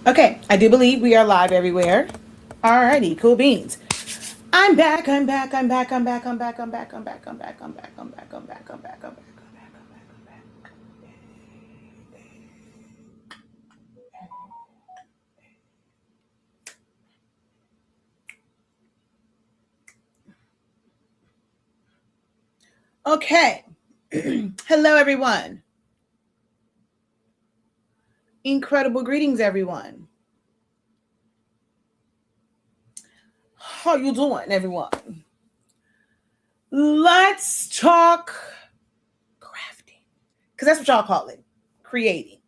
Okay, I do believe we are live everywhere. Alrighty, cool beans. I'm back, I'm back, I'm back, I'm back, I'm back, I'm back, I'm back, I'm back, I'm back, I'm back, I'm back, I'm back, I'm back, I'm back, I'm back. Okay. Hello everyone. Incredible greetings everyone. How you doing everyone? Let's talk crafting. Cuz that's what y'all call it. Creating.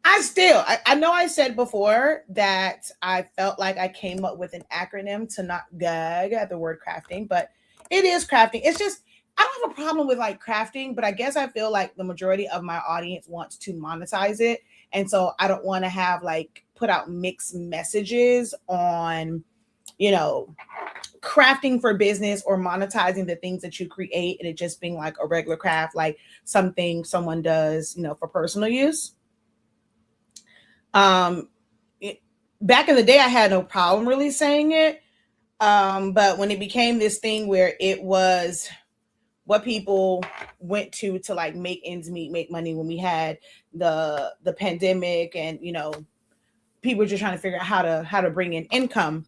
I know I said before that I felt like I came up with an acronym to not gag at the word crafting, but it is crafting. It's just, I don't have a problem with like crafting, but I guess I feel like the majority of my audience wants to monetize it. And so I don't want to have like put out mixed messages on, you know, crafting for business or monetizing the things that you create and it just being like a regular craft, like something someone does, for personal use. Um, Back in the day, I had no problem really saying it. But when it became this thing where it was what people went to like make ends meet, make money when we had the pandemic and people were just trying to figure out how to bring in income,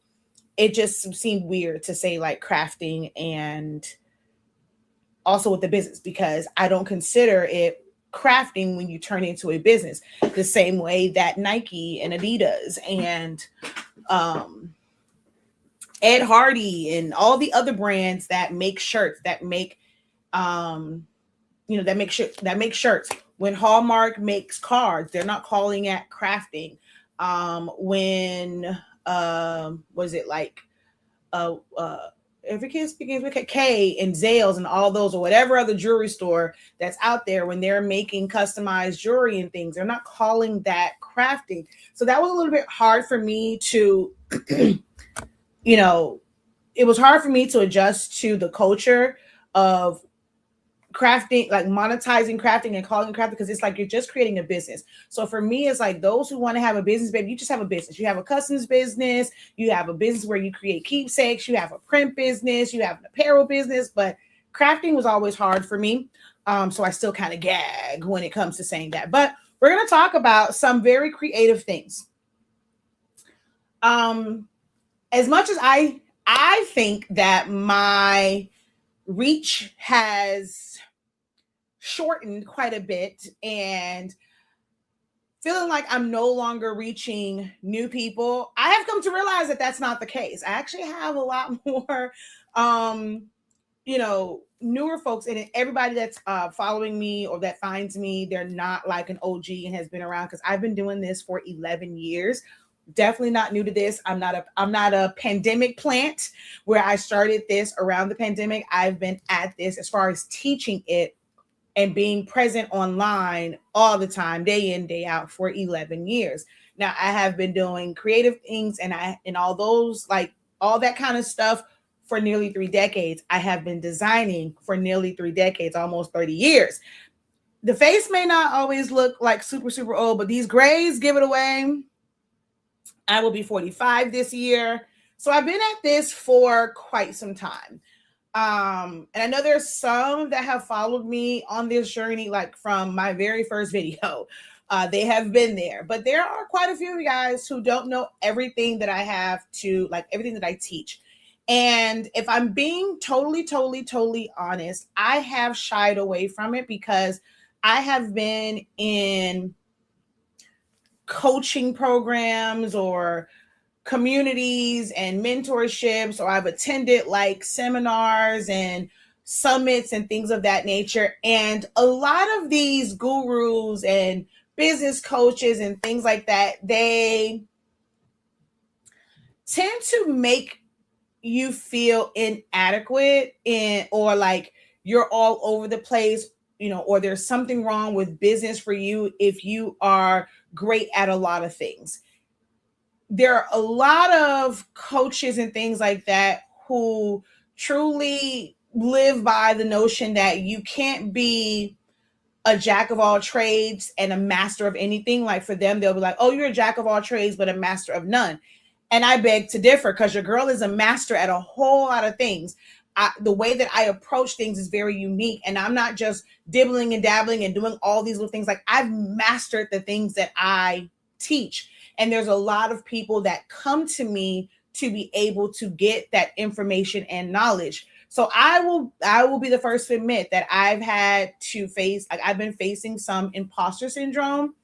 it just seemed weird to say like crafting and also with the business because I don't consider it crafting when you turn into a business the same way that Nike and Adidas and um, Ed Hardy and all the other brands that make shirts that make um, that make shirts. When Hallmark makes cards, they're not calling it crafting. When was it like every kid speaking with K and Zales and all those or whatever other jewelry store that's out there when they're making customized jewelry and things, they're not calling that crafting. So that was a little bit hard for me to, you know, it was hard for me to adjust to the culture of crafting, like monetizing crafting and calling it crafting, because it's like you're just creating a business. So for me, it's like those who want to have a business, baby, you just have a business. You have a customs business, you have a business where you create keepsakes, you have a print business, you have an apparel business. But crafting was always hard for me. So I still kind of gag when it comes to saying that. But we're gonna talk about some very creative things. Um, as much as I think that my reach has shortened quite a bit and feeling like I'm no longer reaching new people, I have come to realize that that's not the case. I actually have a lot more, newer folks, and everybody that's following me or that finds me, they're not like an OG and has been around because I've been doing this for 11 years. Definitely not new to this. I'm not a pandemic plant where I started this around the pandemic. I've been at this as far as teaching it and being present online all the time, day in, day out for 11 years. Now I have been doing creative things and all those, like all that kind of stuff for nearly 3 decades. I have been designing for nearly 3 decades, almost 30 years. The face may not always look like super, super old, but these grays give it away. I will be 45 this year. So I've been at this for quite some time. And I know there's some that have followed me on this journey, like from my very first video. They have been there, but there are quite a few of you guys who don't know everything that I have to, like everything that I teach. And if I'm being totally, totally, totally honest, I have shied away from it because I have been in coaching programs or communities and mentorships, or I've attended like seminars and summits and things of that nature. And a lot of these gurus and business coaches and things like that, they tend to make you feel inadequate or like you're all over the place, or there's something wrong with business for you if you are great at a lot of things. There are a lot of coaches and things like that who truly live by the notion that you can't be a jack of all trades and a master of anything. Like for them, they'll be like, oh, you're a jack of all trades, but a master of none. And I beg to differ, because your girl is a master at a whole lot of things. The way that I approach things is very unique, and I'm not just dibbling and dabbling and doing all these little things. Like, I've mastered the things that I teach. And there's a lot of people that come to me to be able to get that information and knowledge. So I will be the first to admit that I've had to face, like, I've been facing some imposter syndrome.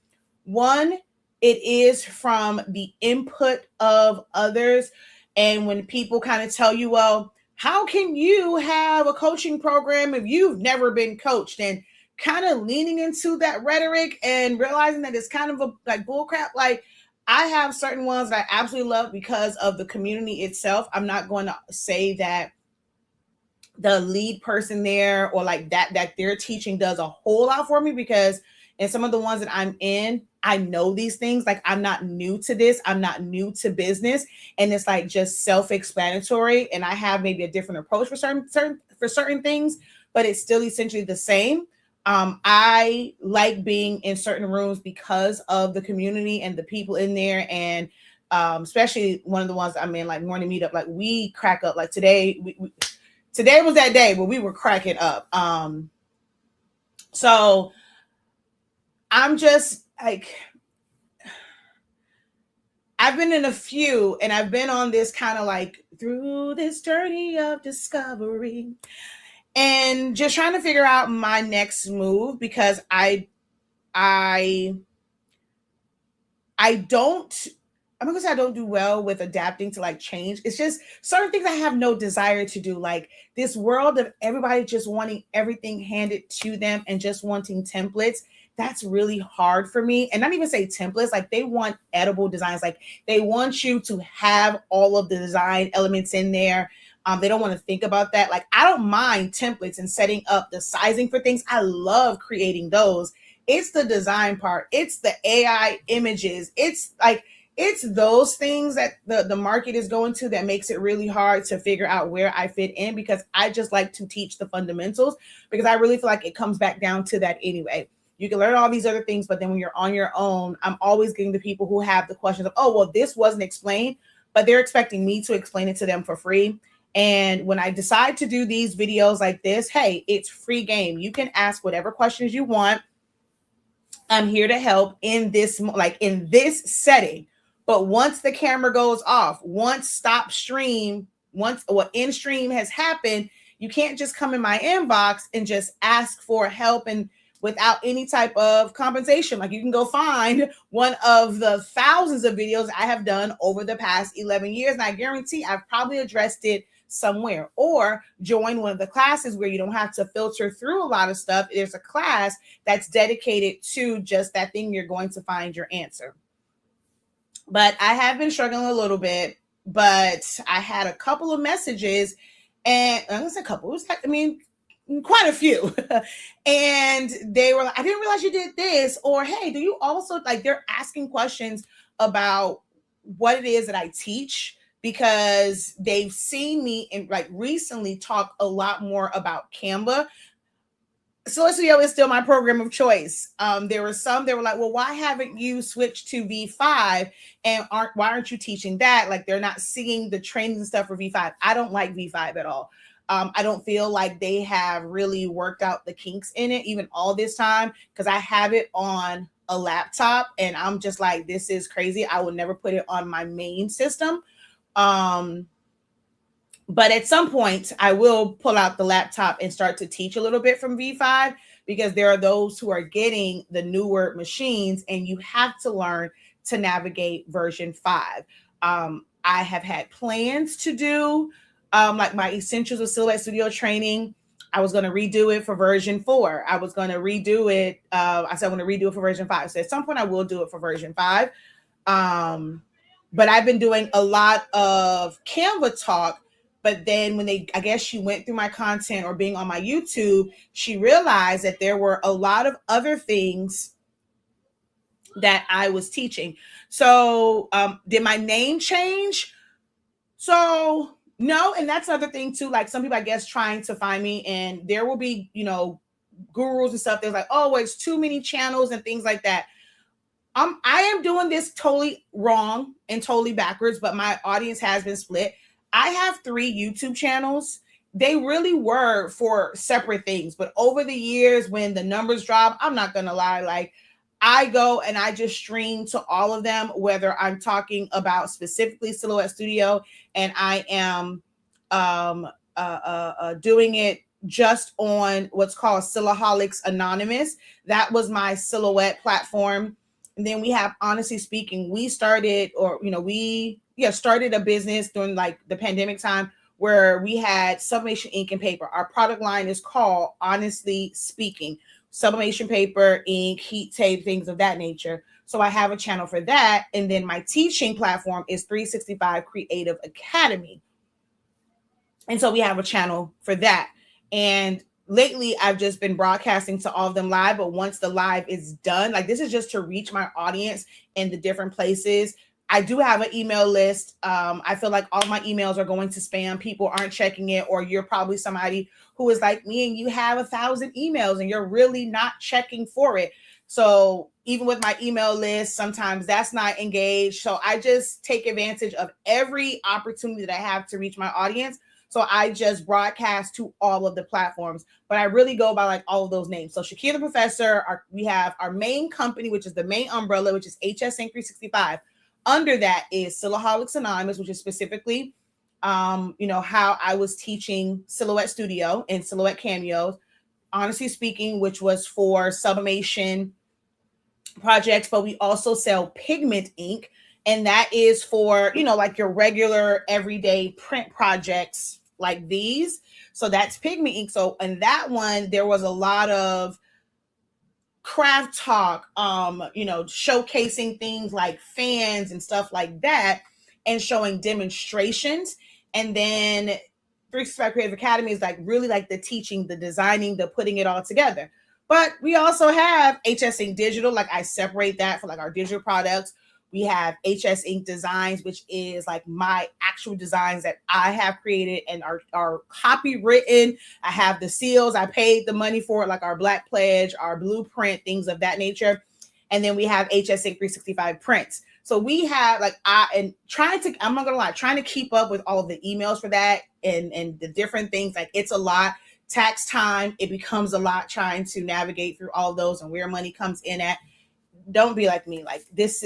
One, it is from the input of others. And when people kind of tell you, well, how can you have a coaching program if you've never been coached? And kind of leaning into that rhetoric and realizing that it's kind of a like bullcrap. Like, I have certain ones that I absolutely love because of the community itself. I'm not going to say that the lead person there or like that their teaching does a whole lot for me, because in some of the ones that I'm in, I know these things. Like, I'm not new to this. I'm not new to business. And it's like just self-explanatory. And I have maybe a different approach for certain things, but it's still essentially the same. I like being in certain rooms because of the community and the people in there. And especially one of the ones I'm in, like morning meetup, like we crack up. Like today, today was that day where we were cracking up. So I'm just like, I've been in a few, and I've been on this kind of like through this journey of discovery and just trying to figure out my next move, because I don't, I'm not gonna say I don't do well with adapting to like change. It's just certain things I have no desire to do. Like this world of everybody just wanting everything handed to them and just wanting templates. That's really hard for me. And not even say templates, like they want edible designs. Like they want you to have all of the design elements in there. They don't want to think about that. Like, I don't mind templates and setting up the sizing for things. I love creating those. It's the design part. It's the AI images. It's like, it's those things that the market is going to that makes it really hard to figure out where I fit in, because I just like to teach the fundamentals, because I really feel like it comes back down to that anyway. You can learn all these other things, but then when you're on your own, I'm always getting the people who have the questions of, oh, well, this wasn't explained, but they're expecting me to explain it to them for free. And when I decide to do these videos like this, hey, it's free game. You can ask whatever questions you want. I'm here to help in this, like in this setting. But once the camera goes off, once stop stream, once what in stream has happened, you can't just come in my inbox and just ask for help and without any type of compensation. Like, you can go find one of the thousands of videos I have done over the past 11 years. And I guarantee I've probably addressed it somewhere, or join one of the classes where you don't have to filter through a lot of stuff. There's a class that's dedicated to just that thing. You're going to find your answer. But I have been struggling a little bit, but I had a couple of messages, and I was a couple, it was, I mean, quite a few. And they were like, I didn't realize you did this, or hey, do you also, like, they're asking questions about what it is that I teach, because they've seen me and like recently talk a lot more about Canva. So SEO is still my program of choice. There were some that were like, well, why haven't you switched to V5? And why aren't you teaching that? Like, they're not seeing the training and stuff for V5. I don't like V5 at all. I don't feel like they have really worked out the kinks in it, even all this time, because I have it on a laptop and I'm just like, this is crazy. I would never put it on my main system. But at some point, I will pull out the laptop and start to teach a little bit from V5, because there are those who are getting the newer machines and you have to learn to navigate version 5. I have had plans to do like my Essentials of Silhouette Studio training. I was going to redo it for version 4. I was going to redo it. I said I'm going to redo it for version 5. So at some point I will do it for version 5. But I've been doing a lot of Canva talk. But then when I guess she went through my content or being on my YouTube, she realized that there were a lot of other things that I was teaching. So did my name change? So no. And that's another thing too. Like, some people, I guess, trying to find me, and there will be, gurus and stuff, there's like, oh, it's too many channels and things like that. I am doing this totally wrong and totally backwards, but my audience has been split. I have 3 YouTube channels. They really were for separate things, but over the years when the numbers drop, I'm not going to lie, like I go and I just stream to all of them, whether I'm talking about specifically Silhouette Studio and I am doing it just on what's called Silaholics Anonymous. That was my silhouette platform. And then we have Honestly Speaking. We started, or we started a business during like the pandemic time where we had sublimation ink and paper. Our product line is called Honestly Speaking. Sublimation paper, ink, heat tape, things of that nature. So I have a channel for that. And then my teaching platform is 365 Creative Academy. And so we have a channel for that. And lately I've just been broadcasting to all of them live, but once the live is done, like this is just to reach my audience in the different places. I do have an email list. I feel like all my emails are going to spam. People aren't checking it, or you're probably somebody who is like me and you have 1,000 emails and you're really not checking for it. So even with my email list, sometimes that's not engaged. So I just take advantage of every opportunity that I have to reach my audience. So I just broadcast to all of the platforms, but I really go by like all of those names. So Shakir the Professor, we have our main company, which is the main umbrella, which is HS Inc. 365. Under that is Silaholics Anonymous, which is specifically, how I was teaching Silhouette Studio and Silhouette Cameos. Honestly Speaking, which was for sublimation projects, but we also sell pigment ink, and that is for like your regular everyday print projects like these. So that's pigment ink. So in that one there was a lot of craft talk, showcasing things like fans and stuff like that and showing demonstrations. And then 365 Creative Academy is like really like the teaching, the designing, the putting it all together. But we also have HS Ink Digital. Like I separate that for like our digital products. We have HS Ink Designs, which is like my actual designs that I have created and are copywritten. I have the seals. I paid the money for it, like our Black Pledge, our blueprint, things of that nature. And then we have HS Ink 365 Prints. So we have like, I'm not gonna lie, trying to keep up with all of the emails for that and the different things. Like it's a lot. Tax time, it becomes a lot trying to navigate through all of those and where money comes in at. Don't be like me. Like this,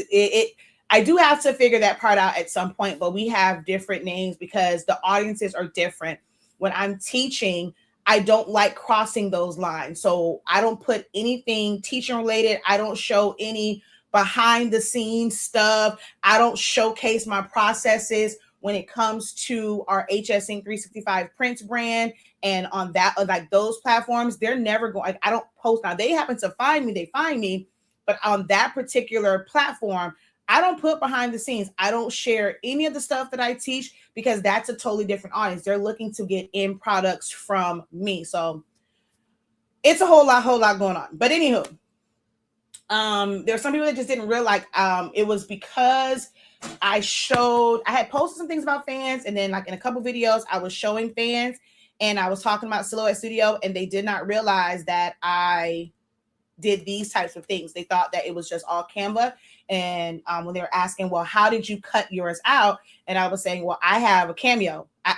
I do have to figure that part out at some point, but we have different names because the audiences are different. When I'm teaching, I don't like crossing those lines. So I don't put anything teaching related. I don't show any behind the scenes stuff. I don't showcase my processes when it comes to our HS Ink 365 Prints brand. And on that, like those platforms, they're never going, I don't post. Now they happen to find me, but on that particular platform, I don't put behind the scenes. I don't share any of the stuff that I teach because that's a totally different audience. They're looking to get end products from me. So it's a whole lot going on. But anywho, there's some people that just didn't realize it was because I had posted some things about fans, and then like in a couple videos, I was showing fans and I was talking about Silhouette Studio, and they did not realize that I did these types of things. They thought that it was just all Canva. And when they were asking, well, how did you cut yours out? And I was saying, well, I have a cameo. I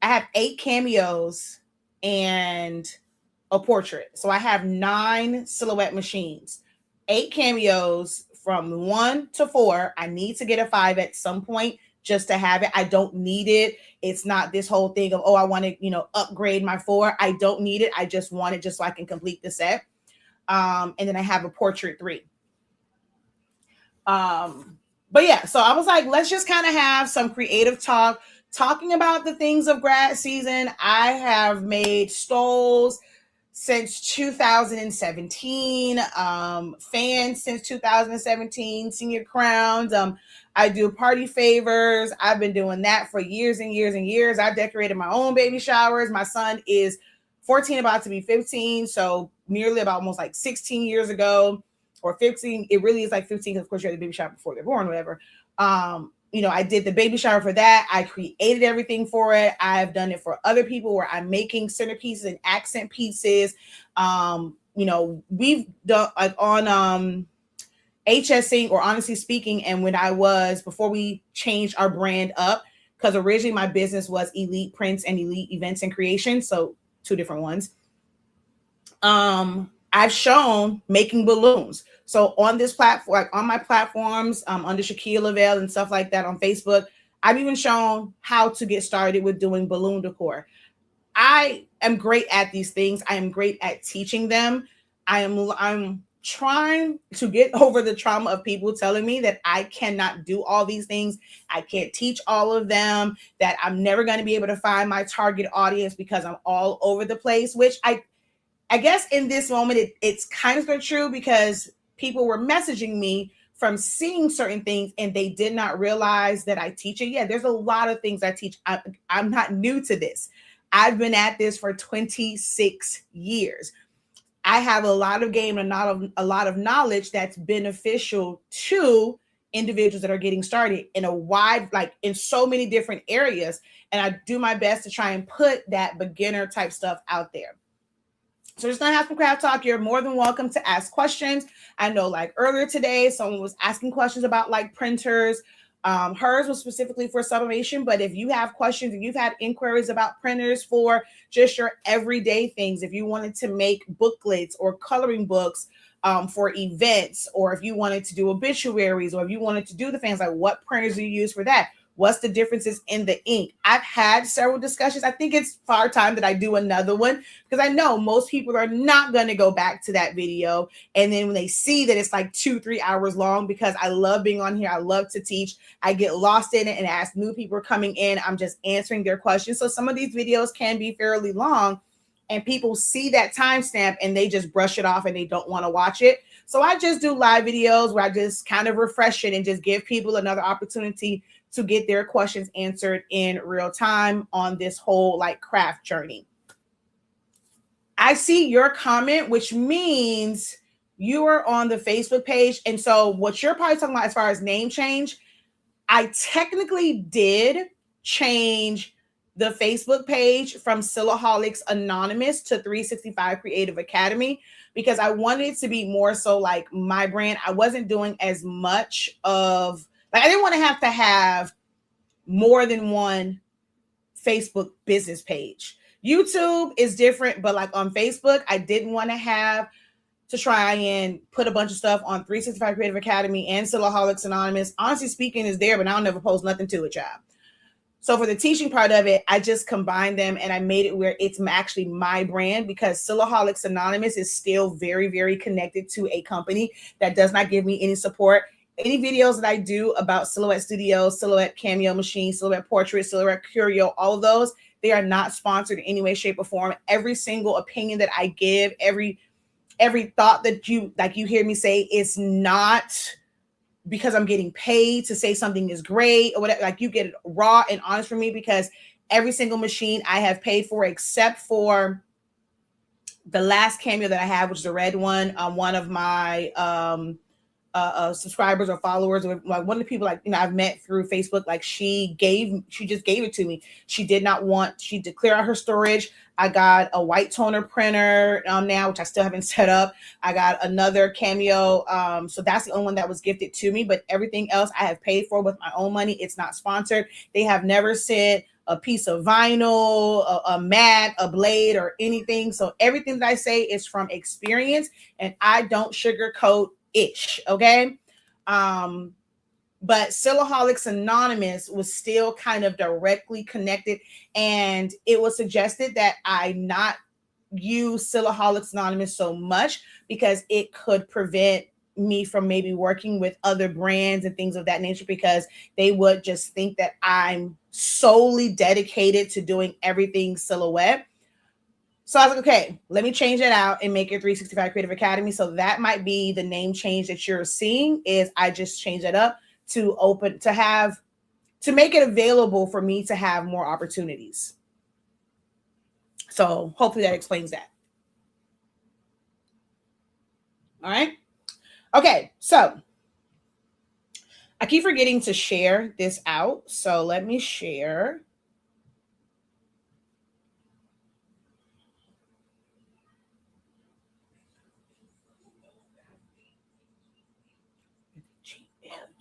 have 8 cameos and a portrait. So I have 9 silhouette machines, 8 cameos from 1 to 4. I need to get a 5 at some point just to have it. I don't need it. It's not this whole thing of, oh, I want to, upgrade my 4. I don't need it. I just want it just so I can complete the set. And then I have a portrait 3. But yeah, so I was like, let's just kind of have some creative talk, talking about the things of grad season. I have made stoles since 2017, fans since 2017, senior crowns. I do party favors. I've been doing that for years and years and years. I've decorated my own baby showers. My son is 14, about to be 15. So nearly about almost like 16 years ago, or 15. It really is like 15 because of course you have the baby shower before they're born, whatever. I did the baby shower for that. I created everything for it. I've done it for other people where I'm making centerpieces and accent pieces. We've done like on HSing or Honestly Speaking, and before we changed our brand up, because originally my business was Elite Prints and Elite Events and Creation, so two different ones. I've shown making balloons. So on this platform, like on my platforms, under Shaquille Lavelle and stuff like that on Facebook, I've even shown how to get started with doing balloon decor. I am great at these things. I am great at teaching them. I'm trying to get over the trauma of people telling me that I cannot do all these things. I can't teach all of them, that I'm never going to be able to find my target audience because I'm all over the place, which I guess in this moment, it's kind of true, because people were messaging me from seeing certain things and they did not realize that I teach it. Yeah, there's a lot of things I teach. I'm not new to this. I've been at this for 26 years. I have a lot of game and a lot of knowledge that's beneficial to individuals that are getting started in in so many different areas. And I do my best to try and put that beginner type stuff out there. So just gonna have some craft talk. You're more than welcome to ask questions. I know like earlier today, someone was asking questions about like printers. Hers was specifically for sublimation, but if you have questions, if you've had inquiries about printers for just your everyday things, if you wanted to make booklets or coloring books for events, or if you wanted to do obituaries, or if you wanted to do the things like what printers do you use for that? What's the differences in the ink? I've had several discussions. I think it's far time that I do another one, because I know most people are not going to go back to that video. And then when they see that it's like 2-3 hours long, because I love being on here, I love to teach, I get lost in it, and as new people are coming in, I'm just answering their questions. So some of these videos can be fairly long, and people see that timestamp and they just brush it off and they don't want to watch it. So I just do live videos where I just kind of refresh it and just give people another opportunity to get their questions answered in real time on this whole like craft journey. I see your comment, which means you are on the Facebook page. And so what you're probably talking about as far as name change, I technically did change the Facebook page from Silaholics Anonymous to 365 Creative Academy, because I wanted it to be more so like my brand. I wasn't doing as much of, like, I didn't want to have more than one Facebook business page. YouTube is different, but like on Facebook, I didn't want to have to try and put a bunch of stuff on 365 Creative Academy and Silaholics Anonymous. Honestly Speaking is there, but I'll never post nothing to it, child. So for the teaching part of it, I just combined them and I made it where it's actually my brand, because Silaholics Anonymous is still very, very connected to a company that does not give me any support. Any videos that I do about Silhouette Studio, Silhouette Cameo Machine, Silhouette Portrait, Silhouette Curio, all of those, they are not sponsored in any way, shape, or form. Every single opinion that I give, every thought that you hear me say, is not because I'm getting paid to say something is great or whatever. Like, you get it raw and honest from me, because every single machine I have paid for, except for the last Cameo that I have, which is the red one. One of my subscribers or followers, or like one of the people I've met through Facebook, like she just gave it to me. She to clear out her storage. I got a white toner printer now, which I still haven't set up. I got another Cameo. So that's the only one that was gifted to me, but everything else I have paid for with my own money. It's not sponsored. They have never sent a piece of vinyl, a mat, a blade, or anything. So everything that I say is from experience, and I don't sugarcoat ish. Okay. But Silaholics Anonymous was still kind of directly connected, and it was suggested that I not use Silaholics Anonymous so much, because it could prevent me from maybe working with other brands and things of that nature, because they would just think that I'm solely dedicated to doing everything silhouette. So I was like, okay, let me change it out and make it 365 Creative Academy. So that might be the name change that you're seeing, is I just changed it up to make it available for me to have more opportunities. So hopefully that explains that. All right. Okay. So I keep forgetting to share this out. So let me share.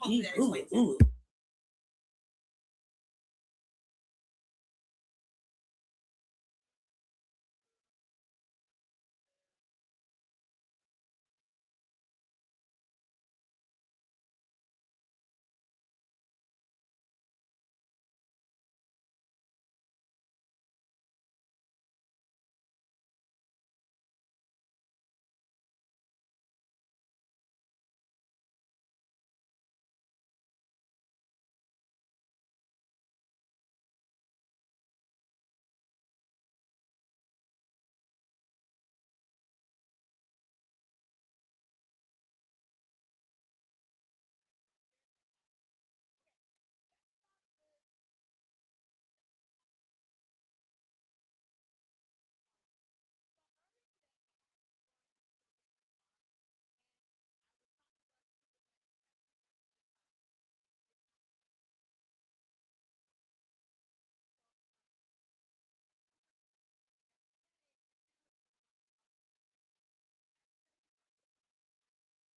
Ooh.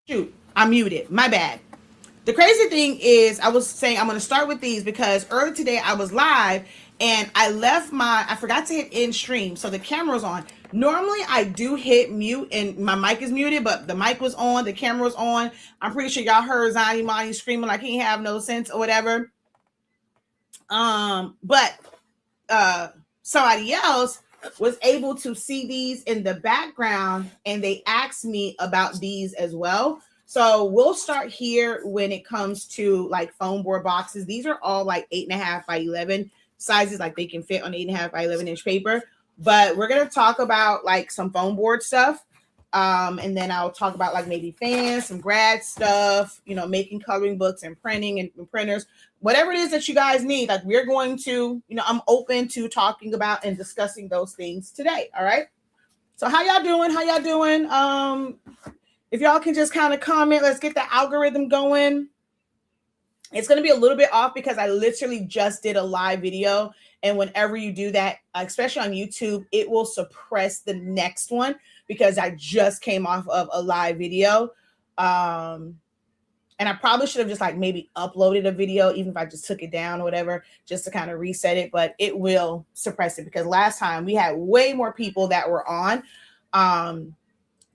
Shoot, I'm muted. My bad. The crazy thing is, I was saying I'm going to start with these because earlier today I was live and I forgot to hit end stream. So the camera's on. Normally I do hit mute and my mic is muted, but the mic was on, the camera was on. I'm pretty sure y'all heard Zani Mani screaming like he have no sense or whatever. But somebody else was able to see these in the background and they asked me about these as well. So we'll start here when it comes to like foam board boxes. These are all like 8.5 by 11 sizes, like they can fit on 8.5 by 11-inch paper. But we're gonna talk about like some foam board stuff. And then I'll talk about like maybe fans, some grad stuff, making coloring books and printing and printers, whatever it is that you guys need. Like we're going to, I'm open to talking about and discussing those things today. All right. So how y'all doing? If y'all can just kind of comment, let's get the algorithm going. It's going to be a little bit off because I literally just did a live video. And whenever you do that, especially on YouTube, it will suppress the next one because I just came off of a live video. And I probably should have just like maybe uploaded a video, even if I just took it down or whatever, just to kind of reset it. But it will suppress it because last time we had way more people that were on.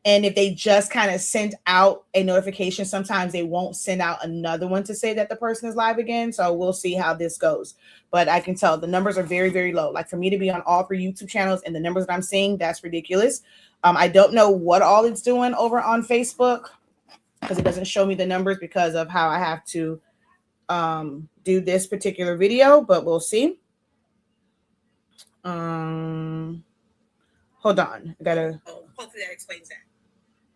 And if they just kind of sent out a notification, sometimes they won't send out another one to say that the person is live again. So we'll see how this goes. But I can tell the numbers are very, very low. Like for me to be on all 3 YouTube channels and the numbers that I'm seeing, that's ridiculous. I don't know what all it's doing over on Facebook because it doesn't show me the numbers because of how I have to do this particular video, but we'll see. Hold on. I gotta. Hopefully that explains that.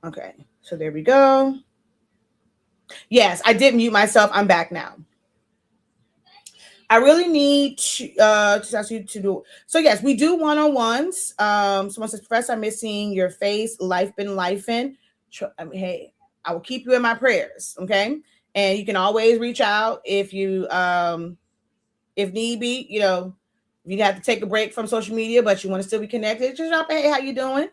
Okay, so there we go. Yes, I did mute myself. I'm back now. I really need to ask you to do. So yes, we do one-on-ones. Someone says, Professor, I'm missing your face. Life been lifing. Hey, I will keep you in my prayers. Okay. And you can always reach out if you, if need be, you have to take a break from social media, but you want to still be connected. Just drop, hey, how you doing?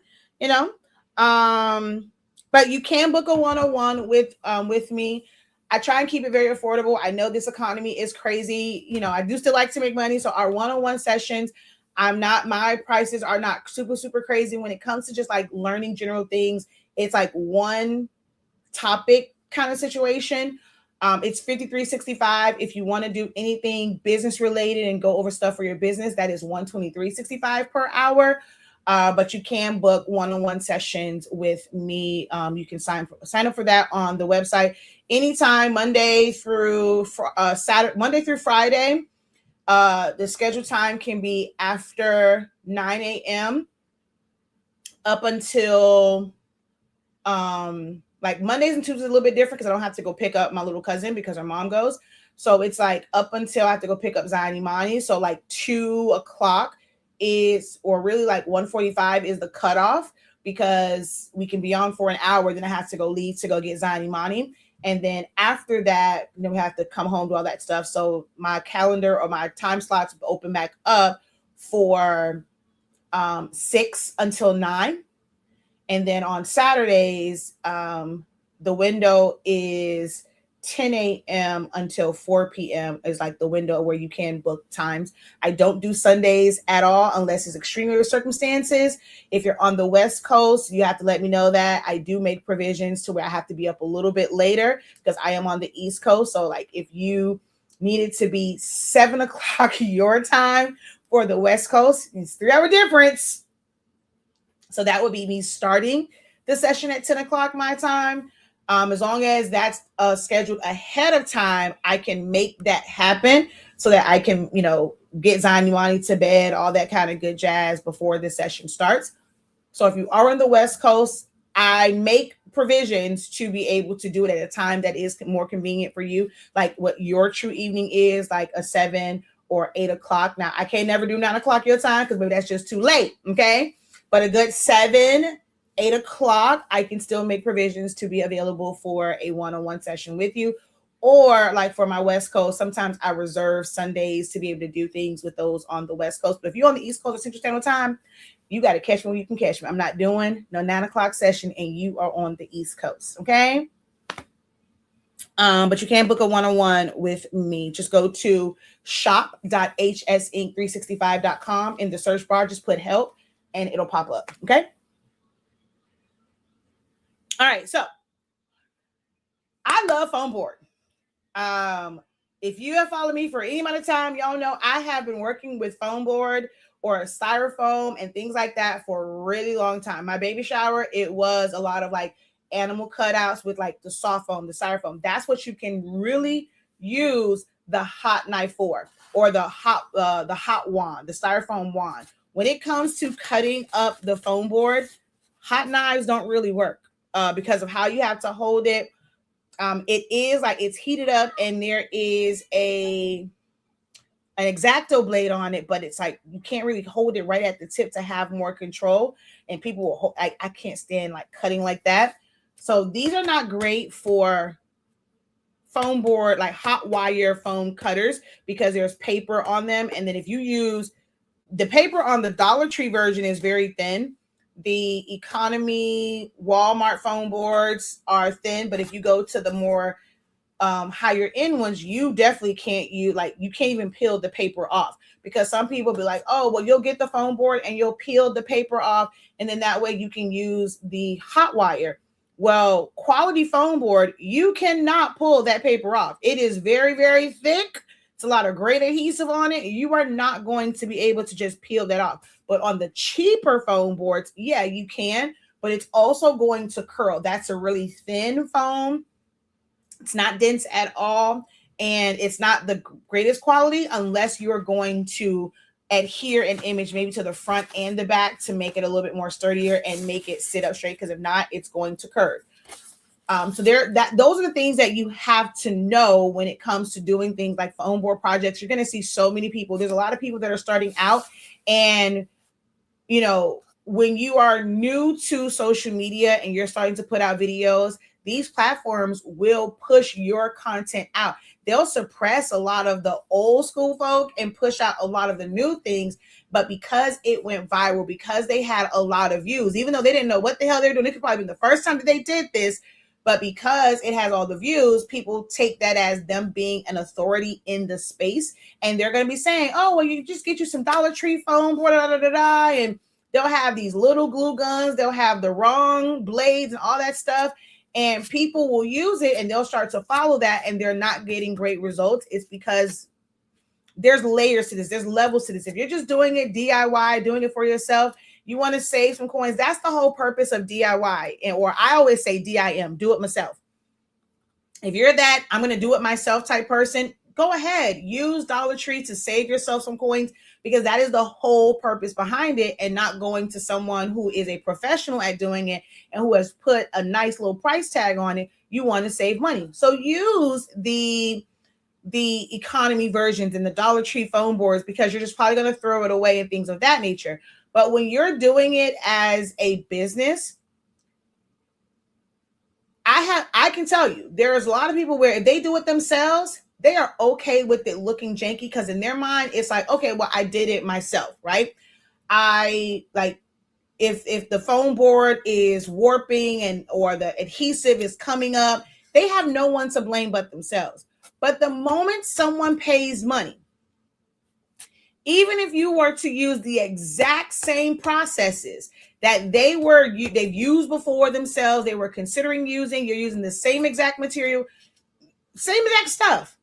But you can book a one-on-one with me. I try and keep it very affordable. I know this economy is crazy. I do still like to make money. So our one-on-one sessions, my prices are not super, super crazy when it comes to just like learning general things. It's like one topic kind of situation. It's $53.65. If you want to do anything business related and go over stuff for your business, that is $123.65 per hour. But you can book one-on-one sessions with me. You can sign up for that on the website anytime, Monday through Saturday, Monday through Friday. The scheduled time can be after 9 a.m. up until like Mondays and Tuesdays a little bit different because I don't have to go pick up my little cousin because her mom goes. So it's like up until I have to go pick up Zion Imani. So like 2:00 is, or really like 1:45 is the cutoff because we can be on for an hour. Then I have to go leave to go get Zion Imani. And then after that, we have to come home, do all that stuff. So my calendar or my time slots open back up for 6 until 9. And then on Saturdays, the window is 10 a.m. until 4 p.m. is like the window where you can book times. I don't do Sundays at all unless it's extreme circumstances. If you're on the West Coast, you have to let me know that. I do make provisions to where I have to be up a little bit later because I am on the East Coast. So like if you needed to be 7 o'clock your time for the West Coast, it's 3-hour difference. So that would be me starting the session at 10 o'clock my time. As long as that's scheduled ahead of time, I can make that happen so that I can, get Zanyuani to bed, all that kind of good jazz before the session starts. So if you are on the West Coast, I make provisions to be able to do it at a time that is more convenient for you, like what your true evening is, like a 7 or 8 o'clock. Now, I can't never do 9 o'clock your time because maybe that's just too late, okay? But a good 7, 8 o'clock, I can still make provisions to be available for a one-on-one session with you. Or like for my West Coast, sometimes I reserve Sundays to be able to do things with those on the West Coast. But if you're on the East Coast or Central Standard Time, you got to catch me when you can catch me. I'm not doing no 9 o'clock session and you are on the East Coast, okay? But you can book a one-on-one with me. Just go to shop.hsinc365.com. In the search bar, just put help and it'll pop up, okay? All right, so I love Foamboard. If you have followed me for any amount of time, y'all know I have been working with Foamboard or styrofoam and things like that for a really long time. My baby shower, it was a lot of like animal cutouts with like the soft foam, the styrofoam. That's what you can really use the hot knife for, or the hot wand, the styrofoam wand. When it comes to cutting up the foam board, hot knives don't really work because of how you have to hold it. It is like it's heated up and there is an X-Acto blade on it, but it's like you can't really hold it right at the tip to have more control. And people will hold, I can't stand like cutting like that. So these are not great for foam board, like hot wire foam cutters, because there's paper on them. And then if you use the paper on the Dollar Tree version is very thin. The economy Walmart foam boards are thin, but if you go to the more higher end ones, you definitely can't you can't even peel the paper off, because some people be like, oh, well, you'll get the foam board and you'll peel the paper off, and then that way you can use the hot wire. Well, quality foam board, you cannot pull that paper off. It is very, very thick. It's a lot of great adhesive on it. You are not going to be able to just peel that off. But on the cheaper foam boards, yeah, you can, but it's also going to curl. That's a really thin foam. It's not dense at all, and it's not the greatest quality unless you're going to adhere an image maybe to the front and the back to make it a little bit more sturdier and make it sit up straight, because if not, it's going to curve. So those are the things that you have to know when it comes to doing things like foam board projects. You're going to see so many people. There's a lot of people that are starting out, and when you are new to social media and you're starting to put out videos, these platforms will push your content out. They'll suppress a lot of the old school folk and push out a lot of the new things. But because it went viral, because they had a lot of views, even though they didn't know what the hell they were doing, it could probably be the first time that they did this. But because it has all the views, people take that as them being an authority in the space. And they're going to be saying, oh, well, you just get you some Dollar Tree foam, and they'll have these little glue guns. They'll have the wrong blades and all that stuff. And people will use it and they'll start to follow that, and they're not getting great results. It's because there's layers to this. There's levels to this. If you're just doing it DIY, doing it for yourself, you want to save some coins. That's the whole purpose of DIY. Or I always say DIM, do it myself. If you're that I'm going to do it myself type person, go ahead. Use Dollar Tree to save yourself some coins, because that is the whole purpose behind it, and not going to someone who is a professional at doing it and who has put a nice little price tag on it. You want to save money. So use the economy versions and the Dollar Tree foam boards, because you're just probably going to throw it away and things of that nature. But when you're doing it as a business, I I can tell you, there's a lot of people where if they do it themselves, they are okay with it looking janky because in their mind, it's like, okay, well, I did it myself, right? I like if the foam board is warping and or the adhesive is coming up, they have no one to blame but themselves. But the moment someone pays money, even if you were to use the exact same processes that they've used before themselves, they were considering using, you're using the same exact material, same exact stuff.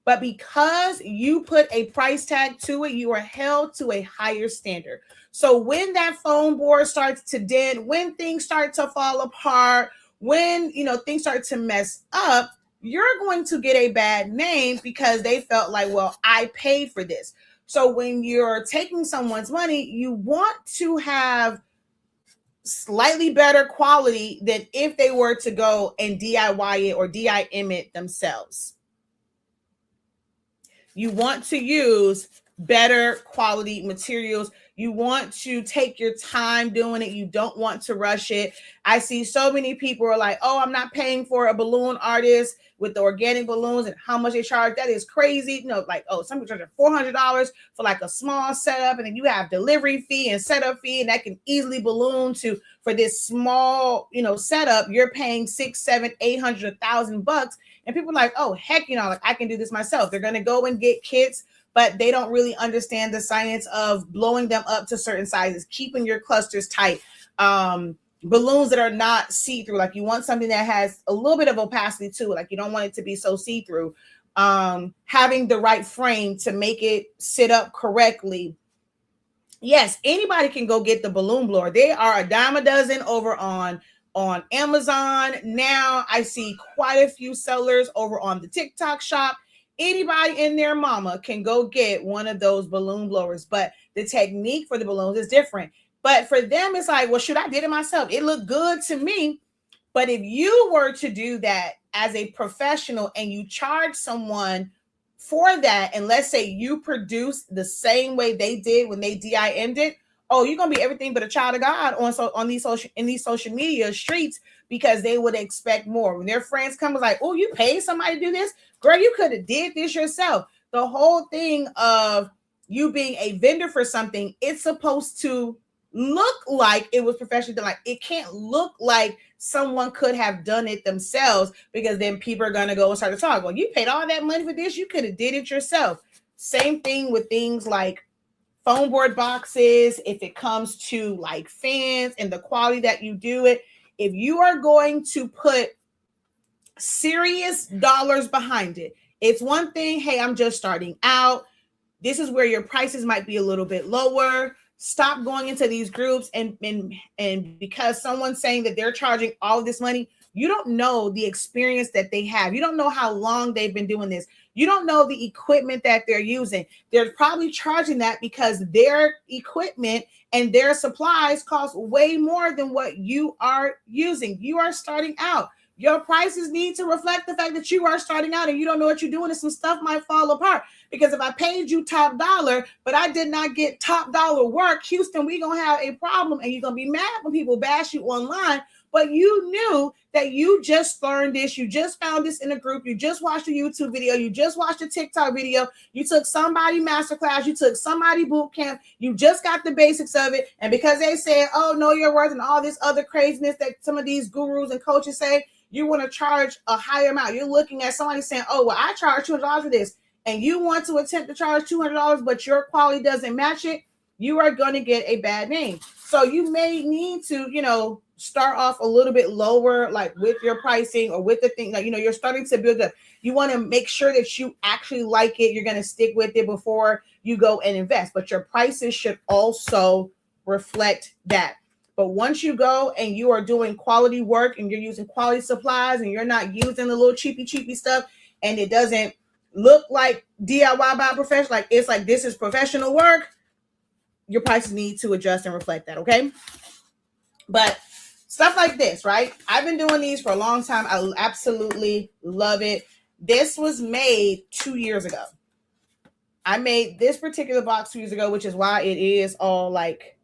But because you put a price tag to it, you are held to a higher standard. So when that foam board starts to dent, when things start to fall apart, when things start to mess up, you're going to get a bad name because they felt like, well, I paid for this. So when you're taking someone's money, you want to have slightly better quality than if they were to go and DIY it or DIM it themselves. You want to use better quality materials. You want to take your time doing it. You don't want to rush it. I see so many people are like, oh, I'm not paying for a balloon artist with the organic balloons and how much they charge. That is crazy. Like, oh, some people charge $400 for like a small setup. And then you have delivery fee and setup fee. And that can easily balloon to, for this small, setup, you're paying $600, $700, $800, $1,000. And people are like, oh, heck, like I can do this myself. They're going to go and get kits, but they don't really understand the science of blowing them up to certain sizes, keeping your clusters tight, balloons that are not see-through. Like you want something that has a little bit of opacity to it. Like you don't want it to be so see-through. Having the right frame to make it sit up correctly. Yes, anybody can go get the balloon blower. They are a dime a dozen over on Amazon. Now I see quite a few sellers over on the TikTok shop. Anybody and their mama can go get one of those balloon blowers, but the technique for the balloons is different. But for them, it's like, well, shoot, I did it myself. It looked good to me. But if you were to do that as a professional and you charge someone for that, and let's say you produce the same way they did when they DIM'd it, oh, you're gonna be everything but a child of God on these social media streets because they would expect more. When their friends come, was like, oh, you paid somebody to do this, girl, you could have did this yourself. The whole thing of you being a vendor for something, it's supposed to look like it was professionally done. Like it can't look like someone could have done it themselves because then people are gonna go and start to talk. Well, you paid all that money for this, you could have did it yourself. Same thing with things like foam board boxes. If it comes to like fans and the quality that you do it, if you are going to put serious dollars behind it, it's one thing, hey, I'm just starting out. This is where your prices might be a little bit lower. Stop going into these groups and because someone's saying that they're charging all this money, you don't know the experience that they have. You don't know how long they've been doing this. You don't know the equipment that they're using. They're probably charging that because their equipment and their supplies cost way more than what you are using. You are starting out. Your prices need to reflect the fact that you are starting out and you don't know what you're doing, and some stuff might fall apart. Because if I paid you top dollar, but I did not get top dollar work, Houston, we're going to have a problem, and you're going to be mad when people bash you online. But you knew that you just learned this. You just found this in a group. You just watched a YouTube video. You just watched a TikTok video. You took somebody masterclass. You took somebody boot camp. You just got the basics of it. And because they said, oh, know your worth and all this other craziness that some of these gurus and coaches say, you want to charge a higher amount. You're looking at somebody saying, oh, well, I charge $200 for this. And you want to attempt to charge $200, but your quality doesn't match it, you are going to get a bad name. So you may need to, start off a little bit lower, like with your pricing or with the thing, like, you're starting to build up. You want to make sure that you actually like it. You're going to stick with it before you go and invest. But your prices should also reflect that. But once you go and you are doing quality work and you're using quality supplies and you're not using the little cheapy stuff and it doesn't look like DIY by a professional, like it's like this is professional work, your prices need to adjust and reflect that, okay? But stuff like this, right? I've been doing these for a long time. I absolutely love it. This was made 2 years ago. I made this particular box 2 years ago, which is why it is all like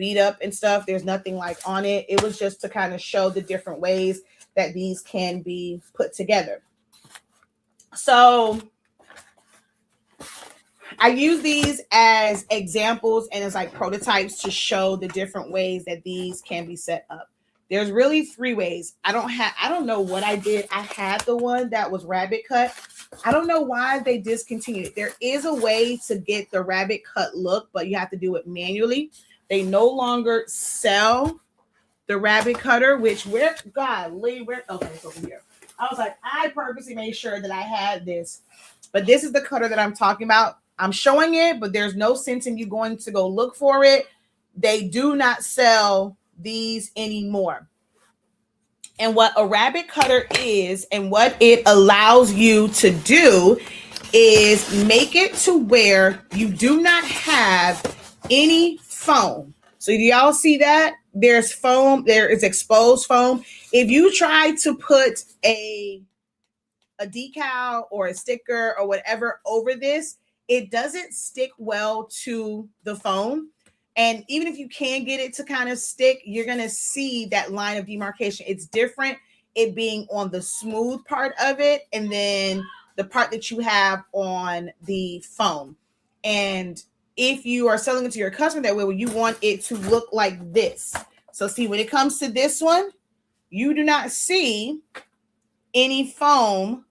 beat up and stuff. There's nothing like on it. It was just to kind of show the different ways that these can be put together. So I use these as examples and as like prototypes to show the different ways that these can be set up. There's really 3 ways. I don't know what I did. I had the one that was rabbit cut. I don't know why they discontinued it. There is a way to get the rabbit cut look, but you have to do it manually. They no longer sell the rabbit cutter, which okay, it's over here. I was like, I purposely made sure that I had this, but this is the cutter that I'm talking about. I'm showing it, but there's no sense in you going to go look for it. They do not sell these anymore. And what a rabbit cutter is and what it allows you to do is make it to where you do not have any foam. So do y'all see that? There's foam, there is exposed foam. If you try to put a decal or a sticker or whatever over this, it doesn't stick well to the foam. And even if you can get it to kind of stick, you're going to see that line of demarcation. It's different, it being on the smooth part of it and then the part that you have on the foam. And if you are selling it to your customer that way, well, you want it to look like this. So see, when it comes to this one, you do not see any foam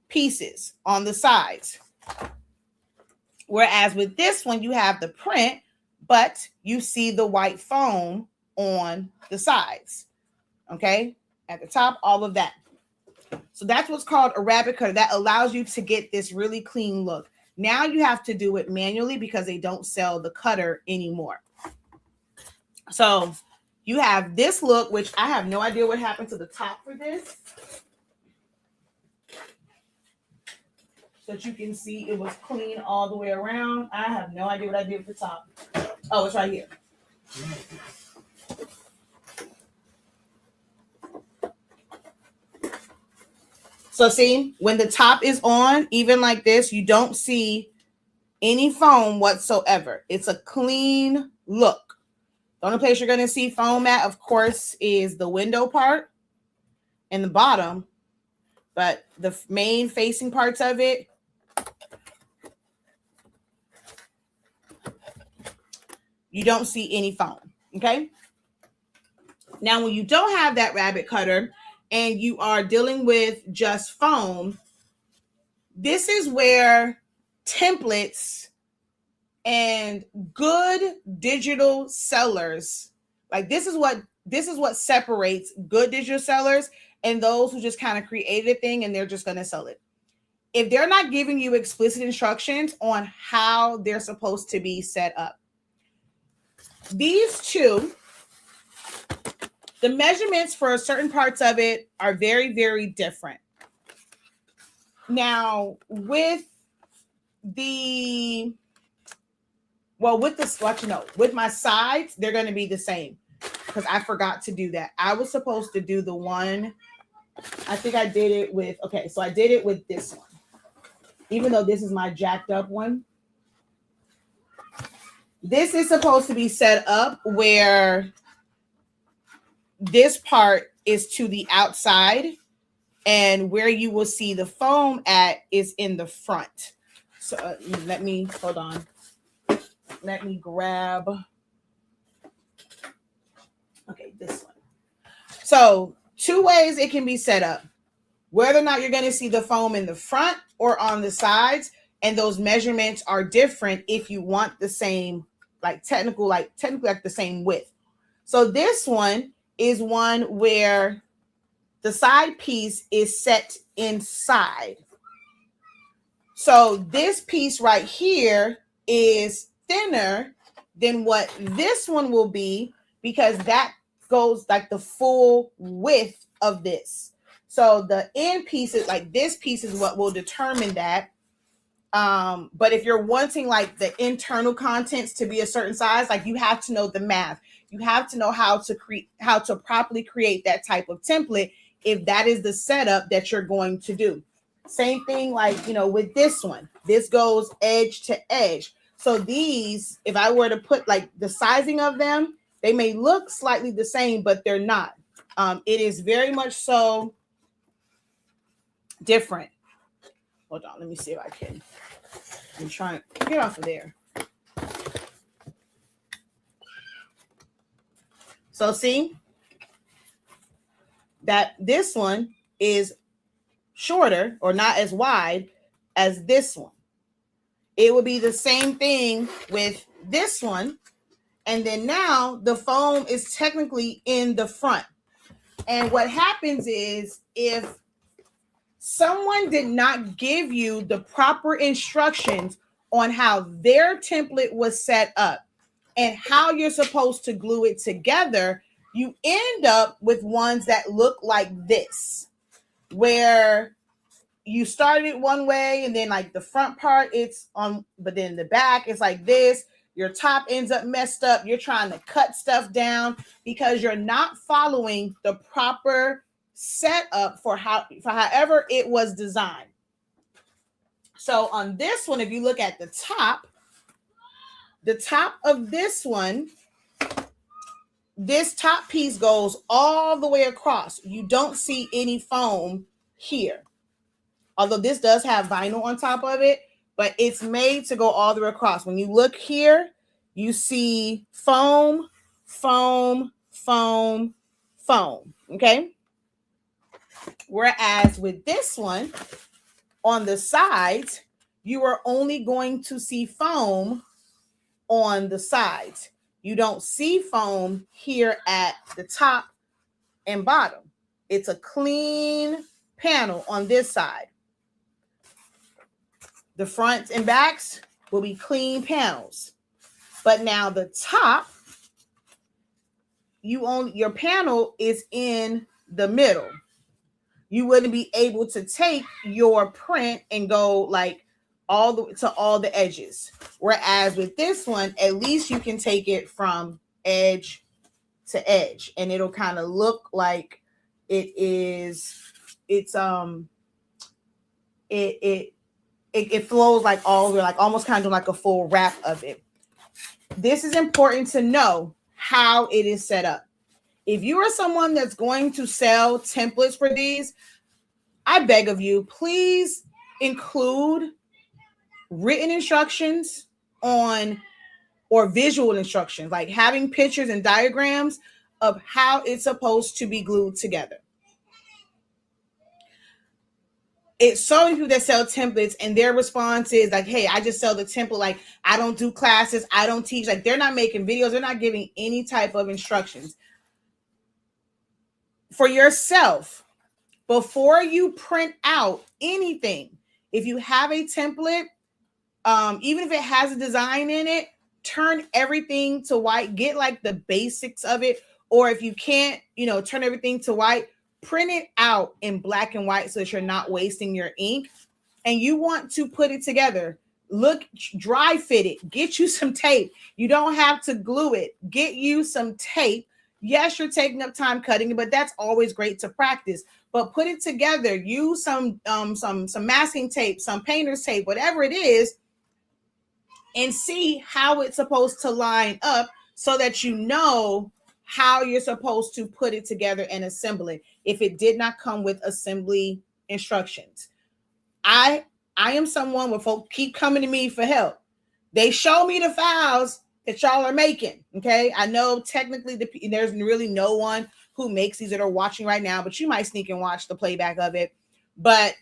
pieces on the sides. Whereas with this one, you have the print, but you see the white foam on the sides. Okay, at the top, all of that. So that's what's called a rabbit cutter. That allows you to get this really clean look. Now you have to do it manually because they don't sell the cutter anymore. So you have this look, which I have no idea what happened to the top for this. So that you can see it was clean all the way around. I have no idea what I did with the top. Oh, it's right here. So see, when the top is on, even like this, you don't see any foam whatsoever. It's a clean look. The only place you're going to see foam at, of course, is the window part and the bottom. But the main facing parts of it, you don't see any foam, okay? Now, when you don't have that rabbit cutter and you are dealing with just foam, this is where templates and good digital sellers, like this is what separates good digital sellers and those who just kind of created a thing and they're just going to sell it. If they're not giving you explicit instructions on how they're supposed to be set up. These two, the measurements for certain parts of it are very, very different. Now, with my sides, they're going to be the same because I forgot to do that. I was supposed to do the one, I think I did it with, okay, so I did it with this one, even though this is my jacked up one. This is supposed to be set up where this part is to the outside and where you will see the foam at is in the front. So hold on. Let me grab, okay, this one. So 2 ways it can be set up. Whether or not you're going to see the foam in the front or on the sides, and those measurements are different if you want the same, technically the same width. So this one is one where the side piece is set inside. So this piece right here is thinner than what this one will be because that goes like the full width of this. So the end pieces, like this piece is what will determine that. But if you're wanting like the internal contents to be a certain size, like you have to know the math. You have to know how to properly create that type of template if that is the setup that you're going to do. Same thing with this one. This goes edge to edge. So these, if I were to put like the sizing of them, They may look slightly the same, but they're not. It is very much so different. Hold on, let me see if I can. I'm trying to get off of there. So see that this one is shorter or not as wide as this one. It would be the same thing with this one. And then now the foam is technically in the front. And what happens is if someone did not give you the proper instructions on how their template was set up and how you're supposed to glue it together, you end up with ones that look like this, where you started one way and then like the front part it's on, but then the back it's like this. Your top ends up messed up. You're trying to cut stuff down because you're not following the proper setup for however it was designed. So on this one, if you look at the top of this one, this top piece goes all the way across. You don't see any foam here. Although this does have vinyl on top of it, but it's made to go all the way across. When you look here, you see foam, foam, foam, foam, okay? Whereas with this one, on the sides, you are only going to see foam on the sides. You don't see foam here at the top and bottom. It's a clean panel on this side. The fronts and backs will be clean panels. But now the top, your panel is in the middle. You wouldn't be able to take your print and go like to all the edges. Whereas with this one, at least you can take it from edge to edge, and it'll kind of look like it flows like all over, like almost kind of like a full wrap of it. This is important to know how it is set up. If you are someone that's going to sell templates for these, I beg of you, please include written instructions or visual instructions, like having pictures and diagrams of how it's supposed to be glued together. It's so many people that sell templates and their response is like, hey, I just sell the template. Like, I don't do classes. I don't teach. Like, they're not making videos. They're not giving any type of instructions. For yourself, before you print out anything, if you have a template, even if it has a design in it, turn everything to white. Get like the basics of it. Or if you can't, turn everything to white, print it out in black and white so that you're not wasting your ink. And you want to put it together. Look, dry fit it. Get you some tape. You don't have to glue it. Get you some tape. Yes, you're taking up time cutting it, but that's always great to practice. But put it together. Use some masking tape, some painter's tape, whatever it is, and see how it's supposed to line up so that you know how you're supposed to put it together and assemble it if it did not come with assembly instructions. I am someone where folks keep coming to me for help. They show me the files that y'all are making, okay? I know technically there's really no one who makes these that are watching right now, but you might sneak and watch the playback of it. But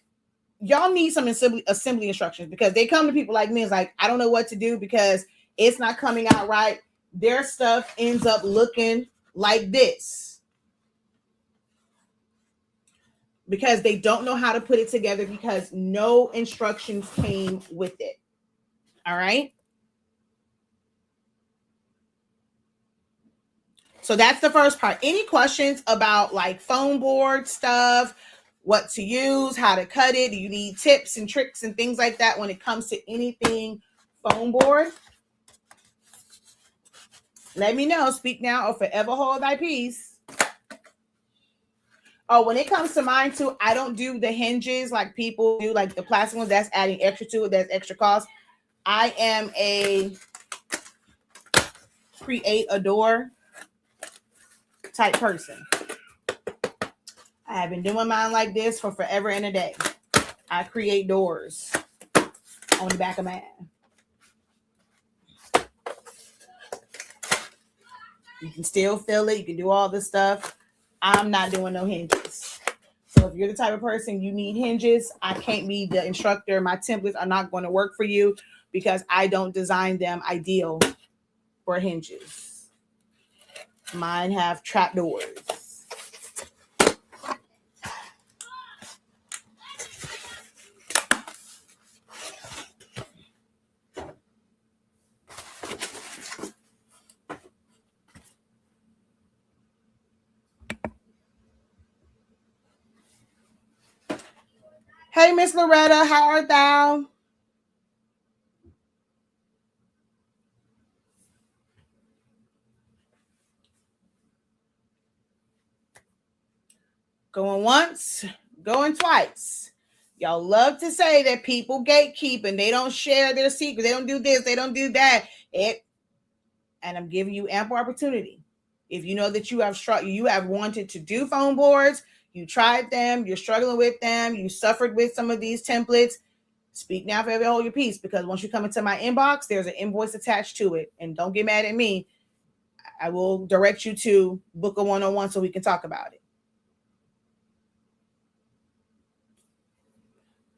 y'all need some assembly instructions, because they come to people like me. It's like, I don't know what to do because it's not coming out right. Their stuff ends up looking like this because they don't know how to put it together because no instructions came with it. All right. So that's the first part. Any questions about like Foamboard stuff, what to use, how to cut it? Do you need tips and tricks and things like that when it comes to anything Foamboard? Let me know. Speak now or forever hold thy peace. Oh, when it comes to mine too, I don't do the hinges like people do, like the plastic ones. That's adding extra to it. That's extra cost. I am a create a door type person. I have been doing mine like this for forever and a day. I create doors on the back of mine. You can still fill it. You can do all this stuff. I'm not doing no hinges. So if you're the type of person you need hinges, I can't be the instructor. My templates are not going to work for you because I don't design them ideal for hinges. Mine have trapdoors. Hey, Miss Loretta, how art thou? Going once, going twice. Y'all love to say that people gatekeep and they don't share their secrets. They don't do this, they don't do that. And I'm giving you ample opportunity. If you know that you have wanted to do foam boards, you tried them, you're struggling with them, you suffered with some of these templates, speak now forever hold your peace, because once you come into my inbox, there's an invoice attached to it. And don't get mad at me. I will direct you to book a one-on-one so we can talk about it.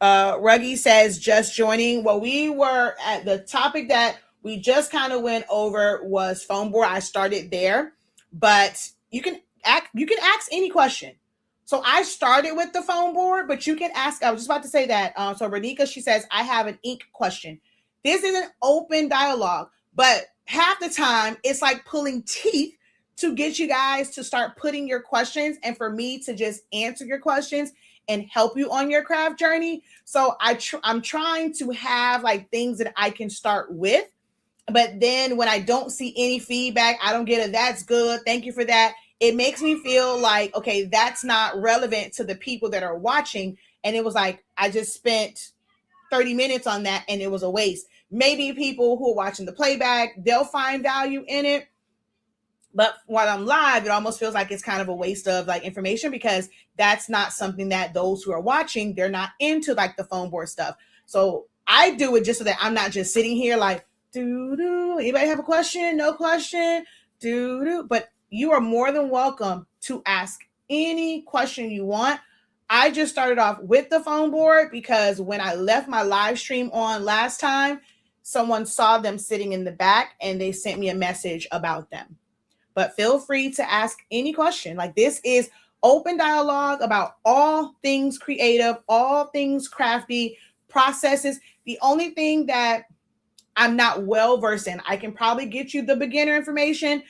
Ruggie says, just joining. Well, we were at the topic that we just kind of went over was Foamboard. I started there, but you can ask any question. So I started with the Foamboard, but you can ask. I was just about to say that. So Renika, she says, I have an ink question. This is an open dialogue, but half the time it's like pulling teeth to get you guys to start putting your questions and for me to just answer your questions and help you on your craft journey. So I'm trying to have like things that I can start with, but then when I don't see any feedback, I don't get it. That's good. Thank you for that. It makes me feel like, okay, that's not relevant to the people that are watching. And it was like, I just spent 30 minutes on that and it was a waste. Maybe people who are watching the playback, they'll find value in it. But while I'm live, it almost feels like it's kind of a waste of like information because that's not something that those who are watching, they're not into like the Foamboard stuff. So I do it just so that I'm not just sitting here like, anybody have a question? No question? But you are more than welcome to ask any question you want. I just started off with the Foamboard because when I left my live stream on last time, someone saw them sitting in the back and they sent me a message about them. But feel free to ask any question. Like this is open dialogue about all things creative, all things crafty, processes. The only thing that I'm not well versed in, I can probably get you the beginner information.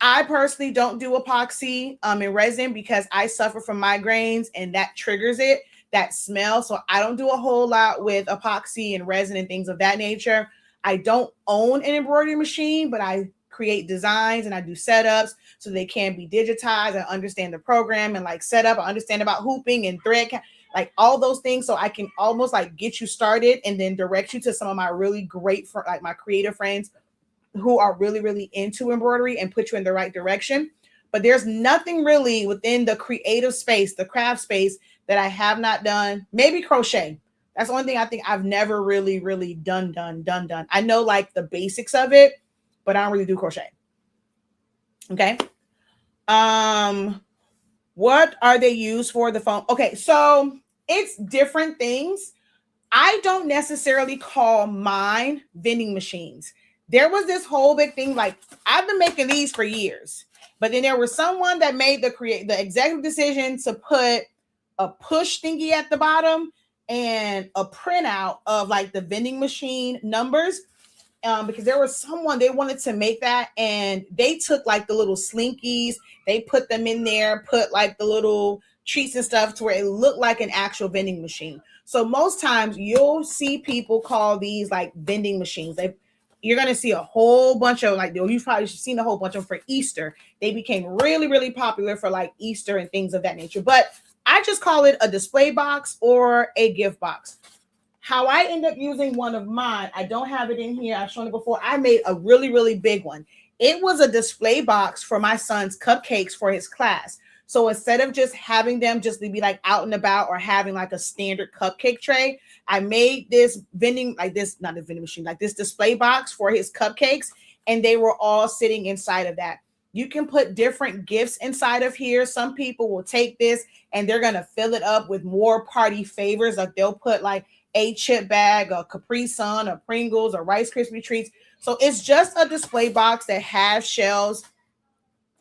I personally don't do epoxy in resin because I suffer from migraines and that triggers it, that smell. So I don't do a whole lot with epoxy and resin and things of that nature. I don't own an embroidery machine, but I create designs and I do setups so they can be digitized. I understand the program and like setup. I understand about hooping and thread, like all those things. So I can almost like get you started and then direct you to some of my really great, like my creative friends who are really, really into embroidery and put you in the right direction. But there's nothing really within the creative space, the craft space that I have not done. Maybe crochet. That's the only thing I think I've never really, really done. I know like the basics of it, but I don't really do crochet. Okay. What are they used for the foam? Okay, so it's different things. I don't necessarily call mine vending machines. There was this whole big thing, like I've been making these for years, but then there was someone that made the executive decision to put a push thingy at the bottom and a printout of like the vending machine numbers. Because there was someone, they wanted to make that and they took like the little slinkies, they put them in there, put like the little treats and stuff to where it looked like an actual vending machine. So most times you'll see people call these like vending machines. You're going to see a whole bunch of like, you've probably seen a whole bunch of them for Easter. They became really, really popular for like Easter and things of that nature. But I just call it a display box or a gift box. How I end up using one of mine, I don't have it in here. I've shown it before. I made a really, really big one. It was a display box for my son's cupcakes for his class. So instead of just having them just be like out and about or having like a standard cupcake tray, I made this vending, like this, not a vending machine, like this display box for his cupcakes. And they were all sitting inside of that. You can put different gifts inside of here. Some people will take this and they're going to fill it up with more party favors. Like they'll put like a chip bag, a Capri Sun, or Pringles, or Rice Krispie treats. So it's just a display box that has shelves.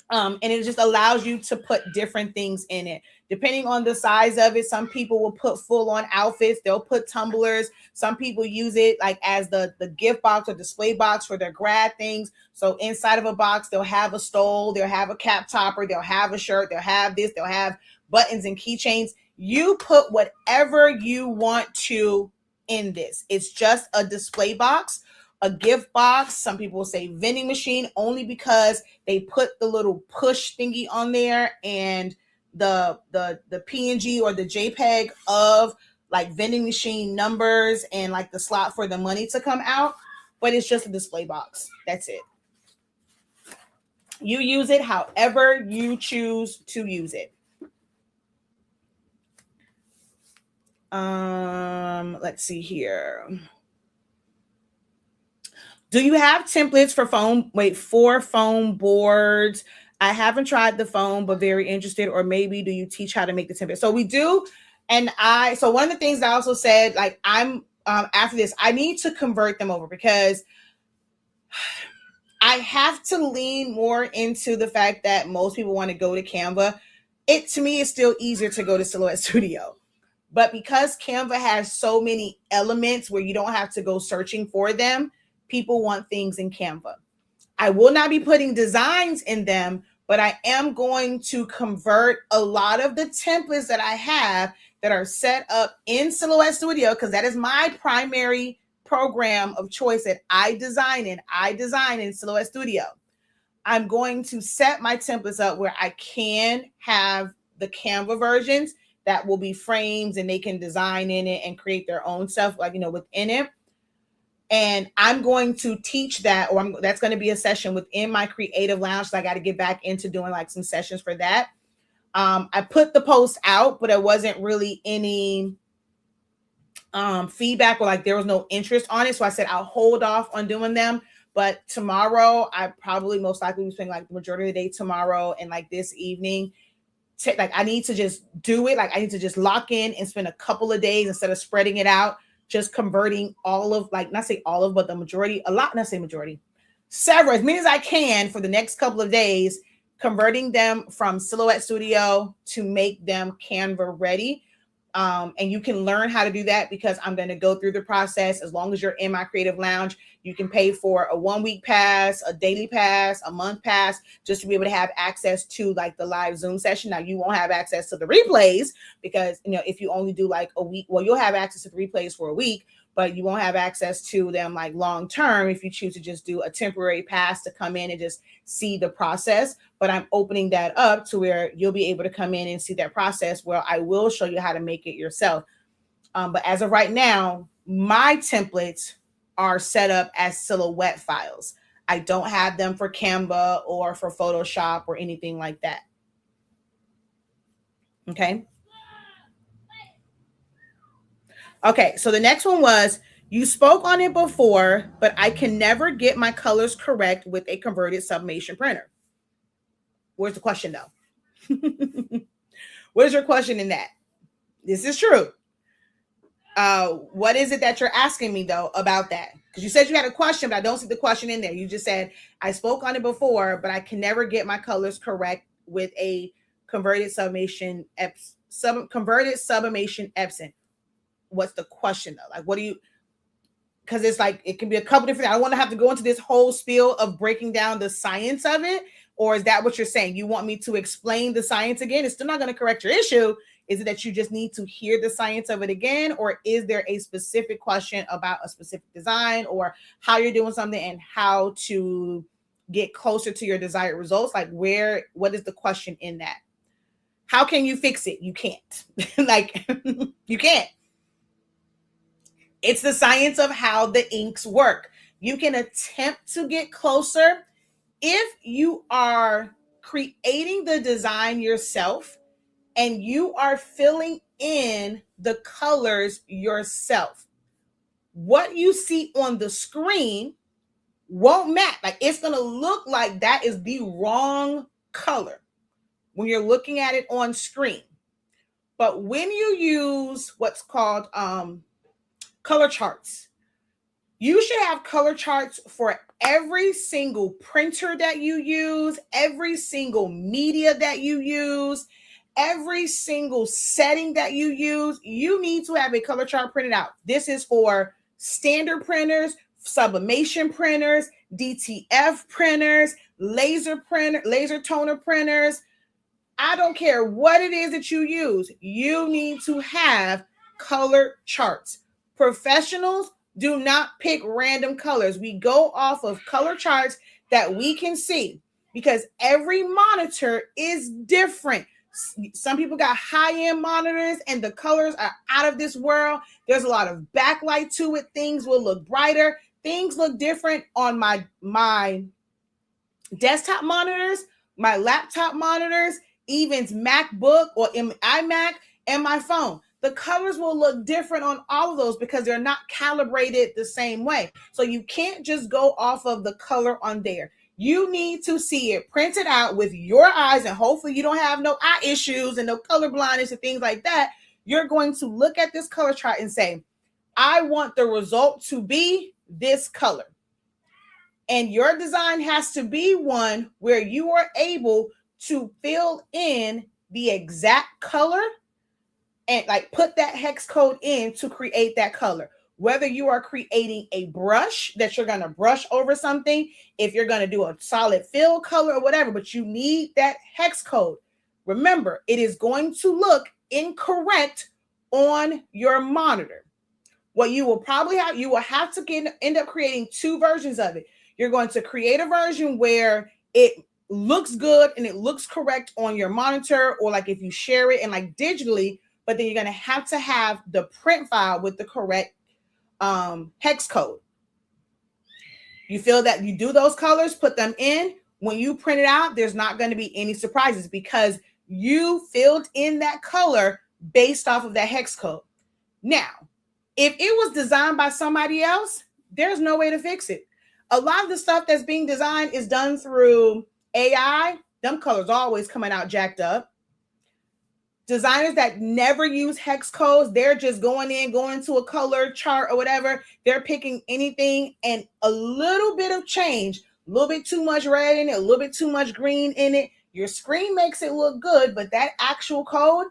And it just allows you to put different things in it depending on the size of it. Some people will put full on outfits. They'll put tumblers. Some people use it like as the gift box or display box for their grad things. So inside of a box, they'll have a stole, they'll have a cap topper, they'll have a shirt, they'll have this, they'll have buttons and keychains. You put whatever you want to in this. It's just a display box, a gift box. Some people will say vending machine only because they put the little push thingy on there and the PNG or the JPEG of like vending machine numbers and like the slot for the money to come out. But it's just a display box. That's it. You use it however you choose to use it. Let's see here. Do you have templates for foam boards? I haven't tried the foam, but very interested. Or maybe do you teach how to make the template? So we do. And so one of the things I also said, like I'm after this, I need to convert them over because I have to lean more into the fact that most people want to go to Canva. It to me is still easier to go to Silhouette Studio. But because Canva has so many elements where you don't have to go searching for them, people want things in Canva. I will not be putting designs in them, but I am going to convert a lot of the templates that I have that are set up in Silhouette Studio, because that is my primary program of choice that I design in. I design in Silhouette Studio. I'm going to set my templates up where I can have the Canva versions that will be frames and they can design in it and create their own stuff, like, within it. And I'm going to teach that, or that's going to be a session within my creative lounge. So I got to get back into doing like some sessions for that. I put the post out, but there wasn't really any feedback, or like there was no interest on it. So I said, I'll hold off on doing them. But tomorrow, I probably most likely will spend like the majority of the day tomorrow and like this evening. Like I need to just do it. Like I need to just lock in and spend a couple of days instead of spreading it out, just converting all of, like, not say all of, but the majority, several, as many as I can for the next couple of days, converting them from Silhouette Studio to make them Canva ready. And you can learn how to do that because I'm going to go through the process. As long as you're in my creative lounge, you can pay for a 1-week pass, a daily pass, a month pass, just to be able to have access to like the live Zoom session. Now you won't have access to the replays because, if you only do like a week, well, you'll have access to the replays for a week, but you won't have access to them like long term if you choose to just do a temporary pass to come in and just see the process. But I'm opening that up to where you'll be able to come in and see that process where I will show you how to make it yourself. But as of right now, my templates are set up as Silhouette files. I don't have them for Canva or for Photoshop or anything like that. Okay. Okay, so the next one was, you spoke on it before, but I can never get my colors correct with a converted sublimation printer. Where's the question though? What is your question in that? This is true. What is it that you're asking me though about that? Because you said you had a question, but I don't see the question in there. You just said, I spoke on it before, but I can never get my colors correct with a converted sublimation Epson. What's the question though? Like, what do you, because it's like, it can be a couple different, I don't want to have to go into this whole spiel of breaking down the science of it. Or is that what you're saying? You want me to explain the science again? It's still not going to correct your issue. Is it that you just need to hear the science of it again? Or is there a specific question about a specific design or how you're doing something and how to get closer to your desired results? Like what is the question in that? How can you fix it? You can't. Like, you can't. It's the science of how the inks work. You can attempt to get closer if you are creating the design yourself and you are filling in the colors yourself, what you see on the screen won't match. Like, it's going to look like that is the wrong color when you're looking at it on screen. But when you use what's called color charts, you should have color charts for every single printer that you use, every single media that you use, every single setting that you use. You need to have a color chart printed out. This is for standard printers, sublimation printers, DTF printers, laser toner printers. I don't care what it is that you use. You need to have color charts. Professionals do not pick random colors. We go off of color charts that we can see because every monitor is different. Some people got high-end monitors and the colors are out of this world. There's a lot of backlight to it. Things will look brighter. Things look different on my desktop monitors, my laptop monitors, even MacBook or iMac and my phone. The colors will look different on all of those because they're not calibrated the same way. So you can't just go off of the color on there. You need to see it printed out with your eyes, and hopefully you don't have no eye issues and no color blindness and things like that. You're going to look at this color chart and say, I want the result to be this color. And your design has to be one where you are able to fill in the exact color and like put that hex code in to create that color. Whether you are creating a brush that you're going to brush over something, if you're going to do a solid fill color or whatever, but you need that hex code. Remember, it is going to look incorrect on your monitor. What you will probably have, you will have to end up creating two versions of it. You're going to create a version where it looks good and it looks correct on your monitor, or like if you share it and like digitally, but then you're going to have the print file with the correct hex code. You feel that you do those colors, put them in. When you print it out, there's not going to be any surprises because you filled in that color based off of that hex code. Now, if it was designed by somebody else, there's no way to fix it. A lot of the stuff that's being designed is done through AI. Them colors always coming out jacked up. Designers that never use hex codes, they're just going to a color chart or whatever. They're picking anything and a little bit of change, a little bit too much red in it, a little bit too much green in it. Your screen makes it look good, but that actual code,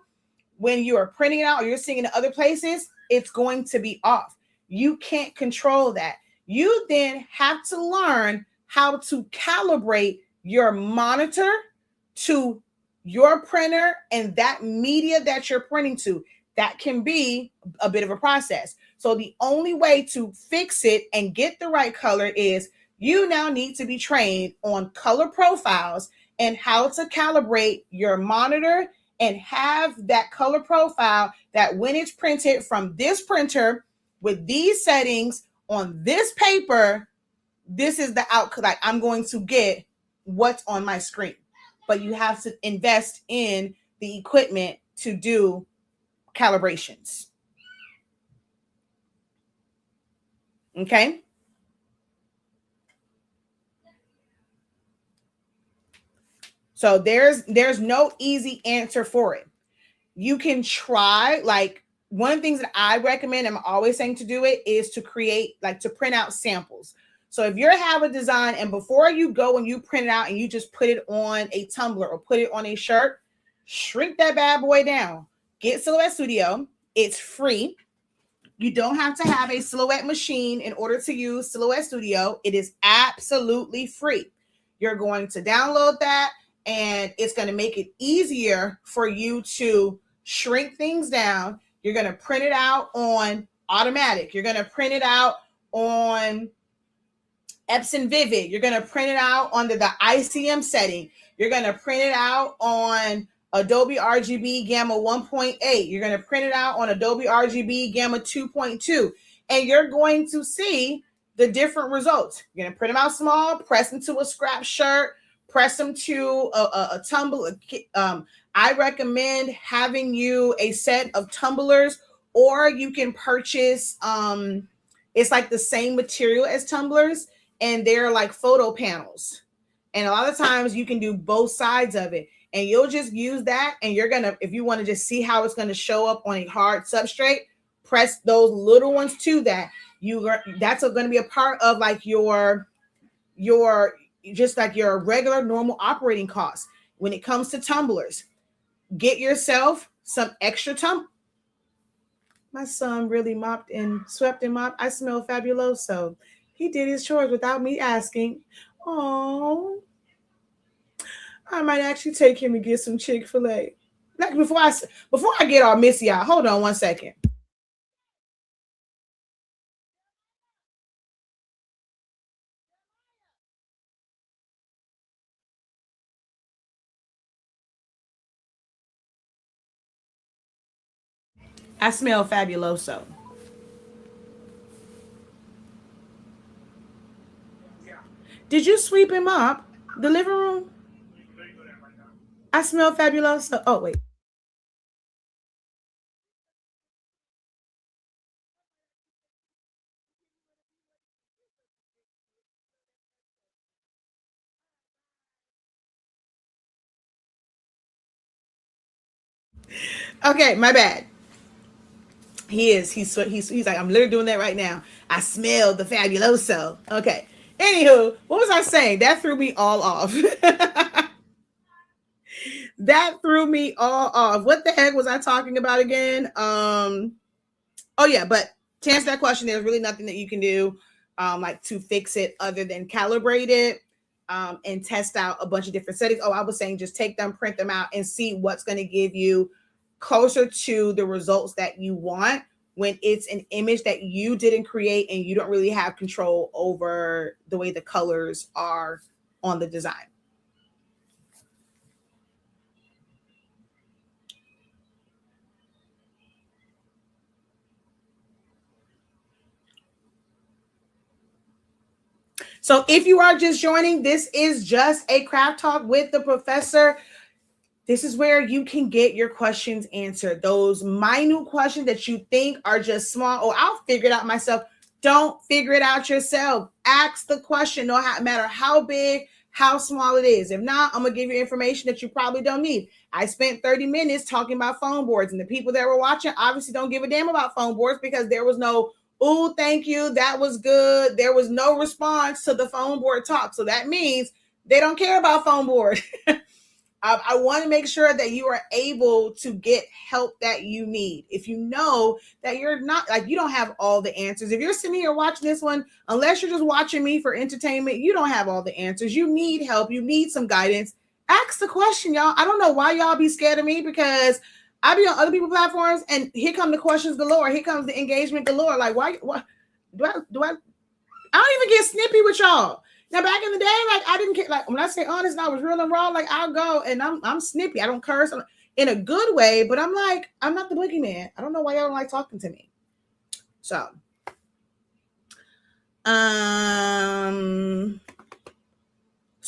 when you are printing it out or you're seeing it in other places, it's going to be off. You can't control that. You then have to learn how to calibrate your monitor to your printer and that media that you're printing to. That can be a bit of a process. So the only way to fix it and get the right color is you now need to be trained on color profiles and how to calibrate your monitor and have that color profile that when it's printed from this printer with these settings on this paper, this is the outcome. Like, I'm going to get what's on my screen. But you have to invest in the equipment to do calibrations. Okay. So there's no easy answer for it. You can try, like, one of the things that I recommend, I'm always saying to do it, is to create, like, to print out samples. So if you have a design and before you go and you print it out and you just put it on a tumbler or put it on a shirt, shrink that bad boy down. Get Silhouette Studio. It's free. You don't have to have a Silhouette machine in order to use Silhouette Studio. It is absolutely free. You're going to download that and it's going to make it easier for you to shrink things down. You're going to print it out on automatic. You're going to print it out on Epson Vivid. You're going to print it out under the ICM setting. You're going to print it out on Adobe RGB Gamma 1.8. You're going to print it out on Adobe RGB Gamma 2.2. And you're going to see the different results. You're gonna print them out small, press them to a scrap shirt, press them to a tumbler. I recommend having you a set of tumblers, or you can purchase it's like the same material as tumblers, and they're like photo panels. And a lot of times you can do both sides of it. And you'll just use that, and you're gonna, if you want to just see how it's gonna show up on a hard substrate, press those little ones to that. That's going to be a part of like your just like your regular normal operating costs. When it comes to tumblers, get yourself some extra My son really mopped and swept and mopped. I smell fabulous. So he did his chores without me asking. Oh, I might actually take him and get some Chick-fil-A. Like before I get all missy out, hold on one second. I smell fabuloso. Did you sweep him up the living room? I smell fabuloso. Oh wait. Okay, my bad. He's like, I'm literally doing that right now. I smell the fabuloso. Okay. Anywho, what was I saying? That threw me all off. That threw me all off. What the heck was I talking about again? Oh yeah, but to answer that question, there's really nothing that you can do like to fix it other than calibrate it and test out a bunch of different settings. Oh, I was saying just take them, print them out, and see what's going to give you closer to the results that you want when it's an image that you didn't create and you don't really have control over the way the colors are on the design. So if you are just joining, this is just a craft talk with the professor. This is where you can get your questions answered. Those minute questions that you think are just small. Oh, I'll figure it out myself. Don't figure it out yourself. Ask the question, no matter how big, how small it is. If not, I'm going to give you information that you probably don't need. I spent 30 minutes talking about foam boards, and the people that were watching obviously don't give a damn about foam boards because there was no, oh, thank you, that was good. There was no response to the foam board talk. So that means they don't care about foam board. I want to make sure that you are able to get help that you need. If you know that you're not, like, you don't have all the answers. If you're sitting here watching this one, unless you're just watching me for entertainment, you don't have all the answers. You need help. You need some guidance. Ask the question, y'all. I don't know why y'all be scared of me, because I be on other people's platforms and here come the questions galore. Here comes the engagement galore. Like, why I don't even get snippy with y'all. Now, back in the day, like, I didn't care. Like, when I say honest and I was real and raw, like, I'll go and I'm snippy. I don't curse in a good way, but I'm like, I'm not the boogeyman. I don't know why y'all don't like talking to me. So, um,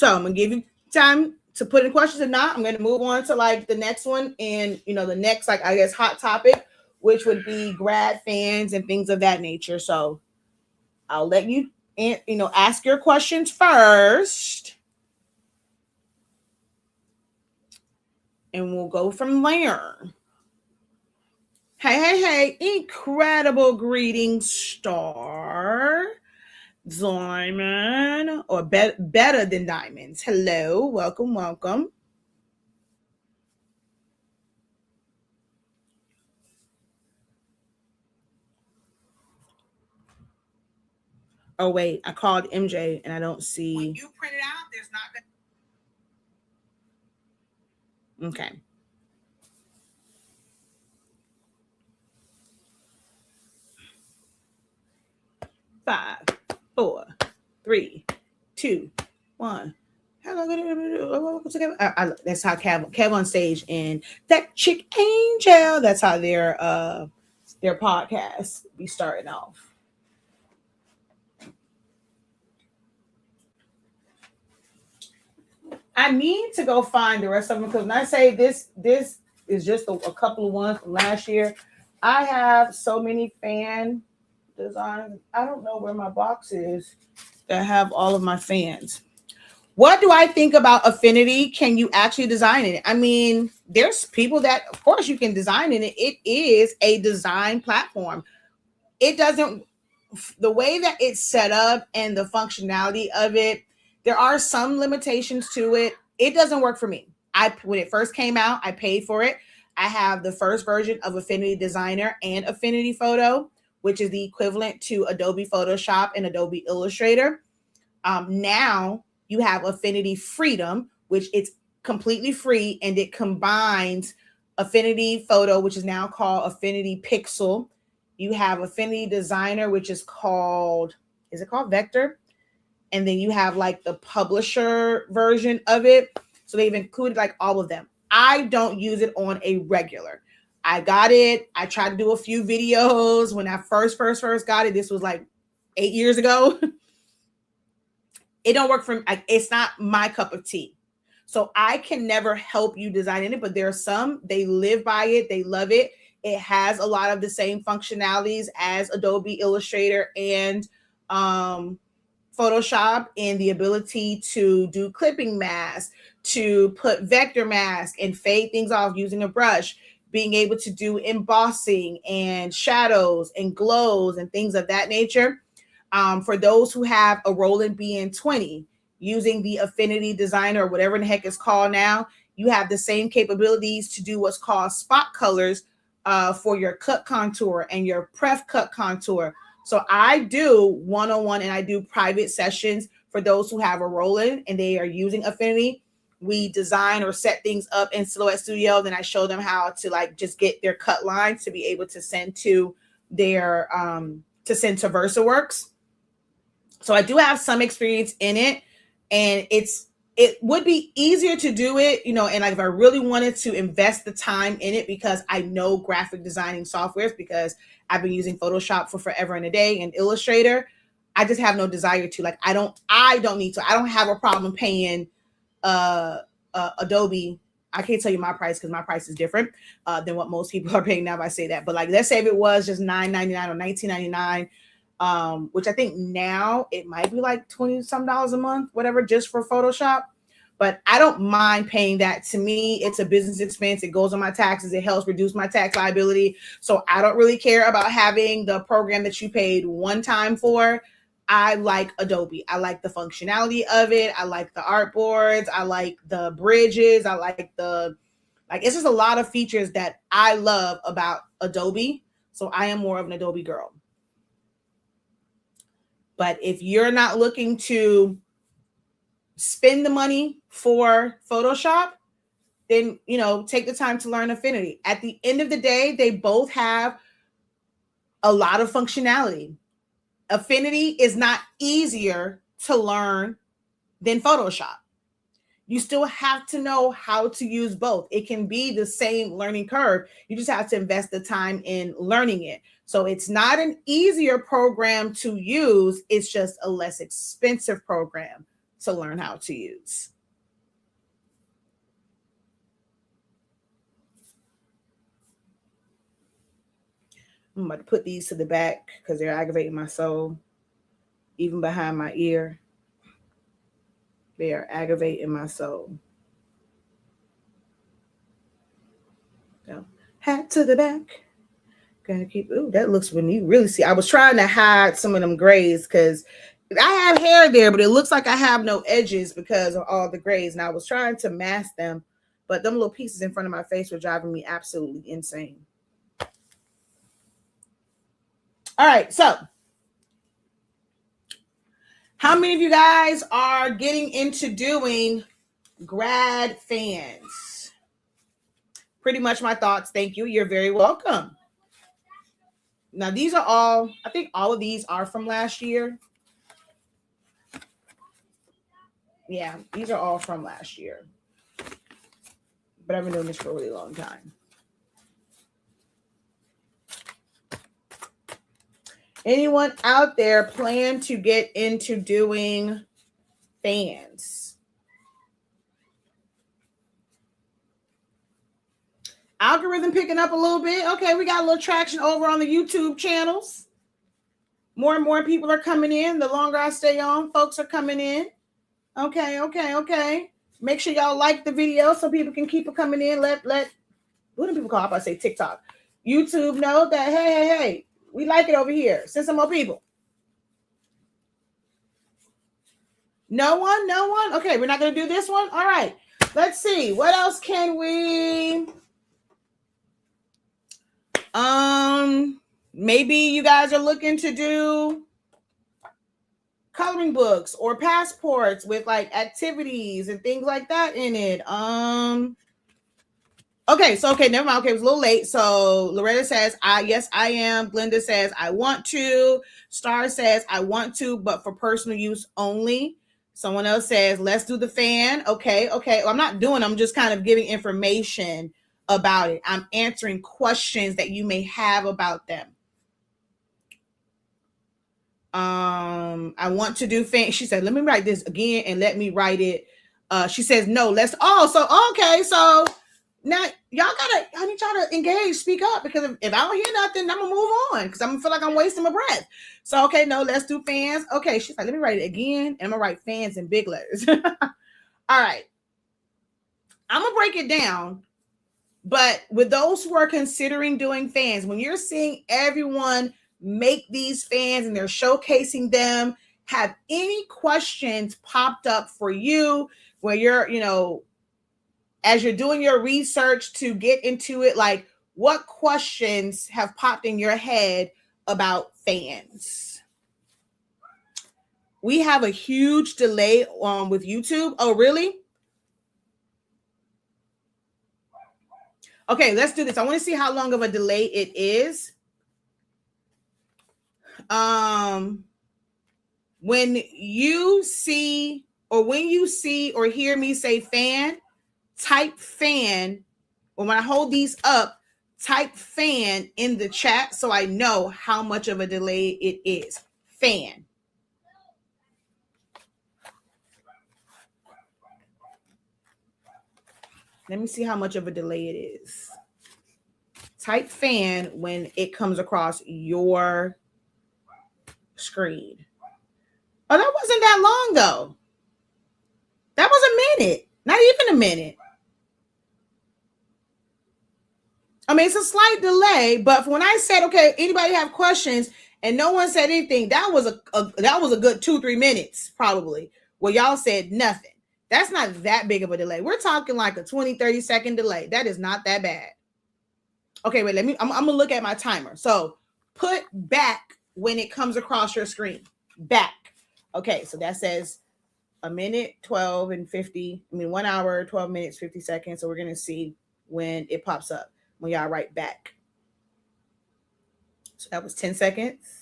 I'm gonna give you time to put in questions. If not, I'm gonna move on to like the next one, and the next, like, I guess, hot topic, which would be grad fans and things of that nature. So I'll let you ask your questions first, and we'll go from there. Hey, incredible greetings, Star, Diamond, or better than diamonds. Hello, welcome. Oh wait, I called MJ and I don't see. When you print it out, there's not gonna. Okay. 5, 4, 3, 2, 1. Hello, that's how Kev on stage and that chick Angel. That's how their podcast be starting off. I need to go find the rest of them because when I say this is just a couple of ones from last year. I have so many fan designs. I don't know where my box is that have all of my fans. What do I think about Affinity? Can you actually design it? I mean, there's people that, of course, you can design in it. It is a design platform. It doesn't, the way that it's set up and the functionality of it, there are some limitations to it. It doesn't work for me. When it first came out, I paid for it. I have the first version of Affinity Designer and Affinity Photo, which is the equivalent to Adobe Photoshop and Adobe Illustrator. Now you have Affinity Freedom, which it's completely free and it combines Affinity Photo, which is now called Affinity Pixel. You have Affinity Designer, which is it called Vector? And then you have like the publisher version of it. So they've included like all of them. I don't use it on a regular. I got it. I tried to do a few videos when I first got it. This was like 8 years ago. It don't work for me. It's not my cup of tea. So I can never help you design it, but there are some, they live by it. They love it. It has a lot of the same functionalities as Adobe Illustrator and Photoshop, and the ability to do clipping masks, to put vector mask and fade things off using a brush, being able to do embossing and shadows and glows and things of that nature. For those who have a Roland BN20, using the Affinity Designer or whatever the heck it's called now, you have the same capabilities to do what's called spot colors for your cut contour and your pref cut contour. So I do one-on-one and I do private sessions for those who have a Roland and they are using Affinity. We design or set things up in Silhouette Studio. Then I show them how to like just get their cut lines to be able to send to their to VersaWorks. So I do have some experience in it, and it would be easier to do it, and like if I really wanted to invest the time in it, because I know graphic designing softwares, because I've been using Photoshop for forever and a day and Illustrator. I just have no desire to. Like I don't need to. I don't have a problem paying Adobe. I can't tell you my price because my price is different than what most people are paying now if I say that. But like, let's say if it was just $9.99 or $19.99, which I think now it might be like $20 some a month, whatever, just for Photoshop. But I don't mind paying that. To me, it's a business expense. It goes on my taxes. It helps reduce my tax liability. So I don't really care about having the program that you paid one time for. I like Adobe. I like the functionality of it. I like the artboards. I like the bridges. I like it's just a lot of features that I love about Adobe. So I am more of an Adobe girl. But if you're not looking to spend the money for Photoshop, then, take the time to learn Affinity. At the end of the day, they both have a lot of functionality. Affinity is not easier to learn than Photoshop. You still have to know how to use both. It can be the same learning curve. You just have to invest the time in learning it. So it's not an easier program to use. It's just a less expensive program to learn how to use. I'm about to put these to the back because they're aggravating my soul. Even behind my ear, they are aggravating my soul. So, hat to the back. Gotta keep. Ooh, that looks, when you really see. I was trying to hide some of them grays because I have hair there, but it looks like I have no edges because of all the grays. And I was trying to mask them, but them little pieces in front of my face were driving me absolutely insane. All right, so how many of you guys are getting into doing grad fans? Pretty much my thoughts. Thank you. You're very welcome. Now, these are all, I think all of these are from last year. Yeah, these are all from last year. But I've been doing this for a really long time. Anyone out there plan to get into doing fans? algorithm picking up a little bit. Okay, we got a little traction over on the YouTube channels. More and more people are coming in. The longer I stay on, folks are coming in. Okay. Make sure y'all like the video so people can keep it coming in. Let what do people call it? I say TikTok. YouTube know that, hey, we like it over here. Send some more people. No one? Okay, we're not going to do this one? All right. Let's see. What else can we... Maybe you guys are looking to do coloring books or passports with like activities and things like that in it. Okay, never mind. Okay, it was a little late. So Loretta says, yes, I am. Glenda says, I want to. Star says, I want to, but for personal use only. Someone else says, let's do the fan. Okay. Well, I'm not doing, I'm just kind of giving information about it. I'm answering questions that you may have about them. I want to do fan. She said, let me write this again and let me write it. She says, no, let's, okay. So now I need y'all to engage, speak up, because if I don't hear nothing, I'm gonna move on because I'm gonna feel like I'm wasting my breath. So, okay, no, let's do fans. Okay, she's like, let me write it again, and I'm gonna write fans in big letters. All right. I'm gonna break it down, but with those who are considering doing fans, when you're seeing everyone make these fans and they're showcasing them, have any questions popped up for you where you're, as you're doing your research to get into it, like what questions have popped in your head about fans? We have a huge delay with YouTube. Oh, really? Okay, let's do this. I want to see how long of a delay it is. When you see or hear me say fan, type fan, or when I hold these up, type fan in the chat so I know how much of a delay it is. Fan. Let me see how much of a delay it is. Type fan when it comes across your screen. Oh, that wasn't that long though. That was a minute, not even a minute. I mean, it's a slight delay, but when I said, okay, anybody have questions, and no one said anything, that was a good 2-3 minutes probably where y'all said nothing. That's not that big of a delay. We're talking like a 20-30 second delay. That is not that bad. Okay, wait, I'm gonna look at my timer. So put back when it comes across your screen. Back. Okay, so that says a minute, 12 and 50. 1 hour, 12 minutes, 50 seconds. So we're gonna see when it pops up when y'all write back. So that was 10 seconds.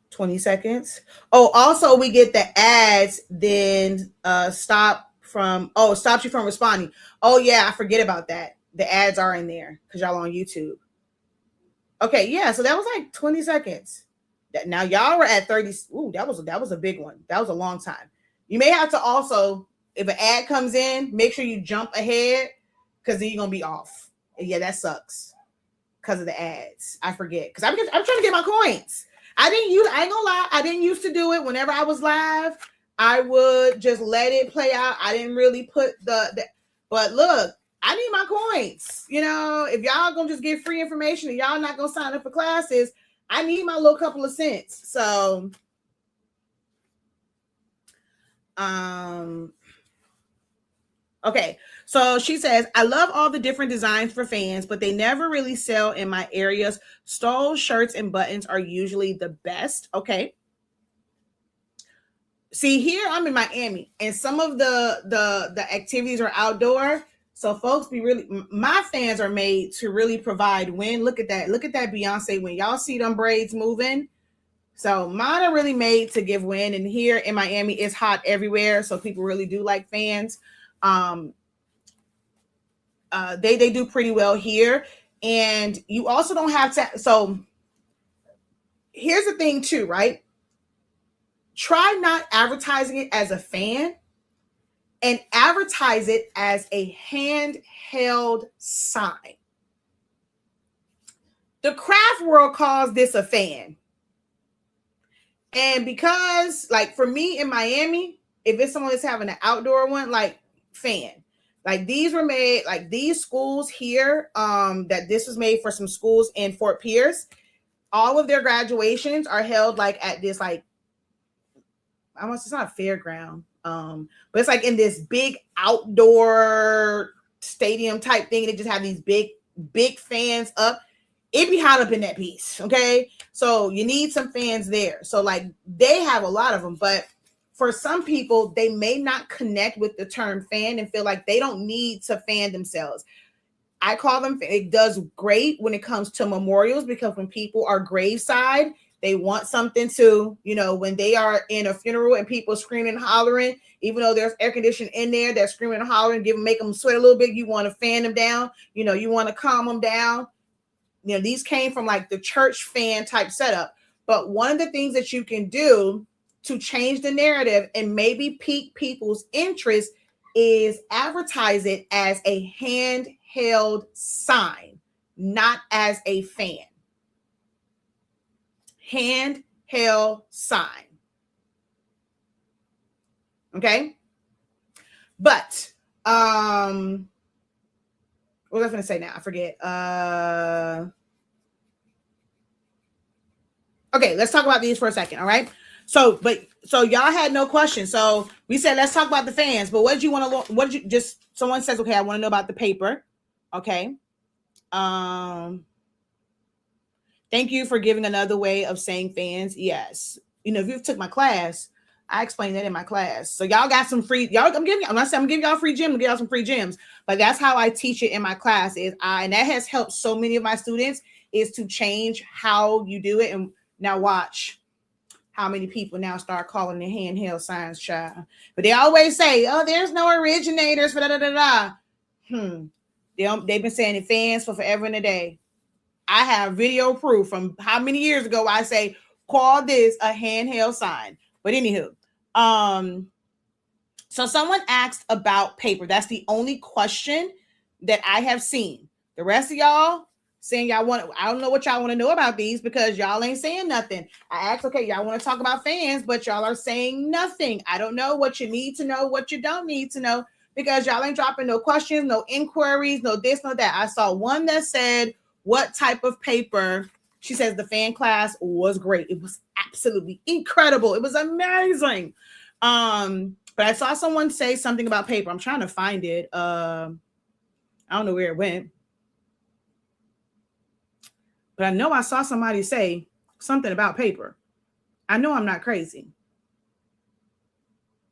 20 seconds. Oh, also we get the ads, then stops you from responding. Oh yeah, I forget about that. The ads are in there because y'all on YouTube. Okay, yeah, so that was like 20 seconds. Now y'all were at 30. Ooh, that was a big one. That was a long time. You may have to also, if an ad comes in, make sure you jump ahead because then you're gonna be off. And yeah, that sucks because of the ads. I forget because I'm trying to get my coins. I ain't gonna lie, I didn't used to do it. Whenever I was live, I would just let it play out. I didn't really put but look, I need my coins. If y'all gonna just get free information and y'all not gonna sign up for classes, I need my little couple of cents. So, okay. So she says, I love all the different designs for fans, but they never really sell in my areas. Stoles, shirts, and buttons are usually the best. Okay. See, here I'm in Miami, and some of the activities are outdoor. So folks my fans are made to really provide wind. Look at that Beyonce wind. Y'all see them braids moving? So mine are really made to give wind. And here in Miami, it's hot everywhere. So people really do like fans. They do pretty well here. And you also don't have to. So here's the thing too, right? try not advertising it as a fan and advertise it as a handheld sign. The craft world calls this a fan. And because, like, for me in Miami, if it's someone that's having an outdoor one, like, fan. Like, these were made, like, these schools here, that this was made for some schools in Fort Pierce. All of their graduations are held, like, at this, like, it's not a fairground, but it's like in this big outdoor stadium type thing. They just have these big fans up. It'd be hot up in that piece, okay? So you need some fans there. So, like, they have a lot of them, but for some people, they may not connect with the term fan and feel like they don't need to fan themselves. I call them, it does great when it comes to memorials, because when people are graveside, they want something to, when they are in a funeral and people screaming and hollering, even though there's air conditioning in there, they're screaming and hollering, make them sweat a little bit. You want to fan them down, you want to calm them down. These came from like the church fan type setup. But one of the things that you can do to change the narrative and maybe pique people's interest is advertise it as a handheld sign, not as a fan. Handheld sign. Okay? But what was I going to say now? I forget. Okay, let's talk about these for a second, all right? So y'all had no questions. So we said let's talk about the fans. But someone says, okay, I want to know about the paper. Okay. Thank you for giving another way of saying fans. Yes. If you took my class, I explained that in my class. So y'all got some free, I'm not saying I'm giving y'all free gym, I'm giving y'all some free gyms, but that's how I teach it in my class and that has helped so many of my students is to change how you do it. And now watch how many people now start calling the handheld signs, child. But they always say, oh, there's no originators for They've been saying it fans for forever and a day. I have video proof from how many years ago I say, call this a handheld sign. But anywho, so someone asked about paper. That's the only question that I have seen. The rest of y'all saying I don't know what y'all want to know about these because y'all ain't saying nothing. I asked, okay, y'all want to talk about fans, but y'all are saying nothing. I don't know what you need to know, what you don't need to know, because y'all ain't dropping no questions, no inquiries, no this, no that. I saw one that said, what type of paper? She says the fan class was great. It was absolutely incredible. It was amazing. But I saw someone say something about paper. I'm trying to find it. I don't know where it went. But I know I saw somebody say something about paper. I know I'm not crazy.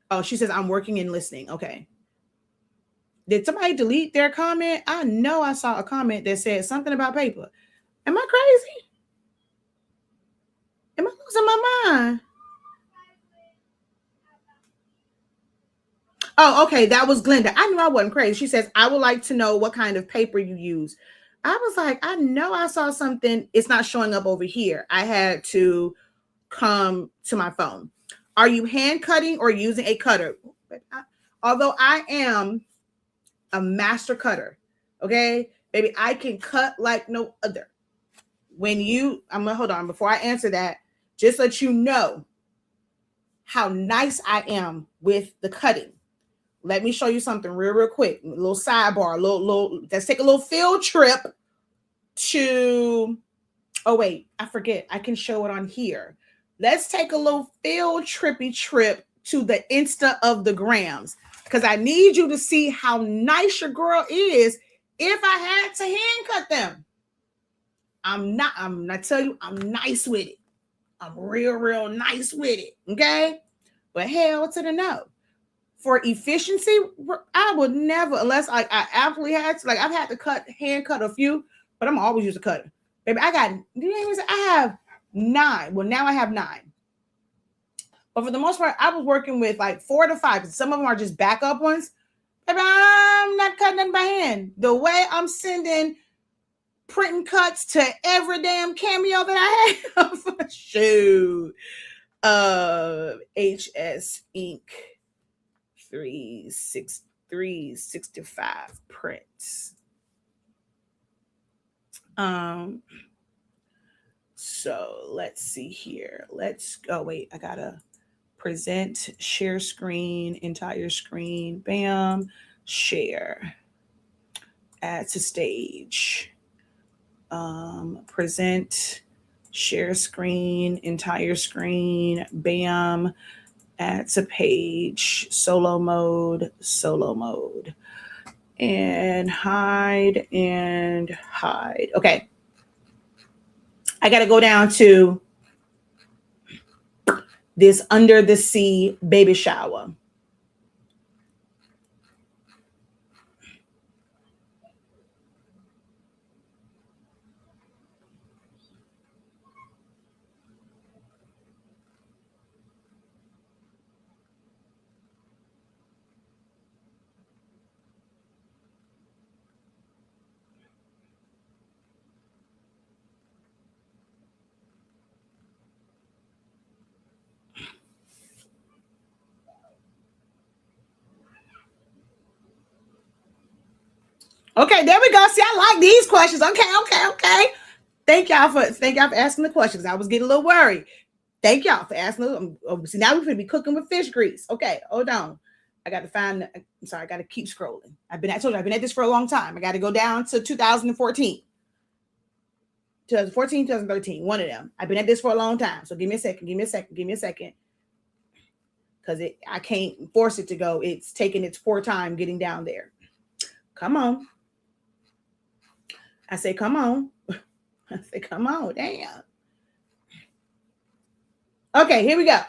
Oh, she says, I'm working and listening. Okay. Did somebody delete their comment? I know I saw a comment that said something about paper. Am I crazy? Am I losing my mind? Oh, okay. That was Glenda. I knew I wasn't crazy. She says, I would like to know what kind of paper you use. I was like, I know I saw something. It's not showing up over here. I had to come to my phone. Are you hand cutting or using a cutter? Although I am a master cutter, okay, baby, I can cut like no other. I'm gonna hold on before I answer that. Just let you know how nice I am with the cutting. Let me show you something real quick. A little sidebar, let's take a little field trip to, oh wait, I forget. I can show it on here. Let's take a little field trippy trip to the Insta of the grams, because I need you to see how nice your girl is if I had to hand cut them. I'm not telling you, I'm nice with it. I'm real nice with it. Okay. But hell to the no. For efficiency, I would never, unless I absolutely had to, like I've had to hand cut a few, but I'm always use a cutter. Baby, I have 9. Well, now I have 9. But for the most part, I was working with like 4 to 5. Some of them are just backup ones. Baby, I'm not cutting them by hand. The way I'm sending printing cuts to every damn cameo that I have. Shoot. HS ink 365 prints. So let's see here. Let's go. Wait, I gotta present, share screen, entire screen. Bam, share, add to stage. Present, share screen, entire screen. Bam, add to page. Solo mode, and hide and hide. Okay. I got to go down to this under the sea baby shower. Okay, there we go. See, I like these questions. Okay. Thank y'all for asking the questions. I was getting a little worried. Thank y'all for asking. See, now we're gonna be cooking with fish grease. Okay, hold on. I got to find. I'm sorry. I got to keep scrolling. I told you I've been at this for a long time. I got to go down to 2014, 2013. One of them. I've been at this for a long time. So give me a second. Because I can't force it to go. It's taking its poor time getting down there. Come on. I say, come on. Damn. Okay, here we go.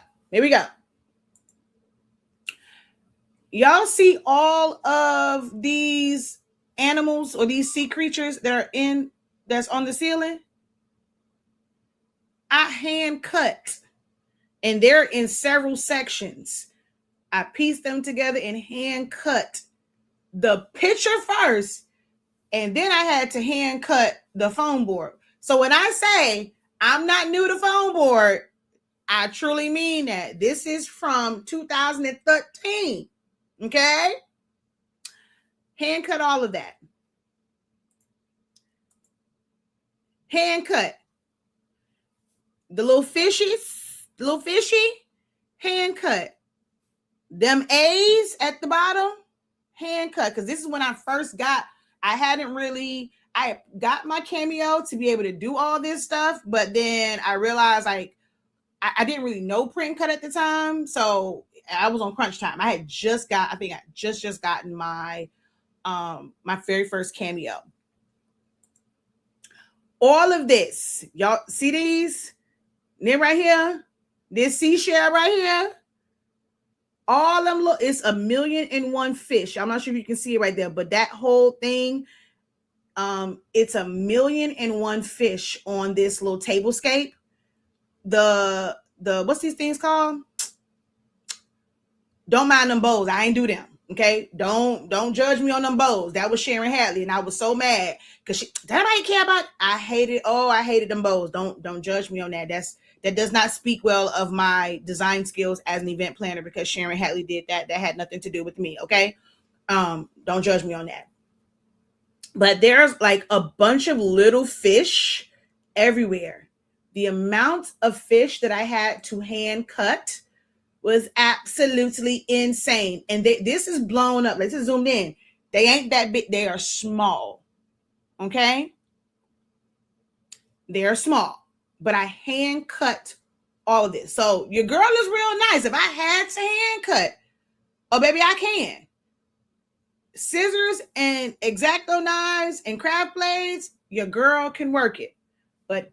Y'all see all of these animals or these sea creatures that's on the ceiling? I hand cut, and they're in several sections. I pieced them together and hand cut the picture first, and then I had to hand cut the foam board. So when I say I'm not new to foam board, I truly mean that. This is from 2013. Okay? Hand cut all of that. Hand cut. The little fishy, hand cut. Them A's at the bottom, hand cut. Because this is when I first got, I got my Cameo to be able to do all this stuff, but then I realized I didn't really know print cut at the time, so I was on crunch time. I just gotten my my very first Cameo. All of this, y'all see these? Then right here, this seashell right here, all them look, it's 1,000,001 fish. I'm not sure if you can see it right there, but that whole thing, it's 1,000,001 fish on this little tablescape. The what's these things called? Don't mind them bows. I ain't do them. Okay, don't judge me on them bows. That was Sharon Hadley, and I was so mad because that nobody care about. I hated them bows. Don't judge me on that. That does not speak well of my design skills as an event planner because Sharon Hadley did that. That had nothing to do with me. Okay, don't judge me on that. But there's like a bunch of little fish everywhere. The amount of fish that I had to hand cut was absolutely insane. And this is blown up. Let's zoom in. They ain't that big. They are small. Okay? They are small. But I hand cut all of this. So your girl is real nice. If I had to hand cut, oh baby, I can. Scissors and X-Acto knives and craft blades, your girl can work it. But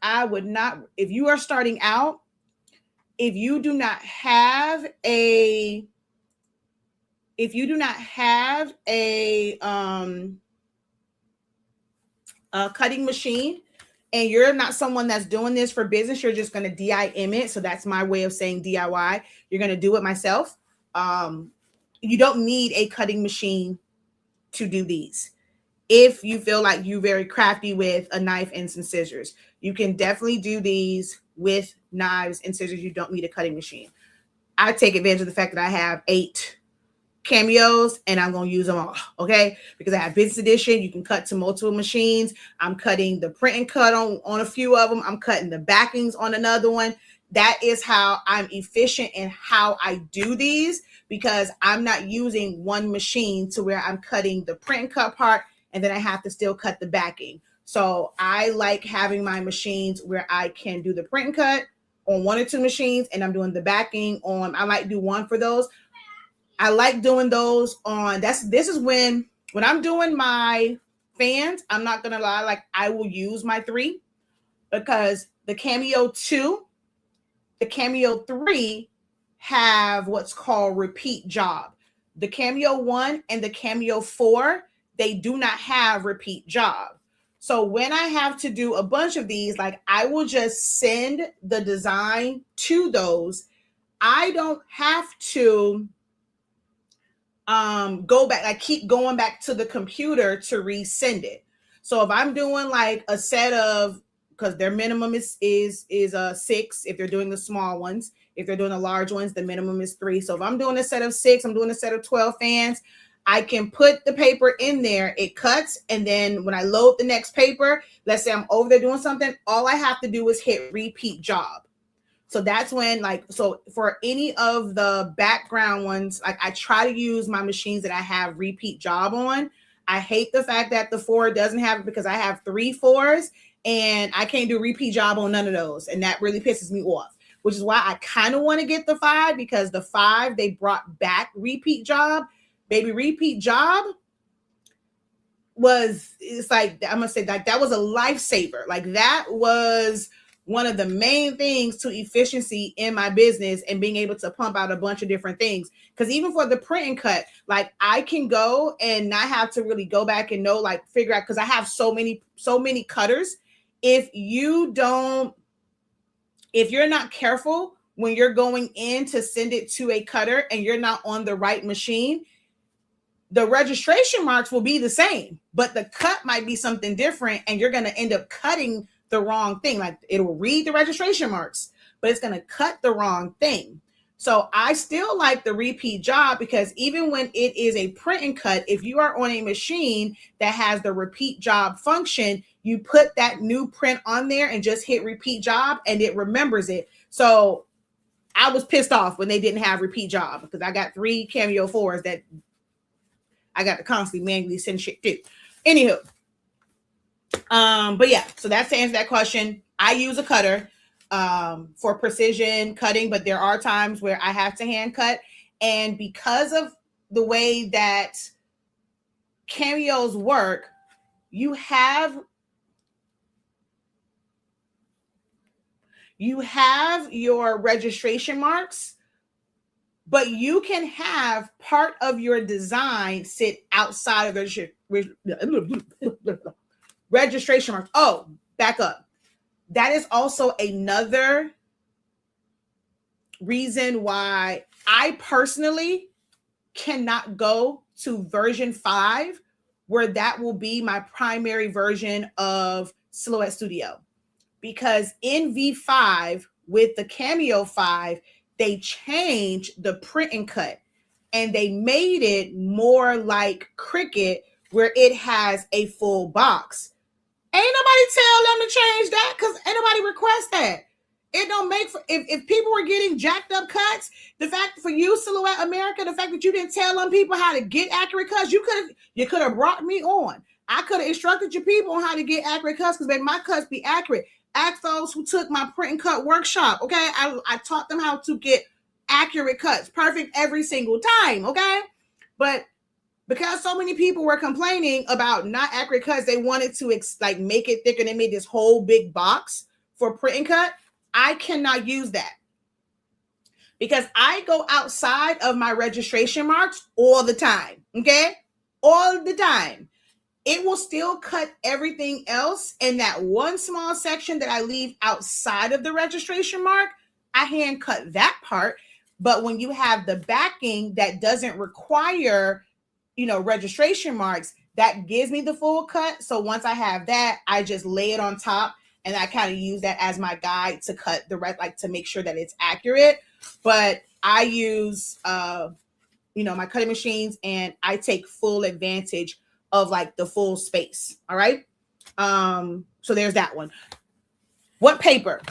I would not, if you are starting out, if you do not have a cutting machine, and you're not someone that's doing this for business, you're just going to DIM it. So that's my way of saying DIY. You're going to do it myself. You don't need a cutting machine to do these. If you feel like you're very crafty with a knife and some scissors, you can definitely do these with knives and scissors. You don't need a cutting machine. I take advantage of the fact that I have 8 cameos and I'm going to use them all, okay? Because I have business edition. You can cut to multiple machines. I'm cutting the print and cut on a few of them. I'm cutting the backings on another one. That is how I'm efficient in how I do these, because I'm not using one machine to where I'm cutting the print and cut part and then I have to still cut the backing. So I like having my machines where I can do the print and cut on 1 or 2 machines, and I'm doing the backing on, I might do 1 for those. I like doing those on, this is when I'm doing my fans, I'm not going to lie, like I will use my 3, because the Cameo 2, the Cameo 3 have what's called repeat job. The Cameo 1 and the Cameo 4, they do not have repeat job. So when I have to do a bunch of these, like I will just send the design to those. I don't have to go back. I keep going back to the computer to resend it. So if I'm doing like a set of, because their minimum is 6 if they're doing the small ones. If they're doing the large ones, the minimum is 3. So if I'm doing a set of 6, I'm doing a set of 12 fans, I can put the paper in there, it cuts, and then when I load the next paper, let's say I'm over there doing something, all I have to do is hit repeat job. So that's when, like, so for any of the background ones, like I try to use my machines that I have repeat job on. I hate the fact that the 4 doesn't have it, because I have 3 4s and I can't do repeat job on none of those. And that really pisses me off, which is why I kind of want to get the 5, because the 5, they brought back repeat job. Baby, repeat job it's like, I'm gonna say like that was a lifesaver. Like that was one of the main things to efficiency in my business and being able to pump out a bunch of different things. Because even for the print and cut, like I can go and not have to really go back and know, like figure out, because I have so many cutters. If you're not careful when you're going in to send it to a cutter and you're not on the right machine, the registration marks will be the same, but the cut might be something different, and you're going to end up cutting the wrong thing. Like it'll read the registration marks, but it's going to cut the wrong thing. So I still like the repeat job, because even when it is a print and cut, if you are on a machine that has the repeat job function, you put that new print on there and just hit repeat job and it remembers it. So I was pissed off when they didn't have repeat job, because I got 3 Cameo 4s that I got to constantly manually send shit to. Anywho, but yeah, so that's to answer that question. I use a cutter for precision cutting, but there are times where I have to hand cut. And because of the way that Cameos work, you have your registration marks, but you can have part of your design sit outside of the registration marks. Oh, back up. That is also another reason why I personally cannot go to version 5, where that will be my primary version of Silhouette Studio. Because in V5 with the Cameo 5, they changed the print and cut and they made it more like Cricut, where it has a full box. Ain't nobody tell them to change that, because ain't nobody request that. It don't make for, if people were getting jacked up cuts, the fact for you, Silhouette America, the fact that you didn't tell them people how to get accurate cuts, you could have brought me on. I could have instructed your people on how to get accurate cuts, because baby, my cuts be accurate. Ask those who took my print and cut workshop, okay? I taught them how to get accurate cuts, perfect every single time, okay? But because so many people were complaining about not accurate cuts, they wanted to like make it thicker. They made this whole big box for print and cut. I cannot use that, because I go outside of my registration marks all the time, okay? All the time. It will still cut everything else. And that one small section that I leave outside of the registration mark, I hand cut that part. But when you have the backing that doesn't require, registration marks, that gives me the full cut. So once I have that, I just lay it on top and I kind of use that as my guide to cut the red, like to make sure that it's accurate. But I use my cutting machines, and I take full advantage of like the full space. All right. So there's that one. What paper?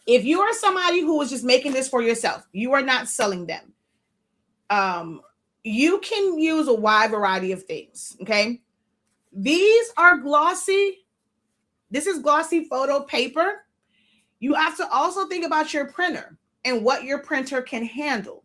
If you are somebody who is just making this for yourself, you are not selling them. You can use a wide variety of things. Okay. These are glossy. This is glossy photo paper. You have to also think about your printer and what your printer can handle.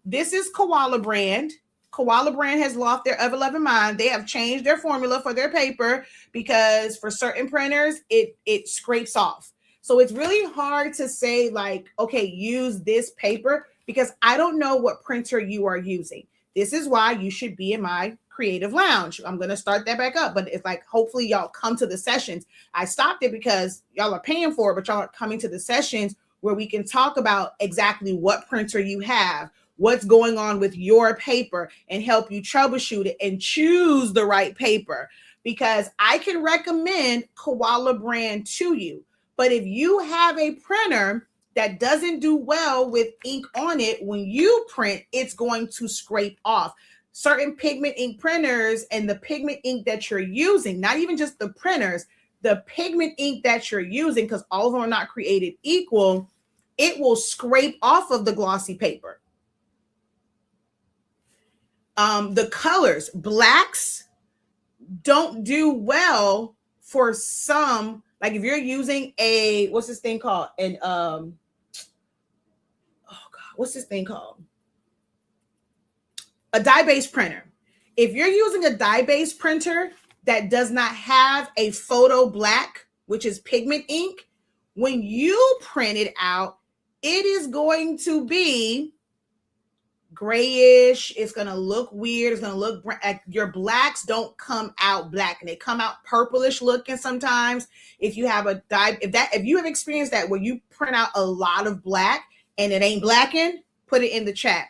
This is Koala brand. Koala brand has lost their ever loving mind. They have changed their formula for their paper because for certain printers, it scrapes off. So it's really hard to say like, okay, use this paper because I don't know what printer you are using. This is why you should be in my creative lounge. I'm going to start that back up, but it's like, hopefully y'all come to the sessions. I stopped it because y'all are paying for it, but y'all are coming to the sessions where we can talk about exactly what printer you have, what's going on with your paper, and help you troubleshoot it and choose the right paper. Because I can recommend Koala brand to you. But if you have a printer that doesn't do well with ink on it, when you print, it's going to scrape off. Certain pigment ink printers and the pigment ink that you're using, not even just the printers, the pigment ink that you're using, because all of them are not created equal, it will scrape off of the glossy paper. The colors, blacks don't do well for some, like if you're using what's this thing called? What's this thing called? A dye-based printer. If you're using a dye-based printer that does not have a photo black, which is pigment ink, when you print it out, it is going to be grayish. It's going to look weird. It's going to look, your blacks don't come out black, and they come out purplish looking sometimes. If you have a dye, if you have experienced that where you print out a lot of black and it ain't blackened, put it in the chat.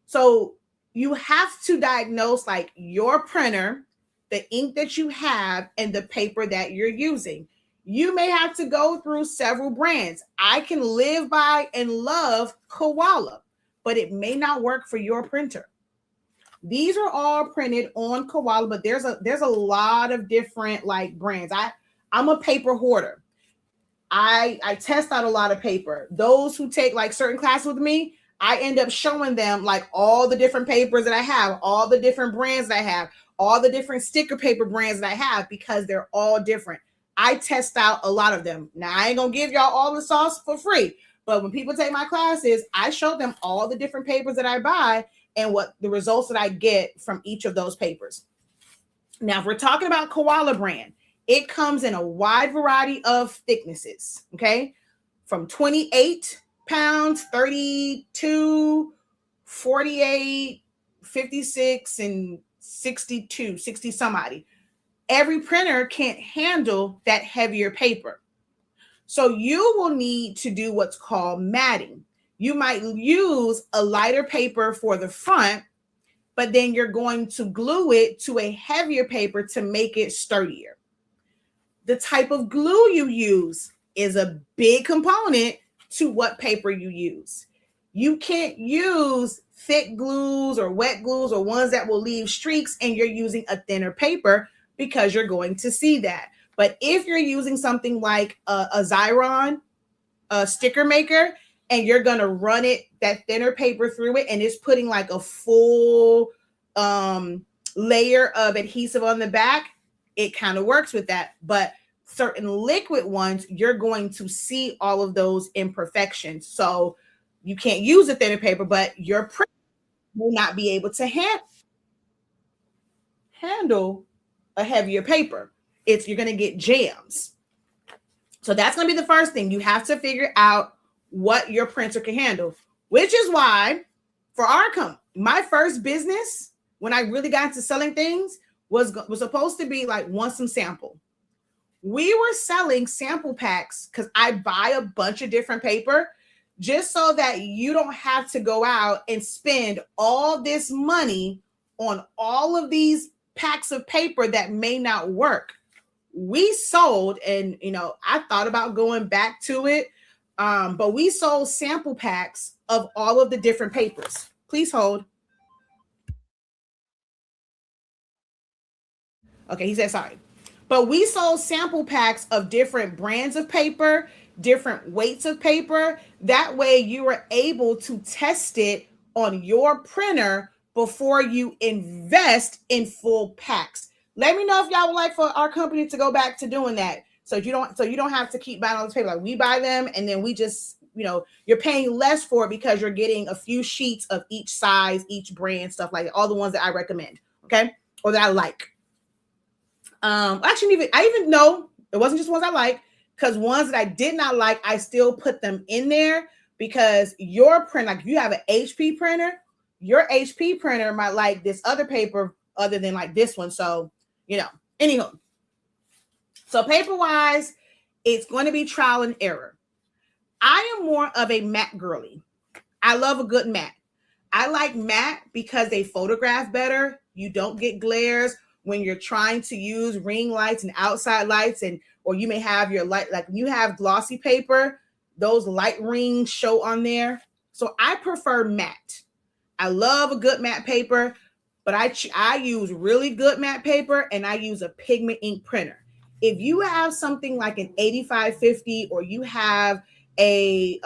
So you have to diagnose like your printer, the ink that you have, and the paper that you're using. You may have to go through several brands. I can live by and love Koala, but it may not work for your printer. These are all printed on Koala, but there's a lot of different like brands. I'm a paper hoarder. I test out a lot of paper. Those who take like certain classes with me, I end up showing them like all the different papers that I have, all the different brands that I have, all the different sticker paper brands that I have, because they're all different. I test out a lot of them. Now, I ain't gonna give y'all all the sauce for free, but when people take my classes, I show them all the different papers that I buy and what the results that I get from each of those papers. Now, if we're talking about Koala brand, it comes in a wide variety of thicknesses, okay? From 28 pounds, 32, 48, 56, and 62, 60 somebody. Every printer can't handle that heavier paper. So you will need to do what's called matting. You might use a lighter paper for the front, but then you're going to glue it to a heavier paper to make it sturdier. The type of glue you use is a big component to what paper you use. You can't use thick glues or wet glues or ones that will leave streaks and you're using a thinner paper, because you're going to see that. But if you're using something like a Xyron, a sticker maker, and you're going to run that thinner paper through it, and it's putting like a full layer of adhesive on the back, it kind of works with that. But certain liquid ones, you're going to see all of those imperfections. So you can't use a thinner paper, but your print will not be able to handle a heavier paper. You're going to get jams. So that's going to be the first thing. You have to figure out what your printer can handle, which is why for our company, my first business, when I really got into selling things, was supposed to be like want some sample. We were selling sample packs because I buy a bunch of different paper just so that you don't have to go out and spend all this money on all of these packs of paper that may not work. we sold, and I thought about going back to it, but we sold sample packs of all of the different papers. Please hold. Okay, he said sorry. But we sold sample packs of different brands of paper, different weights of paper. That way you were able to test it on your printer before you invest in full packs. Let me know if y'all would like for our company to go back to doing that. So you don't have to keep buying all this paper. Like, we buy them and then we just, you're paying less for it because you're getting a few sheets of each size, each brand, stuff like that. All the ones that I recommend, okay? Or that I like. Actually, I even know it wasn't just ones I like, because ones that I did not like, I still put them in there because your print, like if you have an HP printer, your HP printer might like this other paper other than like this one. So, anywho. So paper wise, it's going to be trial and error. I am more of a matte girly. I love a good matte. I like matte because they photograph better. You don't get glares when you're trying to use ring lights and outside lights, or you may have your light, like when you have glossy paper, those light rings show on there. So I prefer matte. I love a good matte paper, but I use really good matte paper, and I use a pigment ink printer. If you have something like an 8550, or you have a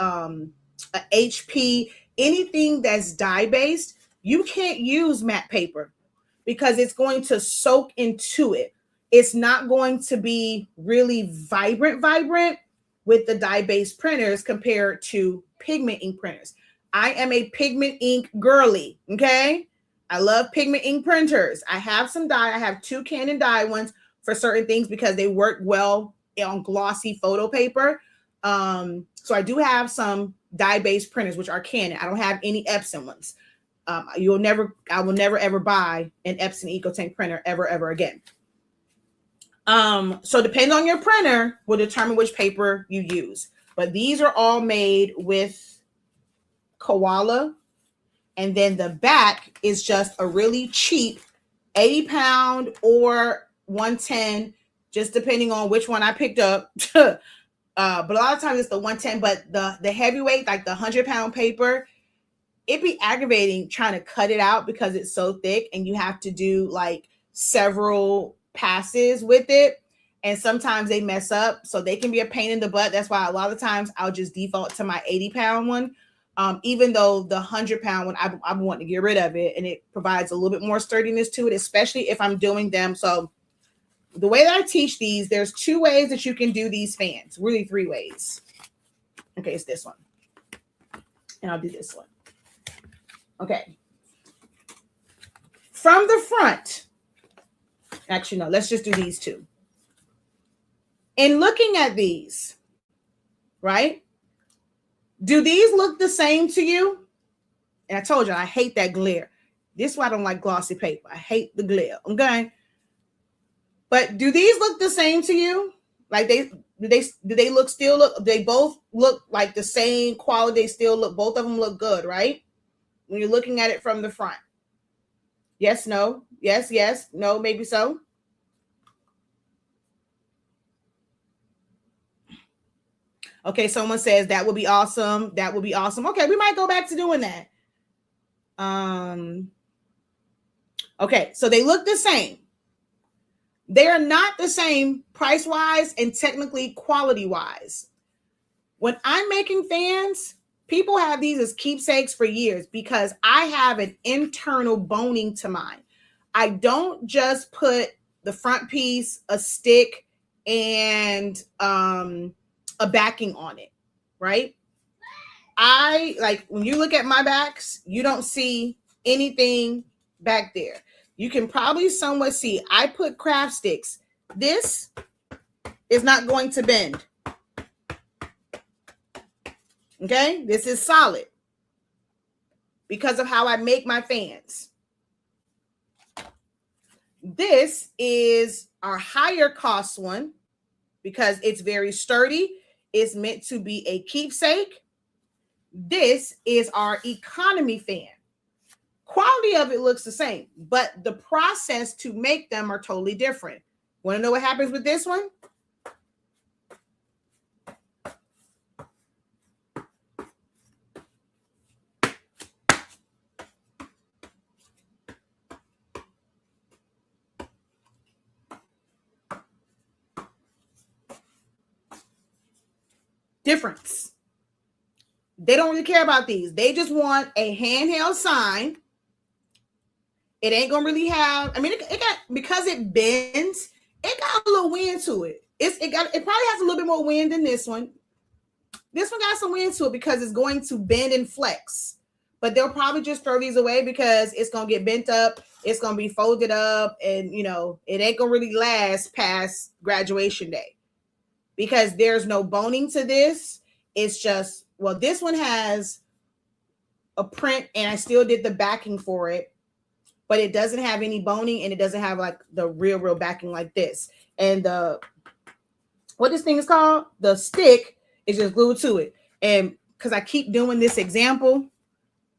HP, anything that's dye based, you can't use matte paper because it's going to soak into it. It's not going to be really vibrant with the dye-based printers compared to pigment ink printers. I am a pigment ink girly, okay? I love pigment ink printers. I have some dye. I have 2 Canon dye ones for certain things because they work well on glossy photo paper. So I do have some dye-based printers, which are Canon. I don't have any Epson ones. I will never ever buy an Epson EcoTank printer ever again. So depending on your printer will determine which paper you use. But these are all made with Koala. And then the back is just a really cheap 80-pound or 110, just depending on which one I picked up. But a lot of times it's the 110, but the heavyweight, like the 100-pound paper, it'd be aggravating trying to cut it out because it's so thick and you have to do like several passes with it. And sometimes they mess up. So they can be a pain in the butt. That's why a lot of times I'll just default to my 80-pound one. Even though the 100-pound one, I want to get rid of it. And it provides a little bit more sturdiness to it, especially if I'm doing them. So the way that I teach these, there's 2 ways that you can do these fans. Really 3 ways. Okay, it's this one. And I'll do this one. Okay. From the front, actually, no, let's just do these 2. In looking at these, right? Do these look the same to you? And I told you, I hate that glare. This is why I don't like glossy paper. I hate the glare, okay? But do these look the same to you? Like do they look, they both look like the same quality. They still look, both of them look good, right? When you're looking at it from the front. Yes, no, yes, no, maybe so. Okay, someone says that would be awesome. That would be awesome. Okay, we might go back to doing that. Okay, so they look the same. They are not the same price-wise and technically quality-wise. When I'm making fans, people have these as keepsakes for years because I have an internal boning to mine. I don't just put the front piece, a stick, and a backing on it, right? I like when you look at my backs, you don't see anything back there. You can probably somewhat see I put craft sticks. This is not going to bend. Okay, this is solid because of how I make my fans. This is our higher cost one because it's very sturdy. It's meant to be a keepsake. This is our economy fan. Quality of it looks the same, but the process to make them are totally different. Want to know what happens with this one? Difference. They don't really care about these. They just want a handheld sign. It ain't gonna really have. I mean, it got, because it bends. It got a little wind to it. It probably has a little bit more wind than this one. This one got some wind to it because it's going to bend and flex. But they'll probably just throw these away because it's gonna get bent up. It's gonna be folded up, and it ain't gonna really last past graduation day because there's no boning to this. It's just, well, this one has a print, and I still did the backing for it, but it doesn't have any boning, and it doesn't have like the real backing like this. And what this thing is called, the stick, is just glued to it. And because I keep doing this example,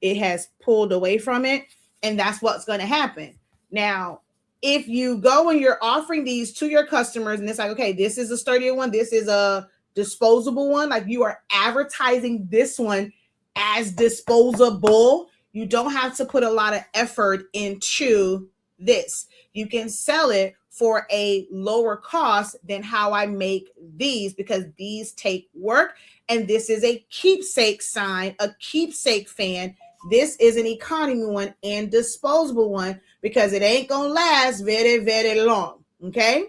it has pulled away from it, and that's what's going to happen. Now, if you go and you're offering these to your customers, and it's like, okay, this is a sturdier one, this is a disposable one, like you are advertising this one as disposable, you don't have to put a lot of effort into this. You can sell it for a lower cost than how I make these, because these take work, and this is a keepsake sign, a keepsake fan. This is an economy one and disposable one because it ain't gonna last very long, okay?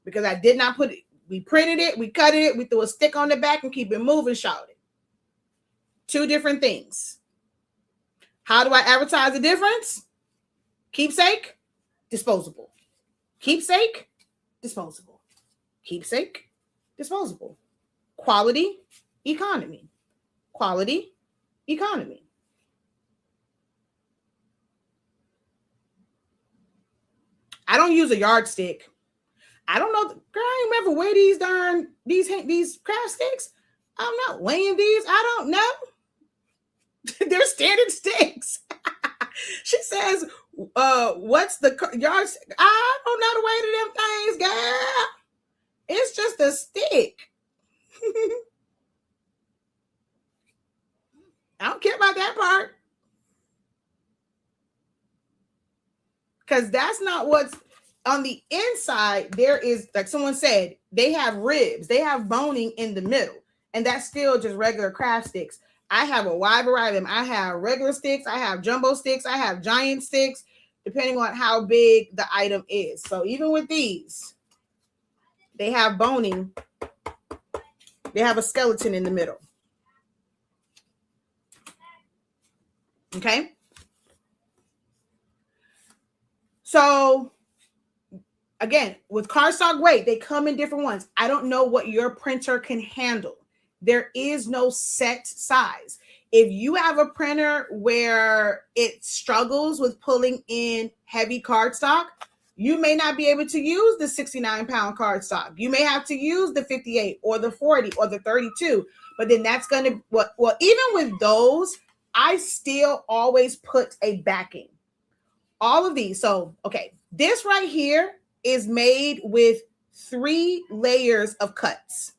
Because I did not put it, we printed it, we cut it, we threw a stick on the back and keep it moving, shout it. Two different things. How do I advertise the difference? Keepsake, disposable. Keepsake, disposable. Keepsake, disposable. Quality, economy. Quality, economy. I don't use a yardstick. I don't know. Girl, I ain't never weigh these craft sticks. I'm not weighing these. I don't know. They're standard sticks. She says, what's the yardstick? I don't know the way to them things, girl. It's just a stick. I don't care about that part. Because that's not what's on the inside. There is, like someone said, they have ribs, they have boning in the middle, and that's still just regular craft sticks. I have a wide variety of them. I have regular sticks, I have jumbo sticks, I have giant sticks, depending on how big the item is. So even with these, they have boning, they have a skeleton in the middle. Okay. So again, with cardstock weight, they come in different ones. I don't know what your printer can handle. There is no set size. If you have a printer where it struggles with pulling in heavy cardstock, you may not be able to use the 69-pound cardstock. You may have to use the 58 or the 40 or the 32. But then that's going to, well, even with those, I still always put a backing. All of these. So, okay, this right here is made with 3 layers of cuts.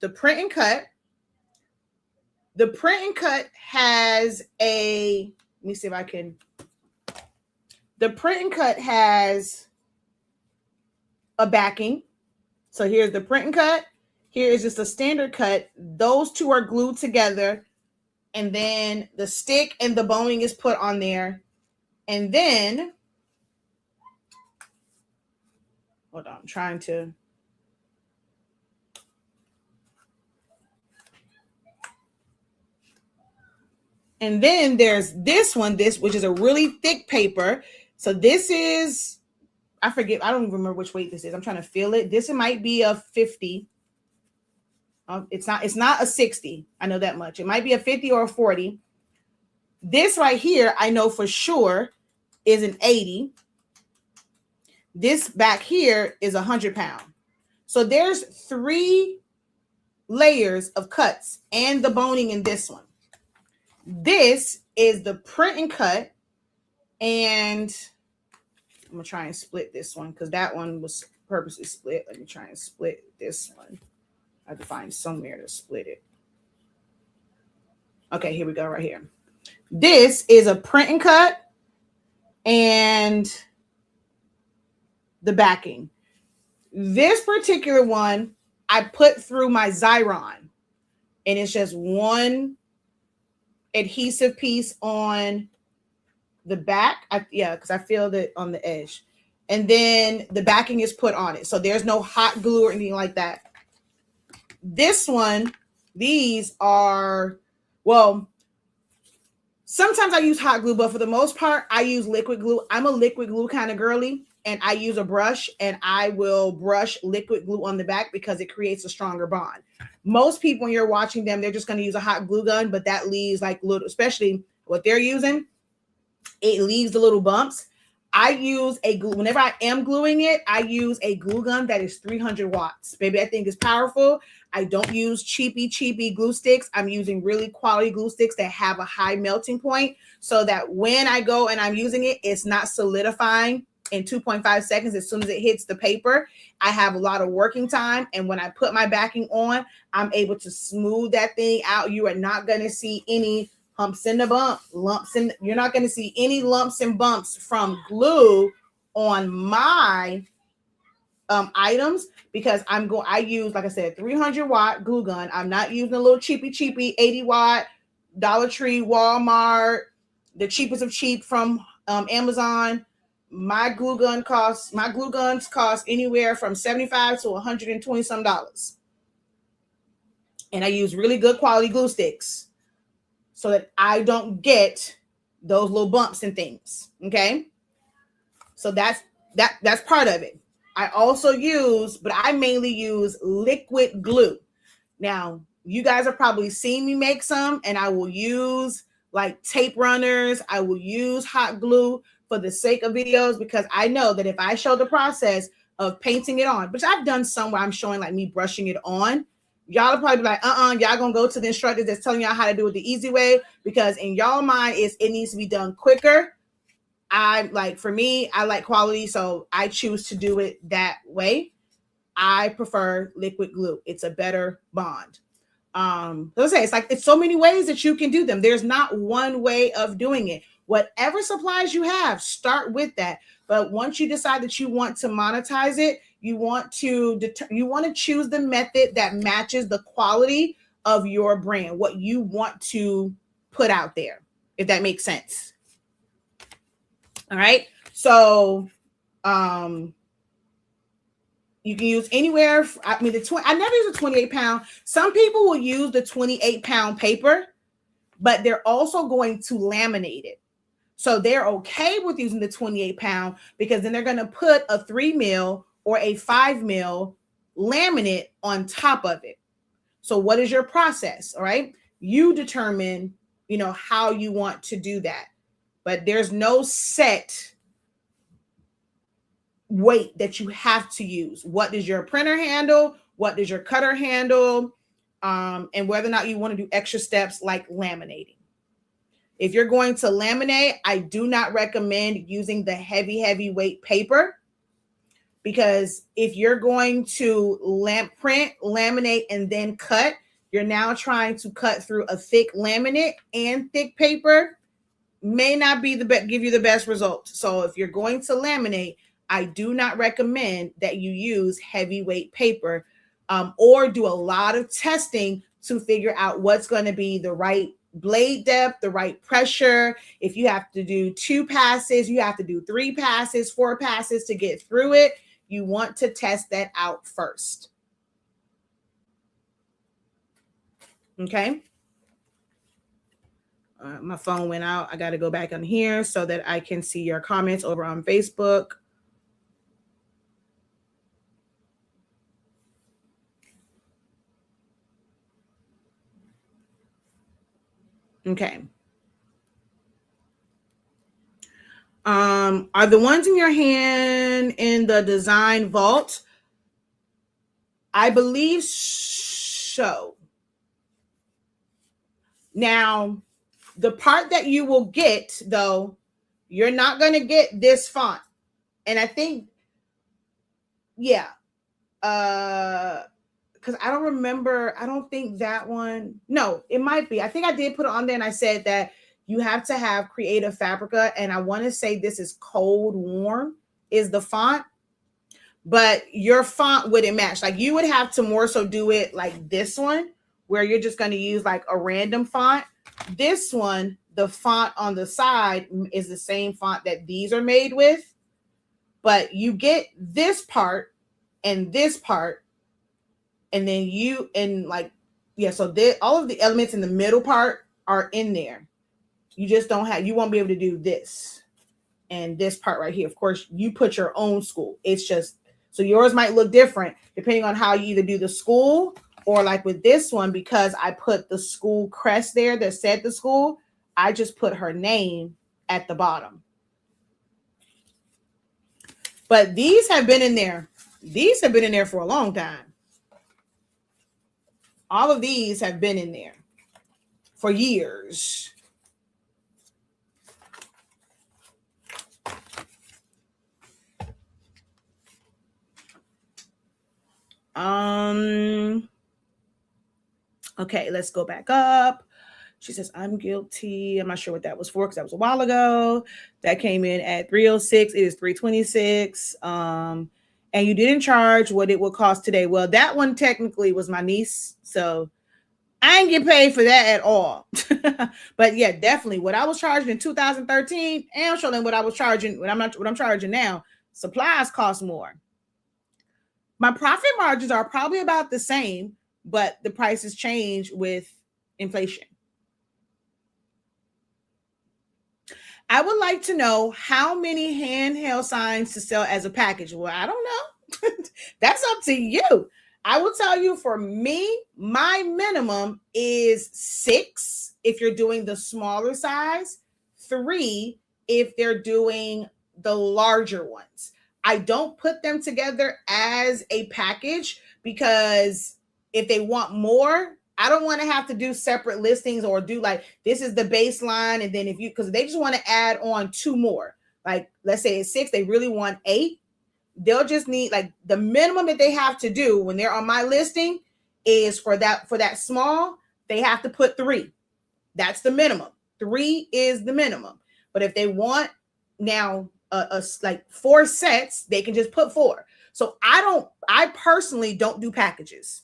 The print and cut. The print and cut has a, let me see if I can. The print and cut has a backing. So here's the print and cut. Here is just a standard cut. Those two are glued together. And then the stick and the boning is put on there. And then, hold on, I'm trying to. And then there's this one, which is a really thick paper. So this is, I forget, I don't even remember which weight this is. I'm trying to feel it. This might be a 50. It's not a 60. I know that much. It might be a 50 or a 40. This right here, I know for sure is an 80. This back here is 100 pound. So there's 3 layers of cuts and the boning in this one. This is the print and cut, and I'm gonna try and split this one because that one was purposely split. Let me try and split this one. I have to find somewhere to split it. Okay, here we go, right here. This is a print and cut and the backing. This particular one, I put through my Xyron, and it's just one adhesive piece on the back. Because I feel that on the edge. And then the backing is put on it. So there's no hot glue or anything like that. This one, these are, well, sometimes I use hot glue, but for the most part, I use liquid glue. I'm a liquid glue kind of girly, and I use a brush, and I will brush liquid glue on the back because it creates a stronger bond. Most people, when you're watching them, they're just going to use a hot glue gun, but that leaves like little, especially what they're using, it leaves the little bumps. I use a glue, whenever I am gluing it, I use a glue gun that is 300 watts. Baby, I think it's powerful. I don't use cheapy glue sticks. I'm using really quality glue sticks that have a high melting point so that when I go and I'm using it, it's not solidifying in 2.5 seconds. As soon as it hits the paper, I have a lot of working time. And when I put my backing on, I'm able to smooth that thing out. You are not going to see any humps in the lumps, and you're not going to see any lumps and bumps from glue on my items because I use, like I said, 300 watt glue gun. I'm not using a little cheapy 80 watt Dollar Tree, Walmart, the cheapest of cheap from Amazon. My glue guns cost anywhere from $75 to $120 some dollars. And I use really good quality glue sticks so that I don't get those little bumps and things. Okay. So that's part of it. I also use, but I mainly use liquid glue. Now, you guys have probably seen me make some, and I will use like tape runners. I will use hot glue for the sake of videos because I know that if I show the process of painting it on, which I've done some where I'm showing like me brushing it on, y'all will probably be like, y'all gonna go to the instructor that's telling y'all how to do it the easy way, because in y'all mind it needs to be done quicker. For me, I like quality, so I choose to do it that way. I prefer liquid glue. It's a better bond. Let's say it's so many ways that you can do them. There's not one way of doing it. Whatever supplies you have, start with that. But once you decide that you want to monetize it, you want to choose the method that matches the quality of your brand, what you want to put out there, if that makes sense. All right. So, you can use anywhere. I never use a 28 pound. Some people will use the 28 pound paper, but they're also going to laminate it. So they're okay with using the 28 pound because then they're going to put a 3 mil or a 5 mil laminate on top of it. So what is your process? All right. You determine, how you want to do that, but there's no set weight that you have to use. What does your printer handle? What does your cutter handle? And whether or not you want to do extra steps like laminating. If you're going to laminate, I do not recommend using the heavy weight paper, because if you're going to print, laminate, and then cut, you're now trying to cut through a thick laminate and thick paper. May not be give you the best result. So if you're going to laminate, I do not recommend that you use heavyweight paper or do a lot of testing to figure out what's going to be the right blade depth, the right pressure. If you have to do 2 passes, you have to do 3 passes, 4 passes to get through it. You want to test that out first. Okay. My phone went out. I got to go back on here so that I can see your comments over on Facebook. Okay. Are the ones in your hand in the design vault? I believe so. Now, the part that you will get, though, you're not going to get this font. And I think yeah. Because I don't remember. I don't think that one. No, it might be. I think I did put it on there, and I said that you have to have Creative Fabrica, and I want to say this is Cold Warm is the font, but your font wouldn't match. Like you would have to more so do it like this one, where you're just going to use like a random font. This one, the font on the side is the same font that these are made with, but you get this part and this part, and then you and like, yeah, so all of the elements in the middle part are in there. You just don't have, you won't be able to do this and this part right here. Of course, you put your own school. It's just, so yours might look different depending on how you either do the school or like with this one, because I put the school crest there that said the school, I just put her name at the bottom. But these have been in there. These have been in there for a long time. All of these have been in there for years. Okay, let's go back up. She says, I'm guilty. I'm not sure what that was for because that was a while ago. That came in at 306. It is 326. And you didn't charge what it would cost today. Well, that one technically was my niece, so I ain't get paid for that at all. But yeah, definitely what I was charging in 2013, and I'm showing what I was charging what I'm charging now. Supplies cost more. My profit margins are probably about the same, but the prices change with inflation. I would like to know how many handheld signs to sell as a package. Well, I don't know. That's up to you. I will tell you, for me, my minimum is 6 if you're doing the smaller size, 3 if they're doing the larger ones. I don't put them together as a package because if they want more, I don't want to have to do separate listings or do like, this is the baseline. And then if you, because they just want to add on 2 more, like let's say it's 6, they really want 8. They'll just need like the minimum that they have to do when they're on my listing is for that small, they have to put 3. That's the minimum. 3 is the minimum. But if they want now like 4 sets, they can just put 4. So I personally don't do packages.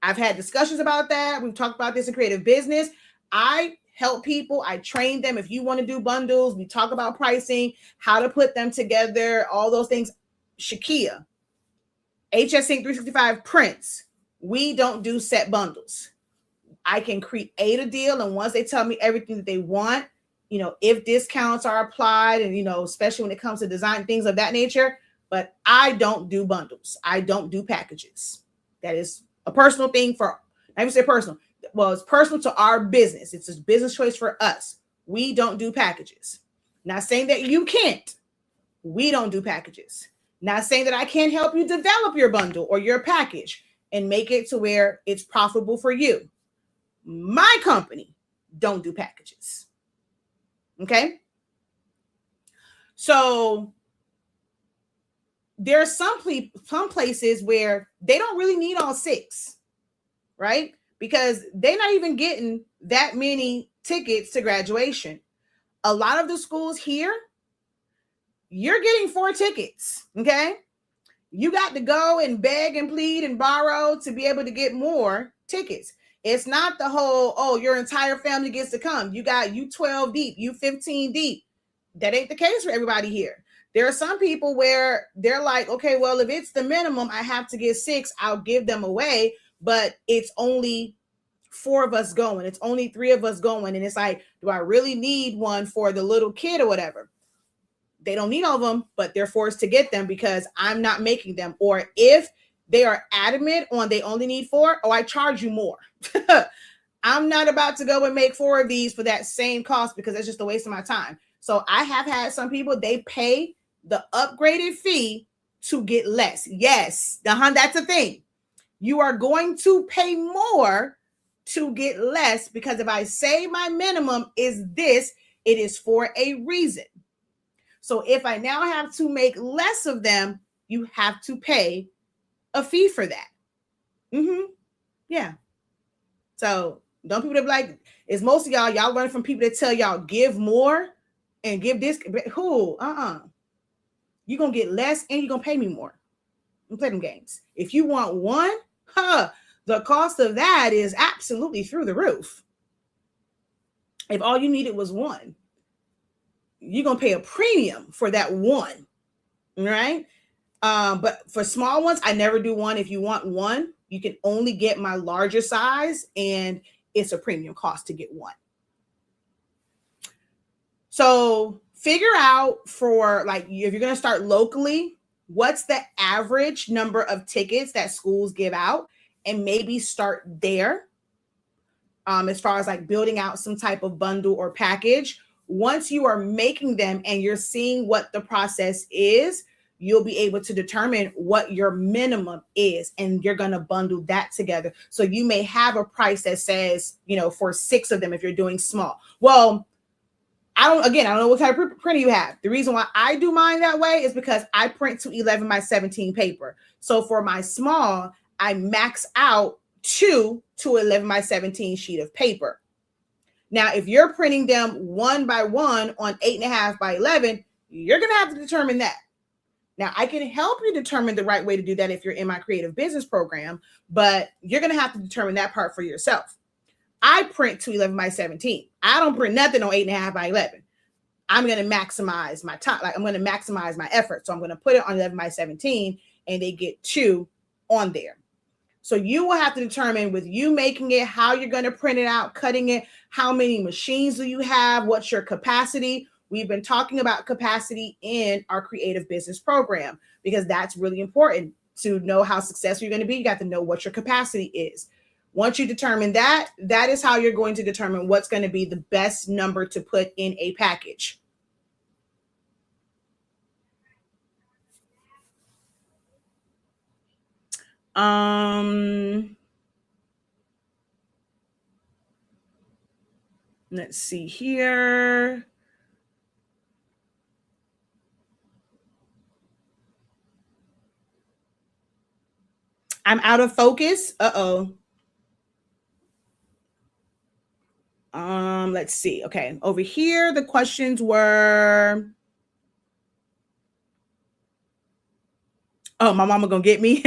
I've had discussions about that. We've talked about this in creative business. I help people. I train them. If you want to do bundles, we talk about pricing, how to put them together, all those things. Shakia, HS Sync 365 prints. We don't do set bundles. I can create a deal, and once they tell me everything that they want, if discounts are applied, and especially when it comes to design, things of that nature. But I don't do bundles. I don't do packages. That is a personal thing I would say personal. Well, it's personal to our business. It's a business choice for us. We don't do packages. Not saying that you can't. We don't do packages. Not saying that I can't help you develop your bundle or your package and make it to where it's profitable for you. My company don't do packages. Okay? So there are some places where they don't really need all 6, right? Because they're not even getting that many tickets to graduation. A lot of the schools here, you're getting 4 tickets, okay? You got to go and beg and plead and borrow to be able to get more tickets. It's not the whole, your entire family gets to come. You 12 deep, you 15 deep. That ain't the case for everybody here. There are some people where they're like, okay, well, if it's the minimum, I have to get 6, I'll give them away, but it's only 4 of us going. It's only 3 of us going. And it's like, do I really need one for the little kid or whatever? They don't need all of them, but they're forced to get them because I'm not making them. Or if they are adamant on they only need 4, I charge you more. I'm not about to go and make 4 of these for that same cost because it's just a waste of my time. So I have had some people, they pay the upgraded fee to get less. Yes, that's a thing. You are going to pay more to get less because if I say my minimum is this, it is for a reason. So if I now have to make less of them, you have to pay a fee for that. Yeah. So don't people that be like, it's most of y'all learn from people that tell y'all give more and give this. Who? You're gonna get less and you're gonna pay me more and play them games. If you want one, the cost of that is absolutely through the roof. If all you needed was one, you're gonna pay a premium for that one, right? But for small ones, I never do one. If you want one, you can only get my larger size, and it's a premium cost to get one. So figure out for like, if you're going to start locally, what's the average number of tickets that schools give out, and maybe start there. As far as like building out some type of bundle or package. Once you are making them and you're seeing what the process is, you'll be able to determine what your minimum is, and you're going to bundle that together. So you may have a price that says, for 6 of them, if you're doing small. Well, I don't know what type of printer you have. The reason why I do mine that way is because I print to 11 by 17 paper. So for my small, I max out 2 to 11 by 17 sheet of paper. Now, if you're printing them 1 by 1 on 8.5 by 11, you're going to have to determine that. Now, I can help you determine the right way to do that if you're in my creative business program, but you're going to have to determine that part for yourself. I print to 11 by 17. I don't print nothing on 8.5 by 11. I'm going to maximize my time. Like, I'm going to maximize my effort. So I'm going to put it on 11 by 17, and they get 2 on there. So you will have to determine, with you making it, how you're going to print it out, cutting it, how many machines do you have, what's your capacity. We've been talking about capacity in our creative business program because that's really important to know how successful you're going to be. You got to know what your capacity is. Once you determine that, that is how you're going to determine what's going to be the best number to put in a package. Let's see here. I'm out of focus. Let's see. Okay, over here the questions were, oh, my mama gonna get me.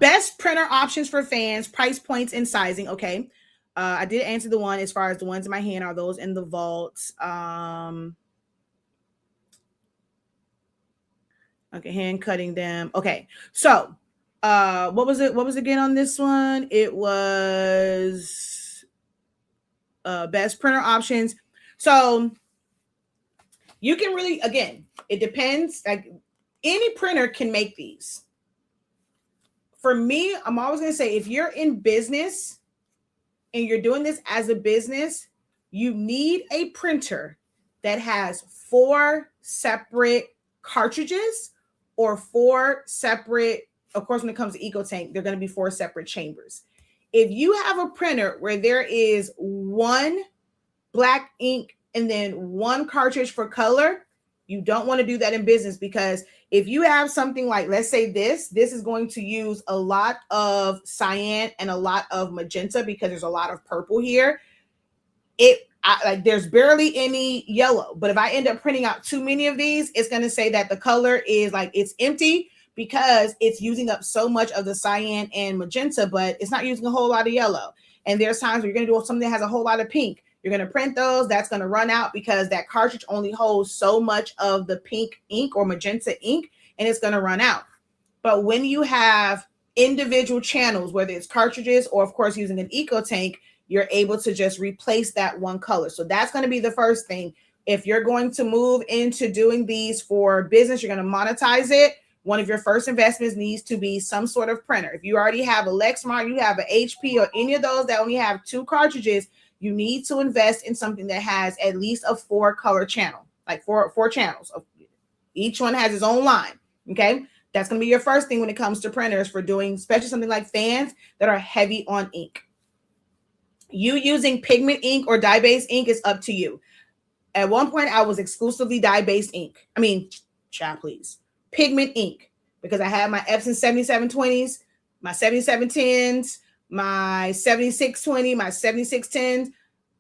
Best printer options for fans, price points, and sizing. Okay. I did answer the one as far as the ones in my hand are those in the vault. Okay, hand cutting them. Okay, so what was it? What was again on this one? It was best printer options. So you can really, again, it depends. Like, any printer can make these. For me, I'm always going to say, if you're in business and you're doing this as a business, you need a printer that has 4 separate cartridges or 4 separate, of course, when it comes to EcoTank, they're going to be 4 separate chambers. If you have a printer where there is 1 black ink and then 1 cartridge for color, you don't want to do that in business, because if you have something like, let's say this is going to use a lot of cyan and a lot of magenta because there's a lot of purple here. Like, there's barely any yellow, but if I end up printing out too many of these, it's going to say that the color is like, it's empty because it's using up so much of the cyan and magenta, but it's not using a whole lot of yellow. And there's times where you're going to do something that has a whole lot of pink. You're going to print those. That's going to run out because that cartridge only holds so much of the pink ink or magenta ink, and it's going to run out. But when you have individual channels, whether it's cartridges or, of course, using an EcoTank, you're able to just replace that one color. So that's going to be the first thing. If you're going to move into doing these for business, you're going to monetize it. One of your first investments needs to be some sort of printer. If you already have a Lexmark, you have an HP, or any of those that only have 2 cartridges, you need to invest in something that has at least a 4 color channel, like four channels. Each one has its own line. Okay. That's going to be your first thing when it comes to printers for doing, especially something like fans that are heavy on ink. You using pigment ink or dye-based ink is up to you. At one point, I was exclusively dye-based ink. I mean, child, please. Pigment ink. because I have my Epson 7720s, my 7710s, my 7620, my 7610s.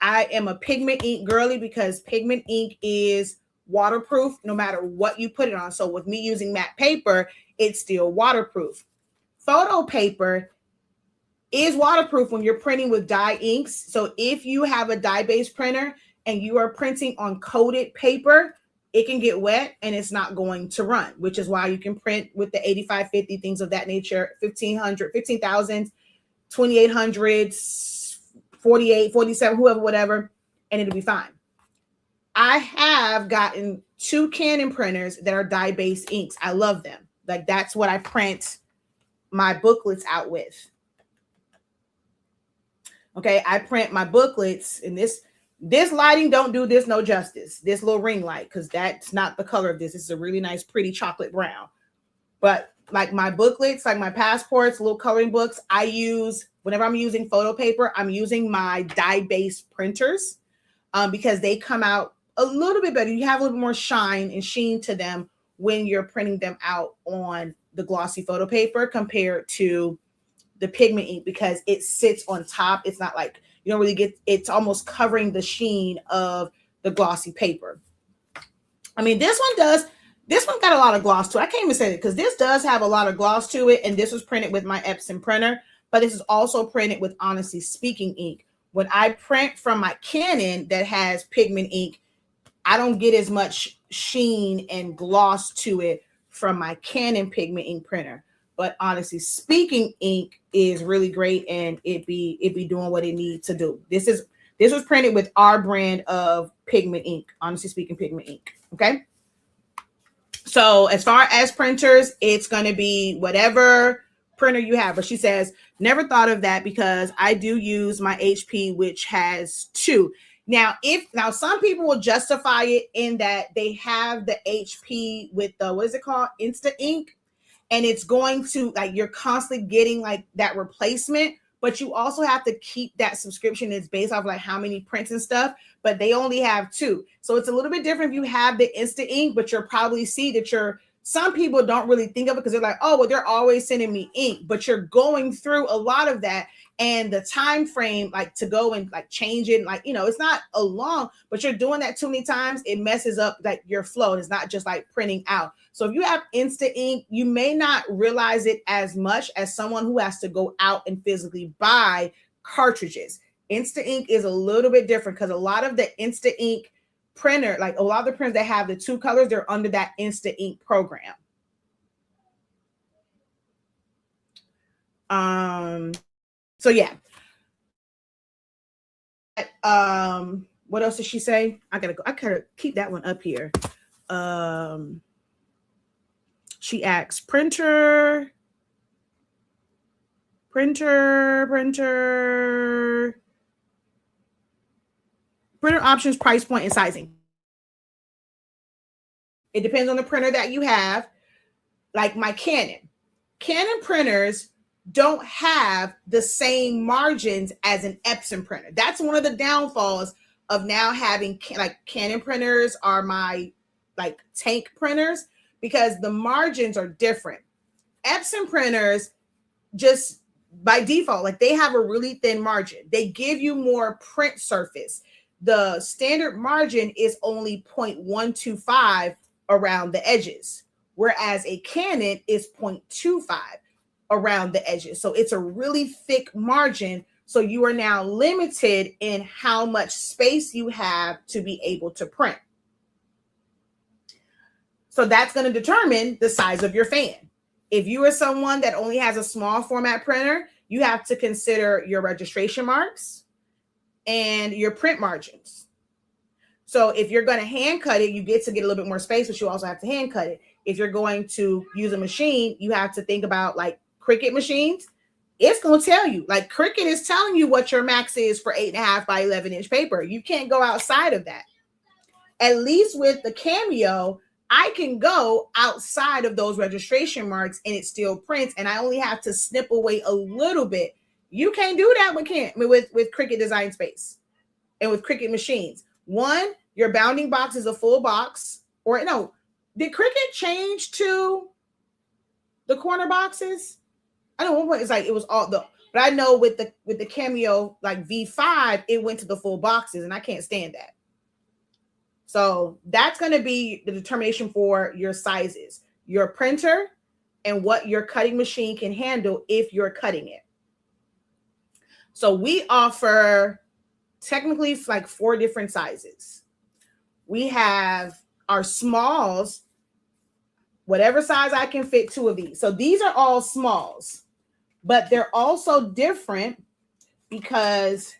I am a pigment ink girly because pigment ink is waterproof no matter what you put it on. So with me using matte paper, it's still waterproof. Photo paper is waterproof when you're printing with dye inks. So if you have a dye-based printer and you are printing on coated paper, it can get wet and it's not going to run, which is why you can print with the 8550, things of that nature, 1500, 15,000, 2800s, 48, 47, whoever, whatever, and it'll be fine. I have gotten 2 Canon printers that are dye-based inks. I love them. Like, that's what I print my booklets out with. Okay, I print my booklets, and this lighting don't do this no justice. This little ring light, because that's not the color of this. This is a really nice, pretty chocolate brown. But like my booklets, like my passports, little coloring books, I use, whenever I'm using photo paper, I'm using my dye-based printers because they come out a little bit better. You have a little more shine and sheen to them when you're printing them out on the glossy photo paper compared to the pigment ink, because it sits on top. It's not like, you don't really get, it's almost covering the sheen of the glossy paper. I mean, this one got a lot of gloss to it. I can't even say it because this does have a lot of gloss to it. And this was printed with my Epson printer, but this is also printed with Honestly Speaking ink. When I print from my Canon that has pigment ink, I don't get as much sheen and gloss to it from my Canon pigment ink printer. But Honestly Speaking ink is really great, and it be doing what it needs to do. This was printed with our brand of pigment ink, Honestly Speaking pigment ink. Okay. So as far as printers, it's going to be whatever printer you have. But she says, never thought of that because I do use my HP, which has 2. Now some people will justify it in that they have the HP with the, what is it called? Insta ink. And it's going to, like, you're constantly getting like that replacement, but you also have to keep that subscription. It's based off like how many prints and stuff, but they only have 2. So it's a little bit different if you have the Insta ink, but you'll probably see that some people don't really think of it because they're like, oh, well, they're always sending me ink, but you're going through a lot of that. And the time frame, like, to go and like change it, like, it's not a long, but you're doing that too many times, it messes up like your flow. And it's not just like printing out. So if you have Insta ink, you may not realize it as much as someone who has to go out and physically buy cartridges. Insta ink is a little bit different because a lot of the Insta ink printer, like a lot of the printers that have the 2 colors, they're under that Insta ink program. So yeah. What else did she say? I gotta keep that one up here. She asks printer options, price point, and sizing. It depends on the printer that you have. Like my Canon printers don't have the same margins as an Epson printer. That's one of the downfalls of now having, like, Canon printers are my like tank printers because the margins are different. Epson printers, just by default, like, they have a really thin margin. They give you more print surface. The standard margin is only 0.125 around the edges, whereas a Canon is 0.25 around the edges. So it's a really thick margin. So you are now limited in how much space you have to be able to print. So that's going to determine the size of your fan. If you are someone that only has a small format printer, you have to consider your registration marks and your print margins. So if you're going to hand cut it, you get a little bit more space, but you also have to hand cut it. If you're going to use a machine, you have to think about like Cricut machines. It's going to tell you, like, Cricut is telling you what your max is for 8.5 by 11 inch paper. You can't go outside of that. At least with the Cameo, I can go outside of those registration marks and it still prints, and I only have to snip away a little bit. You can't do that with Cricut Design Space and with Cricut machines. One, your bounding box is a full box. Or no, did Cricut change to the corner boxes. I know one point it's like it was all the, but I know with the Cameo like V5, it went to the full boxes, and I can't stand that. So that's going to be the determination for your sizes, your printer, and what your cutting machine can handle if you're cutting it. So we offer technically like 4 different sizes. We have our smalls, whatever size I can fit 2 of these. So these are all smalls, but they're also different because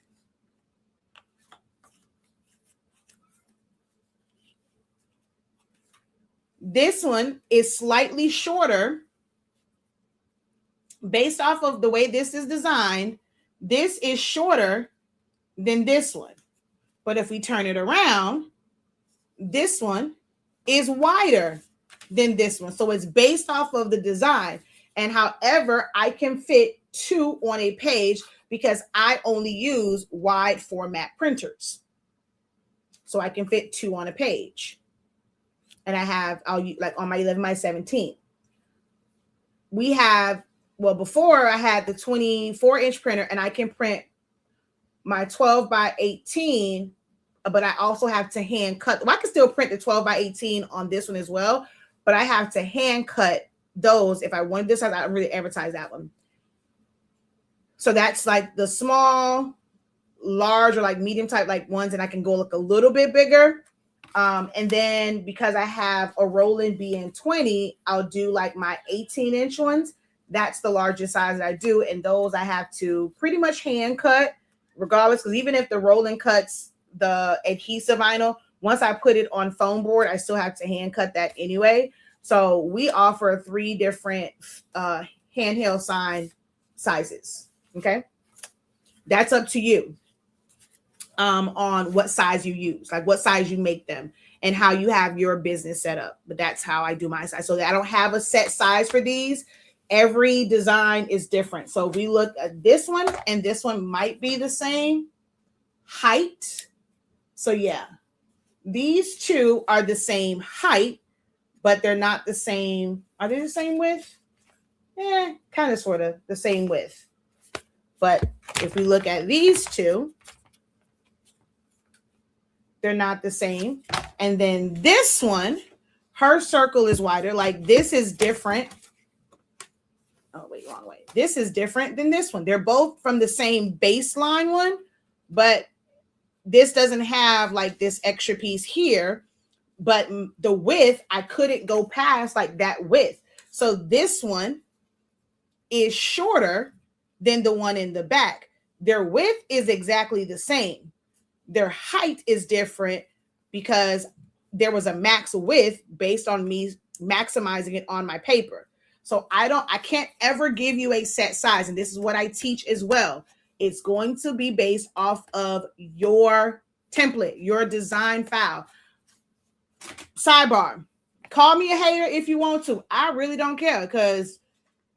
this one is slightly shorter based off of the way this is designed. This is shorter than this one. But if we turn it around, this one is wider than this one. So it's based off of the design. And however, I can fit 2 on a page because I only use wide format printers. So I can fit 2 on a page. And I have, I'll use like on my 11 by 17. We have, well, before I had the 24-inch printer, and I can print my 12 by 18, but I also have to hand cut. Well, I can still print the 12 by 18 on this one as well, but I have to hand cut those if I wanted this size. I don't really advertise that one. So that's like the small, large, or like medium type like ones, and I can go look a little bit bigger. And then because I have a Roland BN20, I'll do like my 18-inch ones. That's the largest size that I do. And those I have to pretty much hand cut regardless, because even if the Roland cuts the adhesive vinyl, once I put it on foam board, I still have to hand cut that anyway. So we offer 3 different handheld sign sizes. Okay. That's up to you. On what size you use, like what size you make them and how you have your business set up. But that's how I do my size. So I don't have a set size for these. Every design is different. So we look at this one, and this one might be the same height. So yeah, these 2 are the same height, but they're not the same. Are they the same width? Kind of, sort of the same width. But if we look at these 2, they're not the same. And then this one, her circle is wider. Like this is different. Oh, wait, wrong way. This is different than this one. They're both from the same baseline one, but this doesn't have like this extra piece here. But the width, I couldn't go past like that width. So this one is shorter than the one in the back. Their width is exactly the same. Their height is different because there was a max width based on me maximizing it on my paper. So I can't ever give you a set size. And this is what I teach as well. It's going to be based off of your template, your design file. Sidebar, call me a hater if you want to. I really don't care because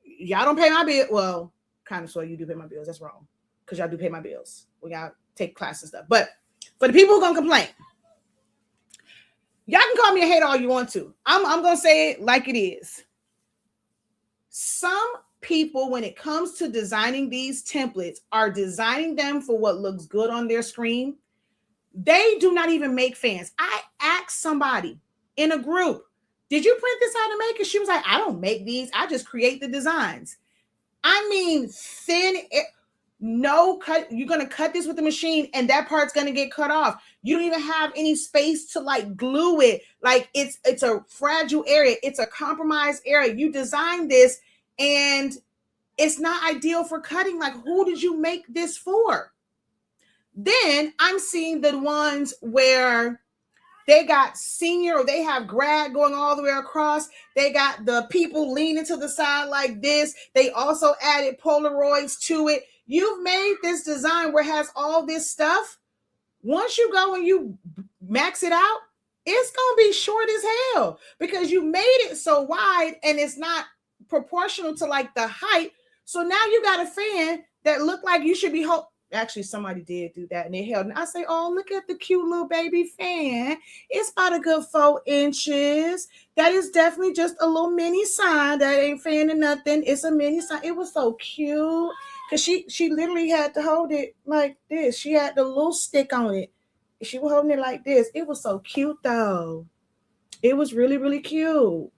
y'all don't pay my bill. Well, kind of, so you do pay my bills. That's wrong because y'all do pay my bills. We got to take class and stuff. But for the people who are going to complain, y'all can call me a hater all you want to. I'm going to say it like it is. Some people, when it comes to designing these templates, are designing them for what looks good on their screen. They do not even make fans. I asked somebody in a group, did you print this out to make it? She was like, I don't make these. I just create the designs. I mean, thin air. No cut. You're going to cut this with the machine and that part's going to get cut off. You don't even have any space to like glue it. Like it's a fragile area. It's a compromised area. You designed this and it's not ideal for cutting. Like, who did you make this for? Then I'm seeing the ones where they got senior or they have grad going all the way across. They got the people leaning to the side like this. They also added Polaroids to it. You've made this design where it has all this stuff. Once you go and you max it out, it's going to be short as hell because you made it so wide and it's not proportional to like the height. So now you got a fan that looked like you should be Actually, somebody did do that and they held. And I say, oh, look at the cute little baby fan. It's about a good 4 inches. That is definitely just a little mini sign. That ain't fanning nothing. It's a mini sign. It was so cute. Cause she literally had to hold it like this. She had the little stick on it. She was holding it like this. It was so cute though. It was really, really cute.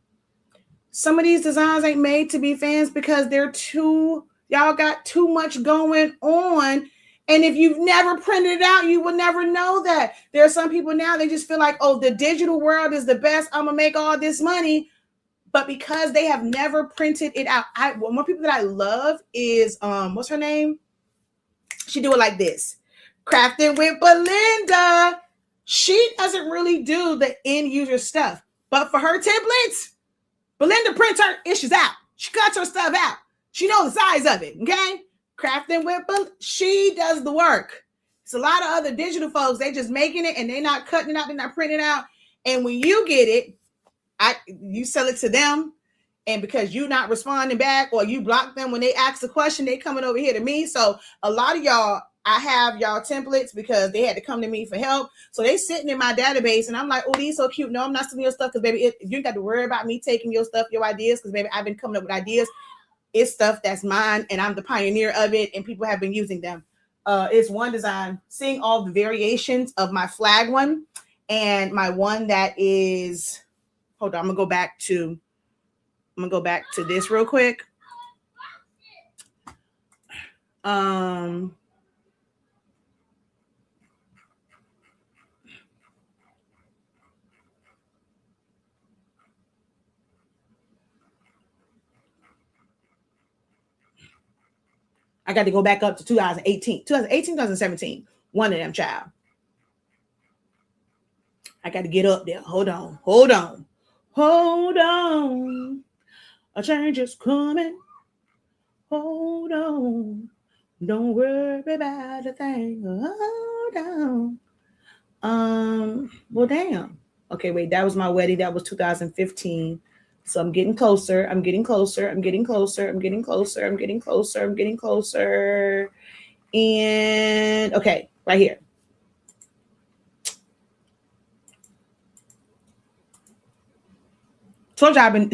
Some of these designs ain't made to be fans because y'all got too much going on. And if you've never printed it out, you will never know that. There are some people now, they just feel like, oh, the digital world is the best. I'm going to make all this money. But because they have never printed it out. One more people that I love is, what's her name? She do it like this. Crafting with Belinda. She doesn't really do the end user stuff. But for her templates, Belinda prints her issues out. She cuts her stuff out. She knows the size of it, okay? Crafting with Belinda. She does the work. It's a lot of other digital folks. They just making it and they're not cutting it out. They're not printing it out. And when you get it, you sell it to them. And because you're not responding back or you block them when they ask a question, they coming over here to me. So a lot of y'all, I have y'all templates because they had to come to me for help. So they sitting in my database and I'm like, oh, these so cute. No, I'm not stealing your stuff because, baby, you ain't got to worry about me taking your stuff, your ideas, because, baby, I've been coming up with ideas. It's stuff that's mine and I'm the pioneer of it and people have been using them. It's one design, seeing all the variations of my flag one and my one that is, hold on, I'm going to go back to this real quick. I got to go back up to 2017. One of them, child. I got to get up there. Hold on. A change is coming. Hold on. Don't worry about a thing. Hold on. Well, damn. Okay, wait. That was my wedding. That was 2015. So I'm getting closer. And okay, right here. Told y'all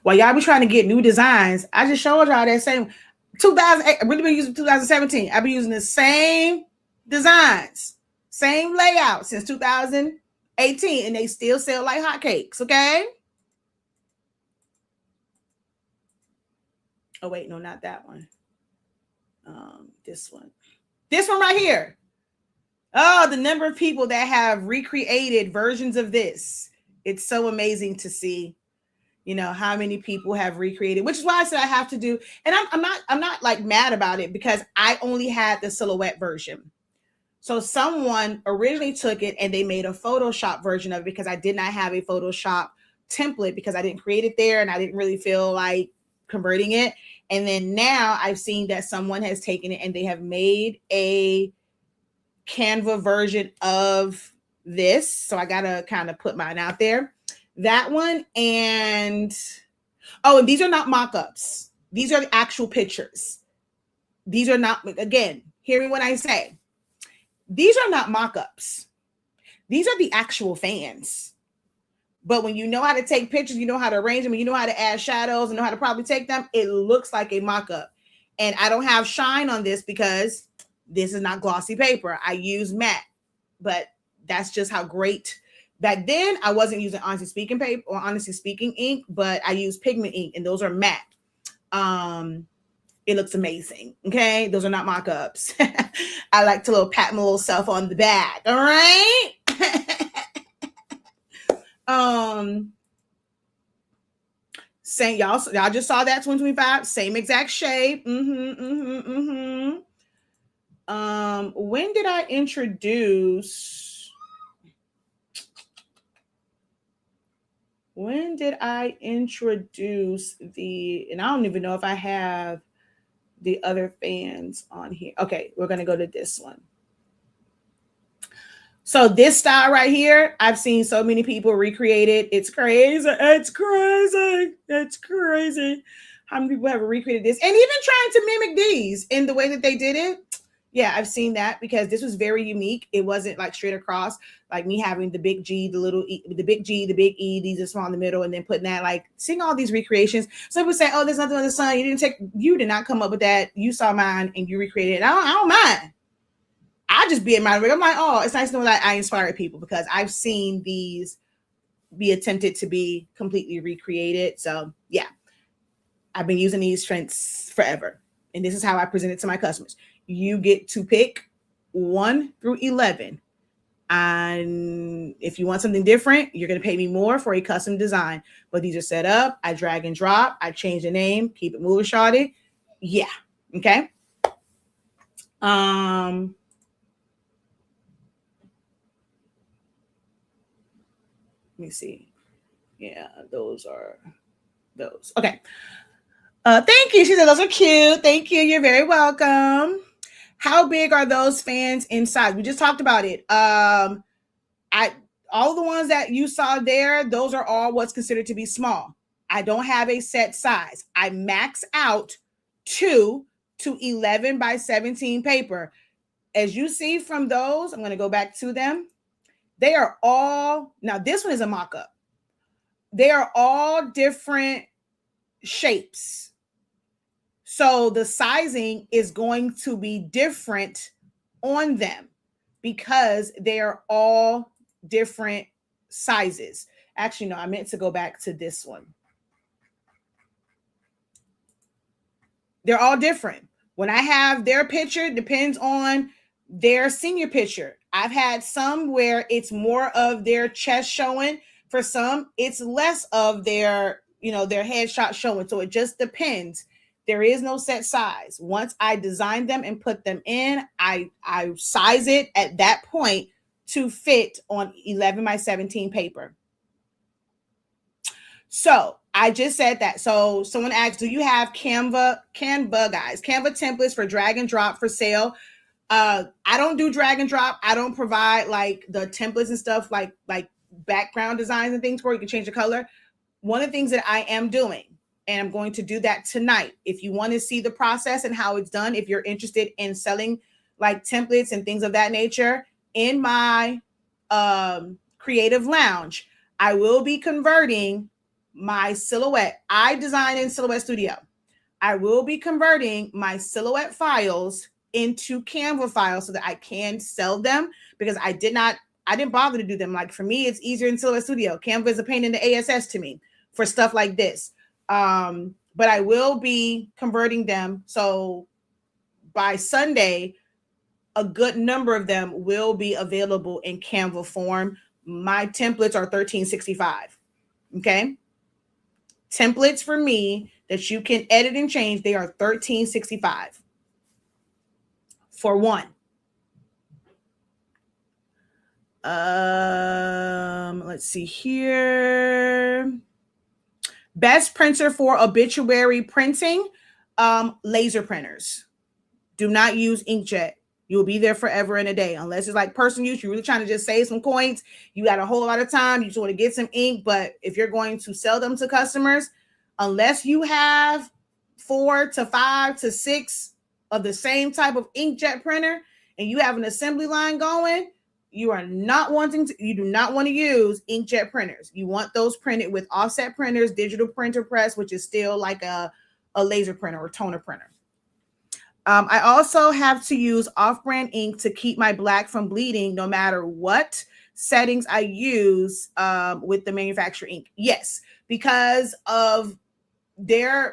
while y'all be trying to get new designs, I just showed y'all that same 2008. I've really been using 2017. I've been using the same designs, same layout since 2018, and they still sell like hotcakes. Okay. Oh, wait, no, not that one. This one right here. Oh, the number of people that have recreated versions of this. It's so amazing to see, how many people have recreated, which is why I said I have to do. And I'm not like mad about it because I only had the silhouette version. So someone originally took it and they made a Photoshop version of it because I did not have a Photoshop template because I didn't create it there and I didn't really feel like converting it. And then now I've seen that someone has taken it and they have made a Canva version of this. So I got to kind of put mine out there. That one. And these are not mock-ups. These are the actual pictures. These are not, again, hear me when I say, these are not mock-ups. These are the actual fans. But when you know how to take pictures, you know how to arrange them, and you know how to add shadows and know how to probably take them, it looks like a mock-up. And I don't have shine on this because this is not glossy paper. I use matte, but that's just how great. Back then, I wasn't using Honestly Speaking paper or Honestly Speaking ink, but I use pigment ink, and those are matte. It looks amazing. Okay, those are not mock-ups. I like to pat my little self on the back. All right. Same, y'all just saw that 2025, same exact shape. When did I introduce the, and I don't even know if I have the other fans on here. Okay, we're gonna go to this one. So this style right here, I've seen so many people recreate it. It's crazy. How many people have recreated this? And even trying to mimic these in the way that they did it. Yeah, I've seen that because this was very unique. It wasn't like straight across, like me having the big G, the little E, the big G, the big E, these are small in the middle, and then putting that, like seeing all these recreations. Some people say, "Oh, there's nothing on the sun." You did not come up with that. You saw mine and you recreated it. I don't mind. I just be in my rig. I'm like, oh, it's nice to know that I inspire people because I've seen these be attempted to be completely recreated. So yeah, I've been using these strengths forever. And this is how I present it to my customers. You get to pick 1 through 11. And if you want something different, you're going to pay me more for a custom design. But these are set up. I drag and drop. I change the name. Keep it moving, shawty. Yeah. Okay. Let me see. Yeah, those are those. Okay. Thank you. She said those are cute. Thank you. You're very welcome. How big are those fans in size? We just talked about it. I all the ones that you saw there, those are all what's considered to be small. I don't have a set size. I max out 2 to 11 by 17 paper. As you see from those, I'm going to go back to them. They are all, now this one is a mock-up. They are all different shapes. So the sizing is going to be different on them because they are all different sizes. Actually, no, I meant to go back to this one. They're all different. When I have their picture, depends on their senior picture. I've had some where it's more of their chest showing. For some, it's less of their, their headshot showing. So it just depends. There is no set size. Once I design them and put them in, I size it at that point to fit on 11 by 17 paper. So I just said that. So someone asked, do you have Canva guys, Canva templates for drag and drop for sale? I don't do drag and drop. I don't provide like the templates and stuff like background designs and things where you can change the color. One of the things that I am doing, and I'm going to do that tonight. If you want to see the process and how it's done, if you're interested in selling like templates and things of that nature, in my creative lounge, I will be converting my silhouette. I design in Silhouette Studio. I will be converting my silhouette files into Canva files so that I can sell them because I didn't bother to do them. Like for me, it's easier in Silhouette Studio. Canva is a pain in the ASS to me for stuff like this. But I will be converting them. So by Sunday, a good number of them will be available in Canva form. My templates are 1365. Okay. Templates for me that you can edit and change, they are 1365 for one. Let's see here. Best printer for obituary printing, laser printers. Do not use inkjet. You'll be there forever and a day. Unless it's like personal use, you're really trying to just save some coins. You got a whole lot of time. You just want to get some ink. But if you're going to sell them to customers, unless you have 4 to 5 to 6 of the same type of inkjet printer and you have an assembly line going, you do not want to use inkjet printers. You want those printed with offset printers, digital printer press, which is still like a laser printer or toner printer. I also have to use off-brand ink to keep my black from bleeding no matter what settings I use with the manufacturer ink. Yes, because of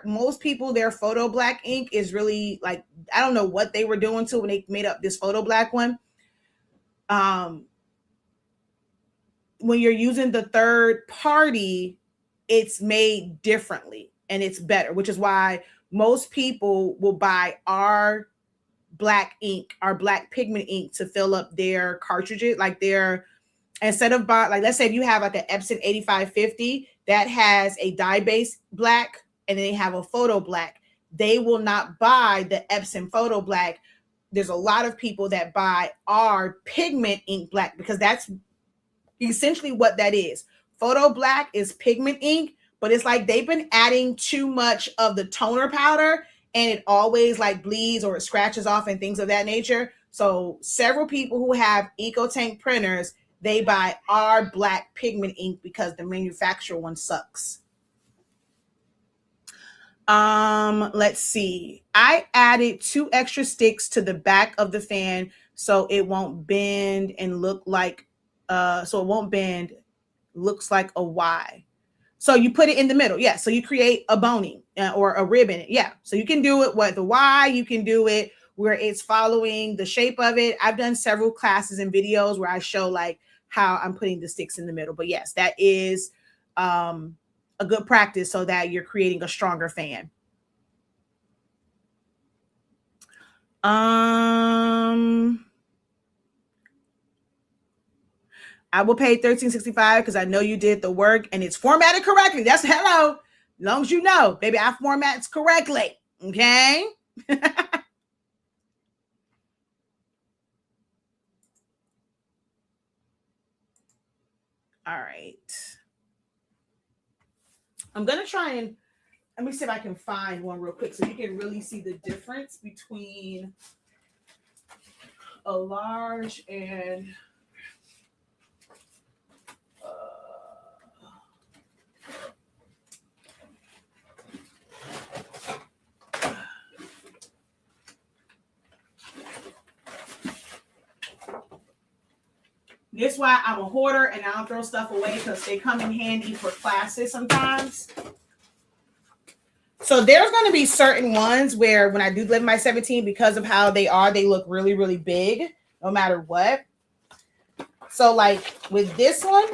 most people, their photo black ink is really like, I don't know what they were doing to when they made up this photo black one. When you're using the third party, it's made differently and it's better, which is why most people will buy our black ink, our black pigment ink to fill up their cartridges. Like instead of buying, like let's say if you have like an Epson 8550 that has a dye base black and then they have a photo black, they will not buy the Epson photo black. There's a lot of people that buy our pigment ink black because that's essentially what that is. Photo black is pigment ink, but it's like they've been adding too much of the toner powder and it always like bleeds or it scratches off and things of that nature. So several people who have EcoTank printers, they buy our black pigment ink because the manufacturer one sucks. Let's see. I added 2 extra sticks to the back of the fan so it won't bend and look like so it won't bend, looks like a Y. So you put it in the middle. Yeah. So you create a boning or a ribbon. Yeah. So you can do it with the Y. You can do it where it's following the shape of it. I've done several classes and videos where I show like how I'm putting the sticks in the middle. But yes, that is a good practice so that you're creating a stronger fan. I will pay $13.65 because I know you did the work and it's formatted correctly. That's hello. As long as you know, baby, I format it correctly. Okay. All right. I'm going to try and let me see if I can find one real quick so you can really see the difference between a large and this is why I'm a hoarder and I don't throw stuff away because they come in handy for classes sometimes. So there's going to be certain ones where when I do live my 17, because of how they are, they look really, really big no matter what. So like with this one,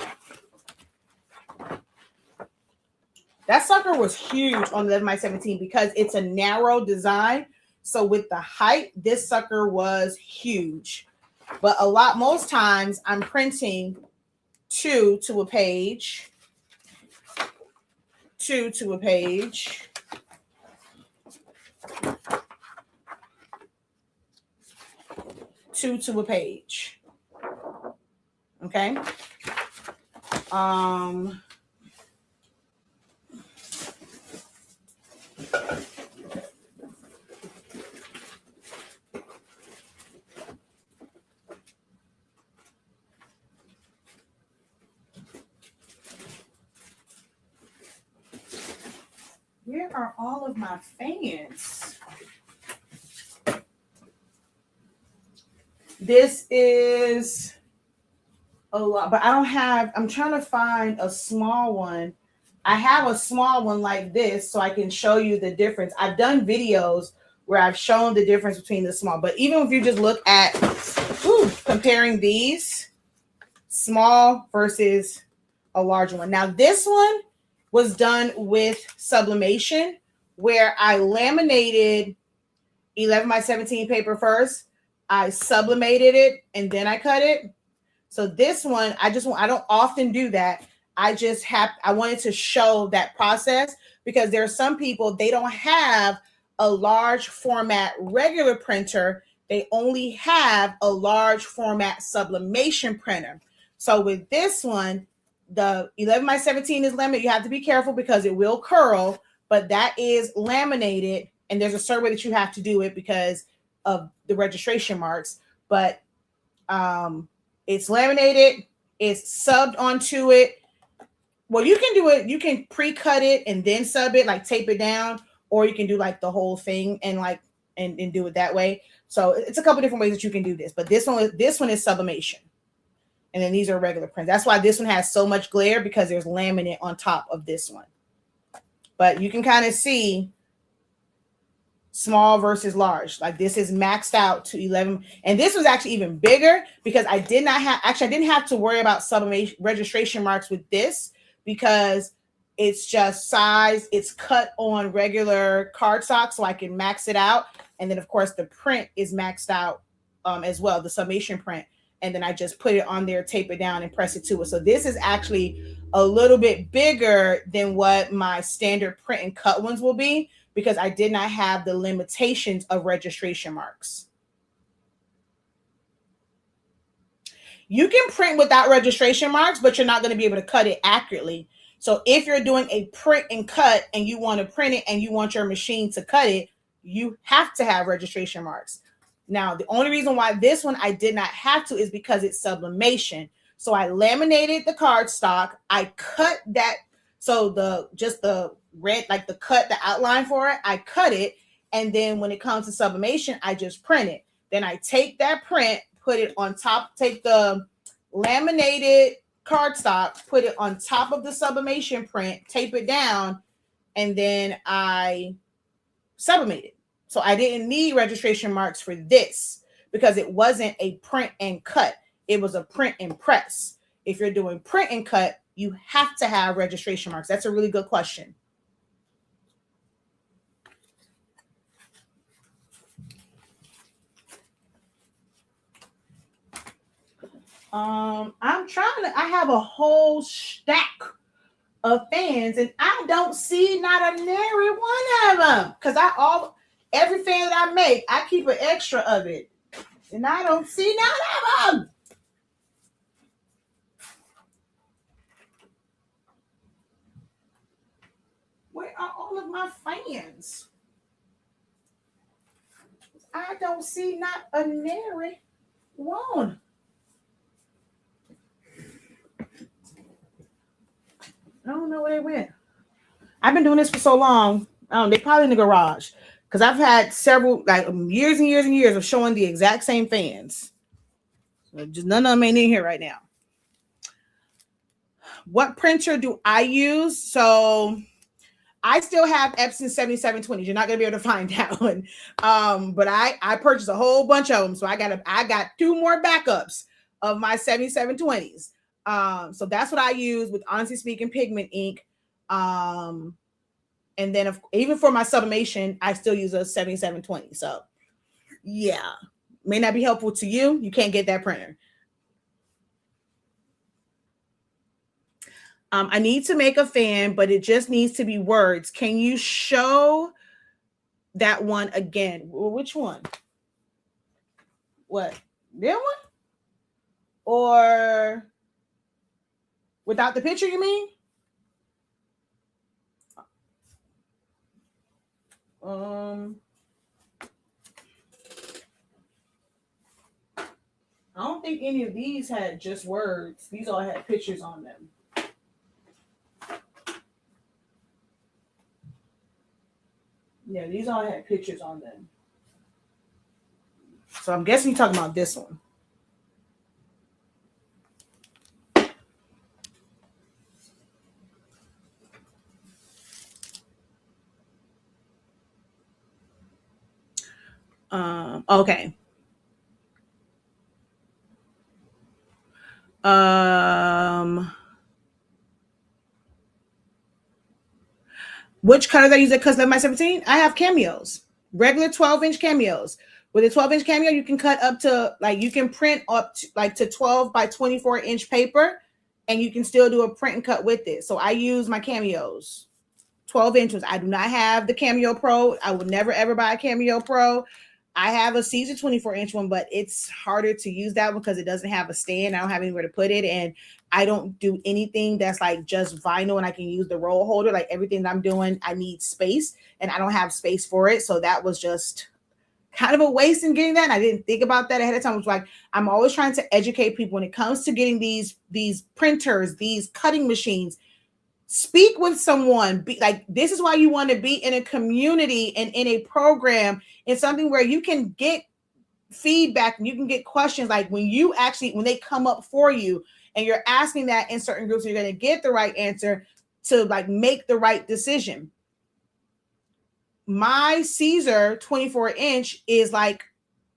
that sucker was huge on the Live My 17 because it's a narrow design. So with the height, this sucker was huge. But most times I'm printing 2 to a page, 2 to a page, 2 to a page. Okay. Where are all of my fans? This is a lot, but I don't have, I'm trying to find a small one. I have a small one like this so I can show you the difference. I've done videos where I've shown the difference between the small, but even if you just look at comparing these small versus a large one. Now this one was done with sublimation where I laminated 11 by 17 paper first. I sublimated it and then I cut it. So this one, I don't often do that. I wanted to show that process because there are some people, they don't have a large format regular printer. They only have a large format sublimation printer. So with this one, the 11 by 17 is laminated. You have to be careful because it will curl, but that is laminated. And there's a certain way that you have to do it because of the registration marks. But it's laminated. It's subbed onto it. Well, you can do it. You can pre-cut it and then sub it, like tape it down, or you can do like the whole thing and like and do it that way. So it's a couple different ways that you can do this. But this one is sublimation. And then these are regular prints. That's why this one has so much glare because there's laminate on top of this one. But you can kind of see small versus large. Like this is maxed out to 11. And this was actually even bigger because I didn't have to worry about sublimation registration marks with this because it's just size. It's cut on regular cardstock so I can max it out. And then of course the print is maxed out as well, the summation print. And then I just put it on there, tape it down, and press it to it. So this is actually a little bit bigger than what my standard print and cut ones will be because I did not have the limitations of registration marks. You can print without registration marks, but you're not going to be able to cut it accurately. So if you're doing a print and cut and you want to print it and you want your machine to cut it, you have to have registration marks. Now, the only reason why this one I did not have to is because it's sublimation. So I laminated the cardstock. I cut that. So the red, like the outline for it, I cut it. And then when it comes to sublimation, I just print it. Then I take that print, put it on top, take the laminated cardstock, put it on top of the sublimation print, tape it down, and then I sublimate it. So I didn't need registration marks for this because it wasn't a print and cut. It was a print and press. If you're doing print and cut, you have to have registration marks. That's a really good question. I have a whole stack of fans and I don't see not a nary one of them. Because every fan that I make, I keep an extra of it. And I don't see none of them. Where are all of my fans? I don't see not a nary one. I don't know where they went. I've been doing this for so long. They probably in the garage because I've had several, like years and years and years of showing the exact same fans. So just none of them ain't in here right now. What printer do I use? So I still have Epson 7720s. You're not gonna be able to find that one. But I purchased a whole bunch of them. So I got 2 more backups of my 7720s. So that's what I use with Honestly Speaking pigment ink. And then even for my sublimation, I still use a 7720. So yeah, may not be helpful to you. You can't get that printer. I need to make a fan, but it just needs to be words. Can you show that one again? Which one? What? That one? Or without the picture, you mean? I don't think any of these had just words. These all had pictures on them. Yeah, these all had pictures on them. So I'm guessing you're talking about this one. Okay. Which colors I use because of my 17? I have cameos, regular 12-inch cameos. With a 12-inch cameo, you can cut up to, like, you can print up to 12 by 24-inch paper, and you can still do a print and cut with it. So I use my cameos, 12 inches. I do not have the Cameo Pro. I would never, ever buy a Cameo Pro. I have a Caesar 24-inch one, but it's harder to use that one because it doesn't have a stand. I don't have anywhere to put it, and I don't do anything that's like just vinyl and I can use the roll holder. Like everything that I'm doing, I need space, and I don't have space for it. So that was just kind of a waste in getting that. And I didn't think about that ahead of time. It was like, I'm always trying to educate people when it comes to getting these printers, these cutting machines. Speak with someone. Be like, this is why you want to be in a community and in a program, in something where you can get feedback and you can get questions. Like when they come up for you and you're asking that in certain groups, you're going to get the right answer to like make the right decision. My Caesar 24-inch is like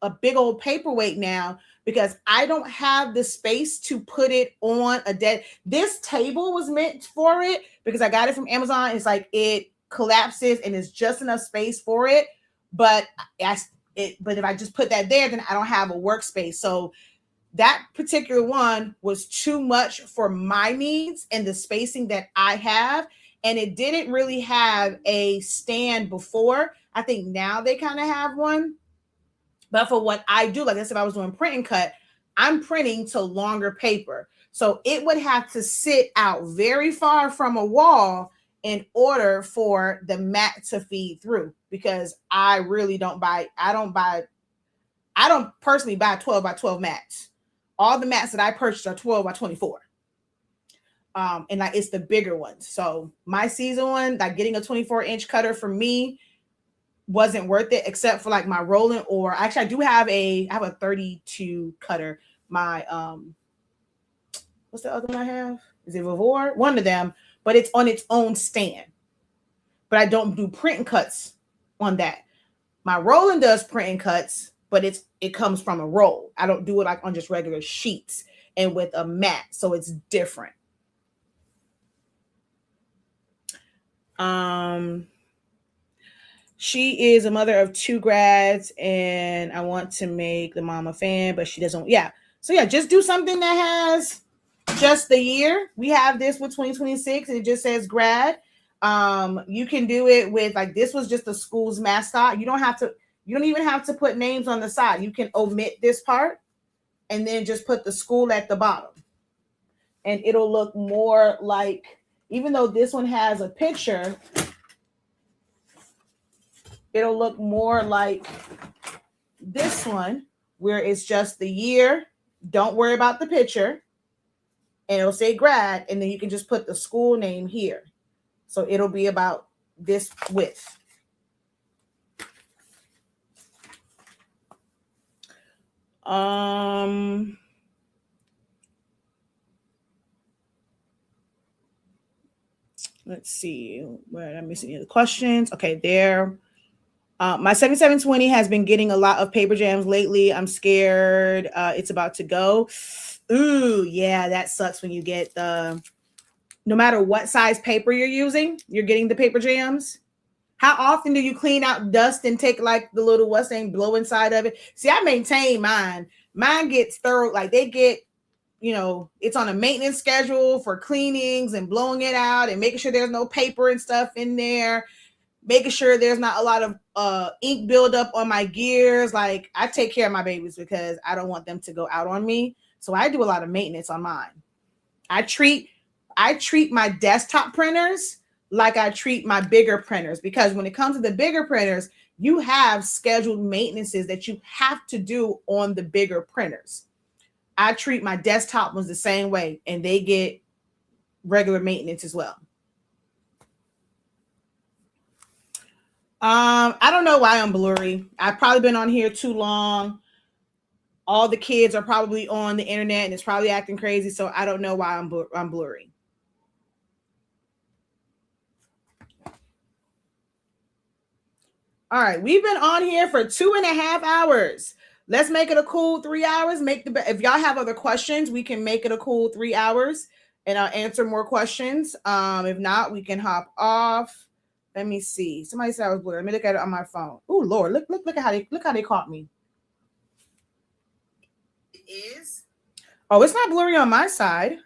a big old paperweight now because I don't have the space to put it on a dead. This table was meant for it because I got it from Amazon. It's like it collapses and it's just enough space for it. But if I just put that there, then I don't have a workspace. So that particular one was too much for my needs and the spacing that I have. And it didn't really have a stand before. I think now they kind of have one. But for what I do, like I said, if I was doing print and cut, I'm printing to longer paper. So it would have to sit out very far from a wall in order for the mat to feed through, because I really don't I don't personally buy 12 by 12 mats. All the mats that I purchased are 12 by 24. And like it's the bigger ones. So my season one, like getting a 24-inch cutter for me wasn't worth it, except for like my rolling, or actually I have a 32 cutter. My what's the other one I have? Is it Vivor? One of them, but it's on its own stand. But I don't do print and cuts on that. My rolling does print and cuts, but it comes from a roll. I don't do it like on just regular sheets and with a mat, so it's different. She is a mother of 2 grads, and I want to make the mom a fan, but she doesn't. Yeah. So yeah, just do something that has just the year. We have this with 2026, and it just says grad. You can do it with like this was just the school's mascot. You don't even have to put names on the side. You can omit this part and then just put the school at the bottom. And it'll look more like, even though this one has a picture, it'll look more like this one where it's just the year. Don't worry about the picture. And it'll say grad, and then you can just put the school name here. So it'll be about this width. Let's see. Where am I missing any of the questions? Okay, there. My 7720 has been getting a lot of paper jams lately. I'm scared it's about to go. Ooh, yeah, that sucks when you get no matter what size paper you're using, you're getting the paper jams. How often do you clean out dust and take like the little blow inside of it? See, I maintain mine. Mine gets thorough, like they get, it's on a maintenance schedule for cleanings and blowing it out and making sure there's no paper and stuff in there, making sure there's not a lot of ink buildup on my gears. Like I take care of my babies because I don't want them to go out on me. So I do a lot of maintenance on mine. I treat my desktop printers like I treat my bigger printers, because when it comes to the bigger printers, you have scheduled maintenances that you have to do on the bigger printers. I treat my desktop ones the same way, and they get regular maintenance as well. I don't know why I'm blurry. I've probably been on here too long. All the kids are probably on the internet and it's probably acting crazy. So I don't know why I'm blurry. All right. We've been on here for 2.5 hours. Let's make it a cool 3 hours. If y'all have other questions, we can make it a cool 3 hours and I'll answer more questions. If not, we can hop off. Let me see. Somebody said I was blurry. Let me look at it on my phone. Oh Lord, look at how they caught me. It is. Oh, it's not blurry on my side.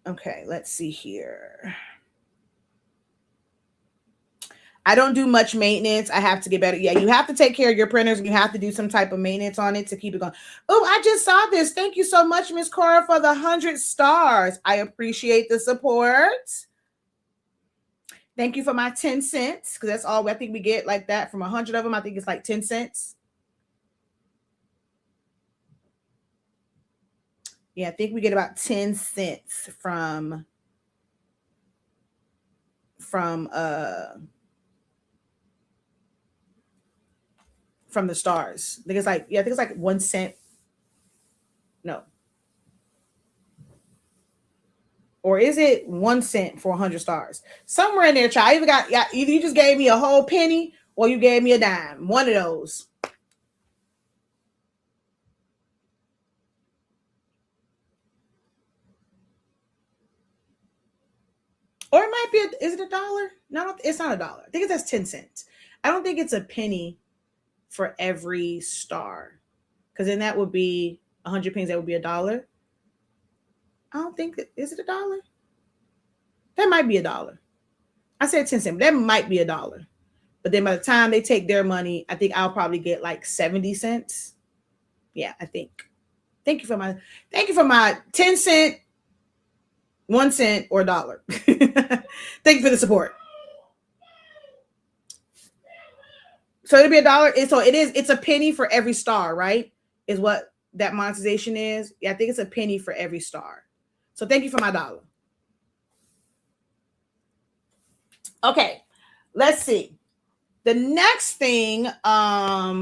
Okay, let's see here. I don't do much maintenance. I have to get better. Yeah, you have to take care of your printers. You have to do some type of maintenance on it to keep it going. Oh, I just saw this. Thank you so much, Miss Cora, for the 100 stars. I appreciate the support. Thank you for my 10 cents, because that's all I think we get like that from 100 of them. I think it's like 10 cents. Yeah, I think we get about 10 cents from the stars. I think it's like 1 cent. No. Or is it 1 cent for 100 stars? Somewhere in there, child. Either you just gave me a whole penny or you gave me a dime. One of those. Or it might be, is it $1? No, it's not $1. I think that's 10 cents. I don't think it's a penny for every star, because then that would be 100 pennies. That would be $1. I don't think is it $1? That might be $1. I said 10 cents. That might be $1. But then by the time they take their money, I think I'll probably get like 70 cents. Yeah, I think. Thank you for my 10 cent 1 cent or $1. Thank you for the support. So it'll be $1. So it's a penny for every star, right? Is what that monetization is. Yeah, I think it's a penny for every star. So thank you for my $1. Okay, let's see. The next thing, I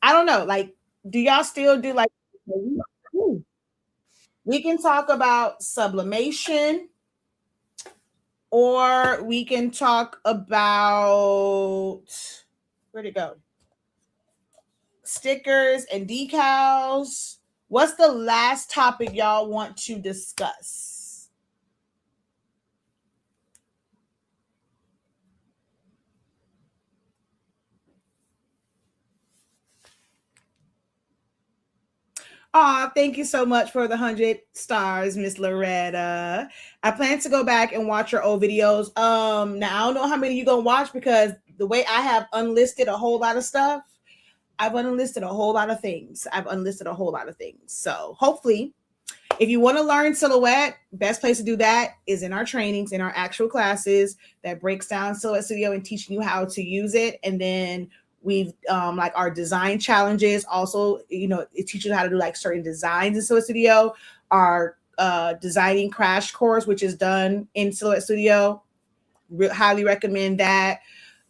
don't know, like, do y'all still do like, we can talk about sublimation, or we can talk about, where'd it go? Stickers and decals. What's the last topic y'all want to discuss? Oh, thank you so much for the 100 stars, Miss Loretta. I plan to go back and watch your old videos. Now I don't know how many you gonna watch, because the way I have unlisted a whole lot of stuff, I've unlisted a whole lot of things. So hopefully, if you want to learn silhouette, best place to do that is in our trainings, in our actual classes that breaks down Silhouette Studio and teaching you how to use it. And then we've like our design challenges. Also, it teaches you how to do like certain designs in Silhouette Studio. Our designing crash course, which is done in Silhouette Studio, highly recommend that.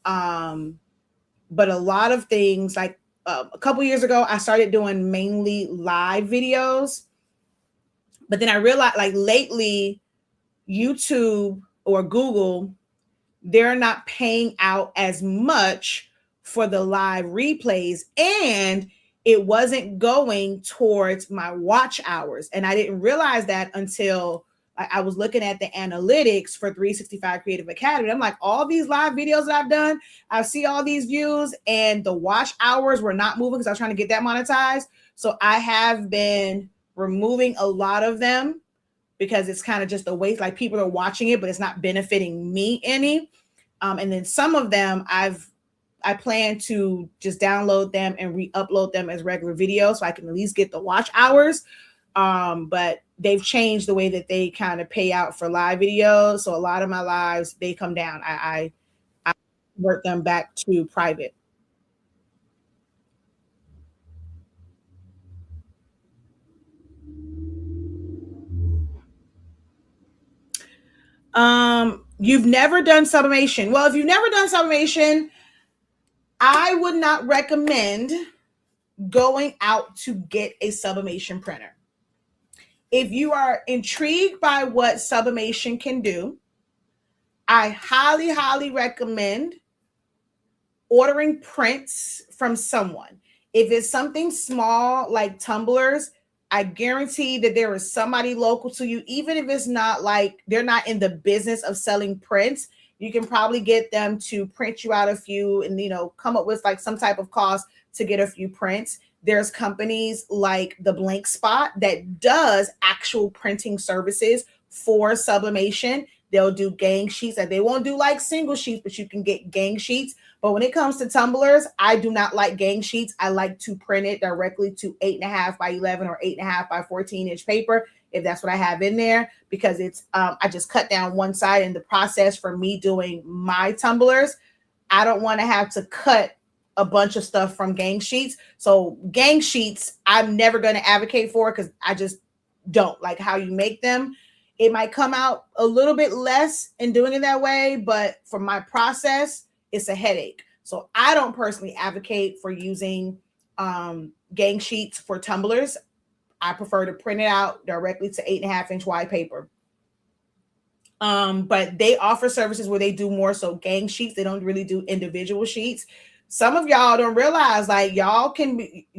But a lot of things, like a couple years ago, I started doing mainly live videos. But then I realized, like, lately, YouTube or Google, they're not paying out as much for the live replays, and it wasn't going towards my watch hours. And I didn't realize that until I was looking at the analytics for 365 Creative Academy. I'm like, all these live videos that I've done, I see all these views, and the watch hours were not moving because I was trying to get that monetized. So I have been removing a lot of them because it's kind of just a waste. Like, people are watching it, but it's not benefiting me any. And then some of them I plan to just download them and re-upload them as regular videos so I can at least get the watch hours. But they've changed the way that they kind of pay out for live videos. So a lot of my lives, they come down. I work them back to private. You've never done sublimation. Well, if you've never done sublimation, I would not recommend going out to get a sublimation printer. If you are intrigued by what sublimation can do, I highly, highly recommend ordering prints from someone. If it's something small like tumblers, I guarantee that there is somebody local to you, even if it's not like they're not in the business of selling prints. You can probably get them to print you out a few and, come up with like some type of cost to get a few prints. There's companies like the Blank Spot that does actual printing services for sublimation. They'll do gang sheets, and they won't do like single sheets, but you can get gang sheets. But when it comes to tumblers, I do not like gang sheets. I like to print it directly to 8.5 by 11 or 8.5 by 14-inch paper, if that's what I have in there, because it's I just cut down one side in the process for me doing my tumblers. I don't want to have to cut a bunch of stuff from gang sheets. So gang sheets, I'm never going to advocate for, because I just don't like how you make them. It might come out a little bit less in doing it that way, but for my process, it's a headache. So I don't personally advocate for using gang sheets for tumblers. I prefer to print it out directly to 8.5-inch wide paper. But they offer services where they do more so gang sheets. They don't really do individual sheets. Some of y'all don't realize, like, y'all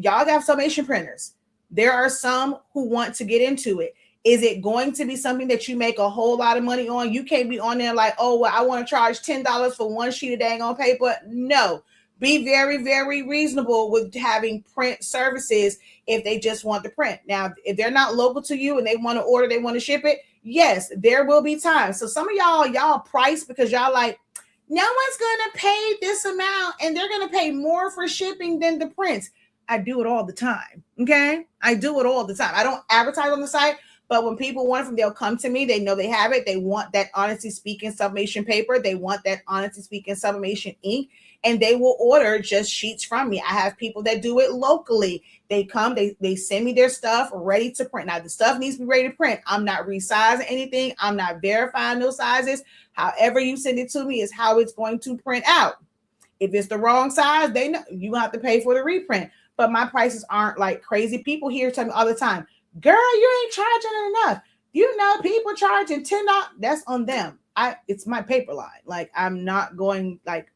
have sublimation printers. There are some who want to get into it. Is it going to be something that you make a whole lot of money on? You can't be on there like, oh, well, I want to charge $10 for one sheet of dang on paper. No, be very, very reasonable with having print services if they just want to print. Now, if they're not local to you and they want to order, they want to ship it, yes, there will be times. So some of y'all price because y'all like, no one's going to pay this amount and they're going to pay more for shipping than the prints. I do it all the time. Okay. I do it all the time. I don't advertise on the site, But when people want it from, they'll come to me. They know they have it. They want that Honestly Speaking sublimation paper. They want that Honestly Speaking sublimation ink, and they will order just sheets from me. I have people that do it locally. They come, they send me their stuff ready to print. Now the stuff needs to be ready to print. I'm not resizing anything. I'm not verifying those sizes. However you send it to me is how it's going to print out. If it's the wrong size, they know you have to pay for the reprint. But my prices aren't like crazy. People here tell me all the time, girl, you ain't charging enough. You know, people charging $10. That's on them. It's my paper line. Like, I'm not going, like,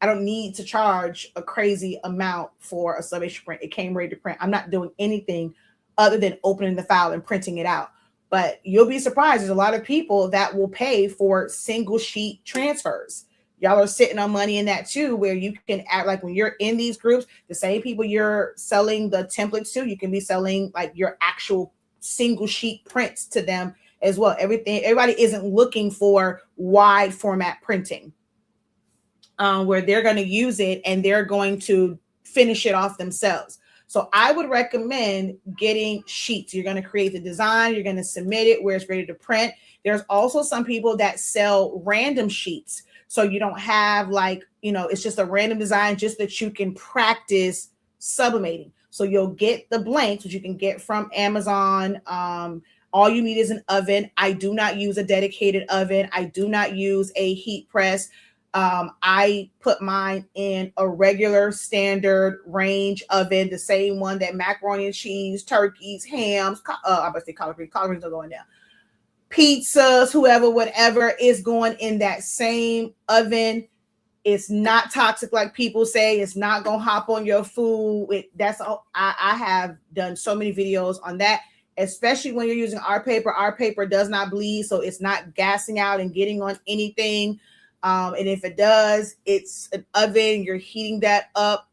I don't need to charge a crazy amount for a summation print. It came ready to print. I'm not doing anything other than opening the file and printing it out. But you'll be surprised. There's a lot of people that will pay for single sheet transfers. Y'all are sitting on money in that too, where you can act like when you're in these groups, the same people you're selling the templates to, you can be selling like your actual single sheet prints to them as well. Everybody isn't looking for wide format printing, where they're going to use it and they're going to finish it off themselves. So I would recommend getting sheets. You're going to create the design. You're going to submit it where it's ready to print. There's also some people that sell random sheets. So you don't have like, it's just a random design just that you can practice sublimating. So you'll get the blanks, which you can get from Amazon. All you need is an oven. I do not use a dedicated oven. I do not use a heat press. I put mine in a regular standard range oven, the same one that macaroni and cheese, turkeys, hams, I'm about to say collard greens are going down. Pizzas, whatever is going in that same oven. It's not toxic like people say. It's not gonna hop on your food. That's all. I have done so many videos on that, especially when you're using our paper. Our paper does not bleed, so it's not gassing out and getting on anything. And if it does, it's an oven. You're heating that up.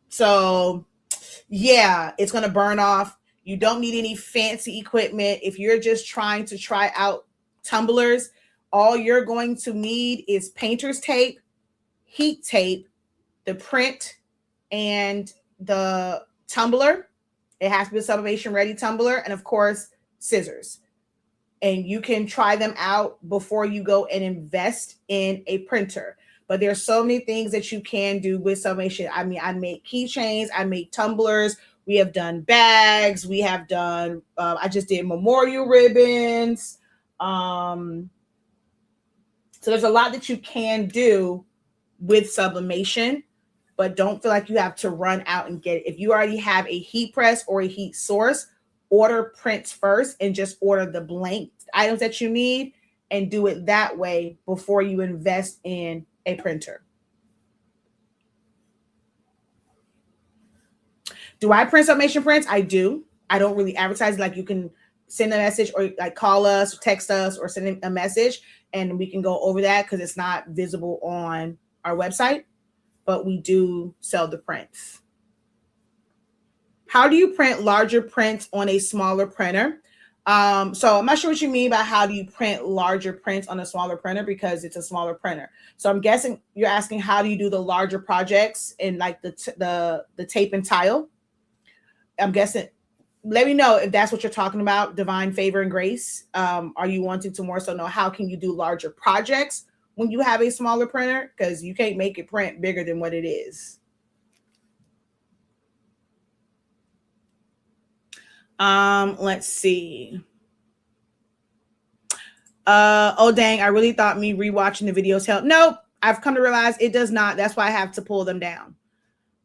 So yeah, it's gonna burn off. You don't need any fancy equipment. If you're just trying to try out tumblers, all you're going to need is painter's tape, heat tape, the print, and the tumbler. It has to be a sublimation ready tumbler, and of course, scissors. And you can try them out before you go and invest in a printer. But there's so many things that you can do with sublimation. I mean, I make keychains, I make tumblers. We have done bags. We have done, I just did memorial ribbons. So there's a lot that you can do with sublimation, but don't feel like you have to run out and get it. If you already have a heat press or a heat source, order prints first and just order the blank items that you need and do it that way before you invest in a printer. Do I print sublimation prints? I do. I don't really advertise. Like, you can send a message or like call us, or text us, or send a message, and we can go over that because it's not visible on our website, but we do sell the prints. How do you print larger prints on a smaller printer? So I'm not sure what you mean by how do you print larger prints on a smaller printer, because it's a smaller printer. So I'm guessing you're asking how do you do the larger projects in like the tape and tile. I'm guessing. Let me know if that's what you're talking about, divine favor and grace. Are you wanting to more so know how can you do larger projects when you have a smaller printer? Because you can't make it print bigger than what it is. Let's see. Oh dang, I really thought me rewatching the videos helped. Nope, I've come to realize it does not. That's why I have to pull them down.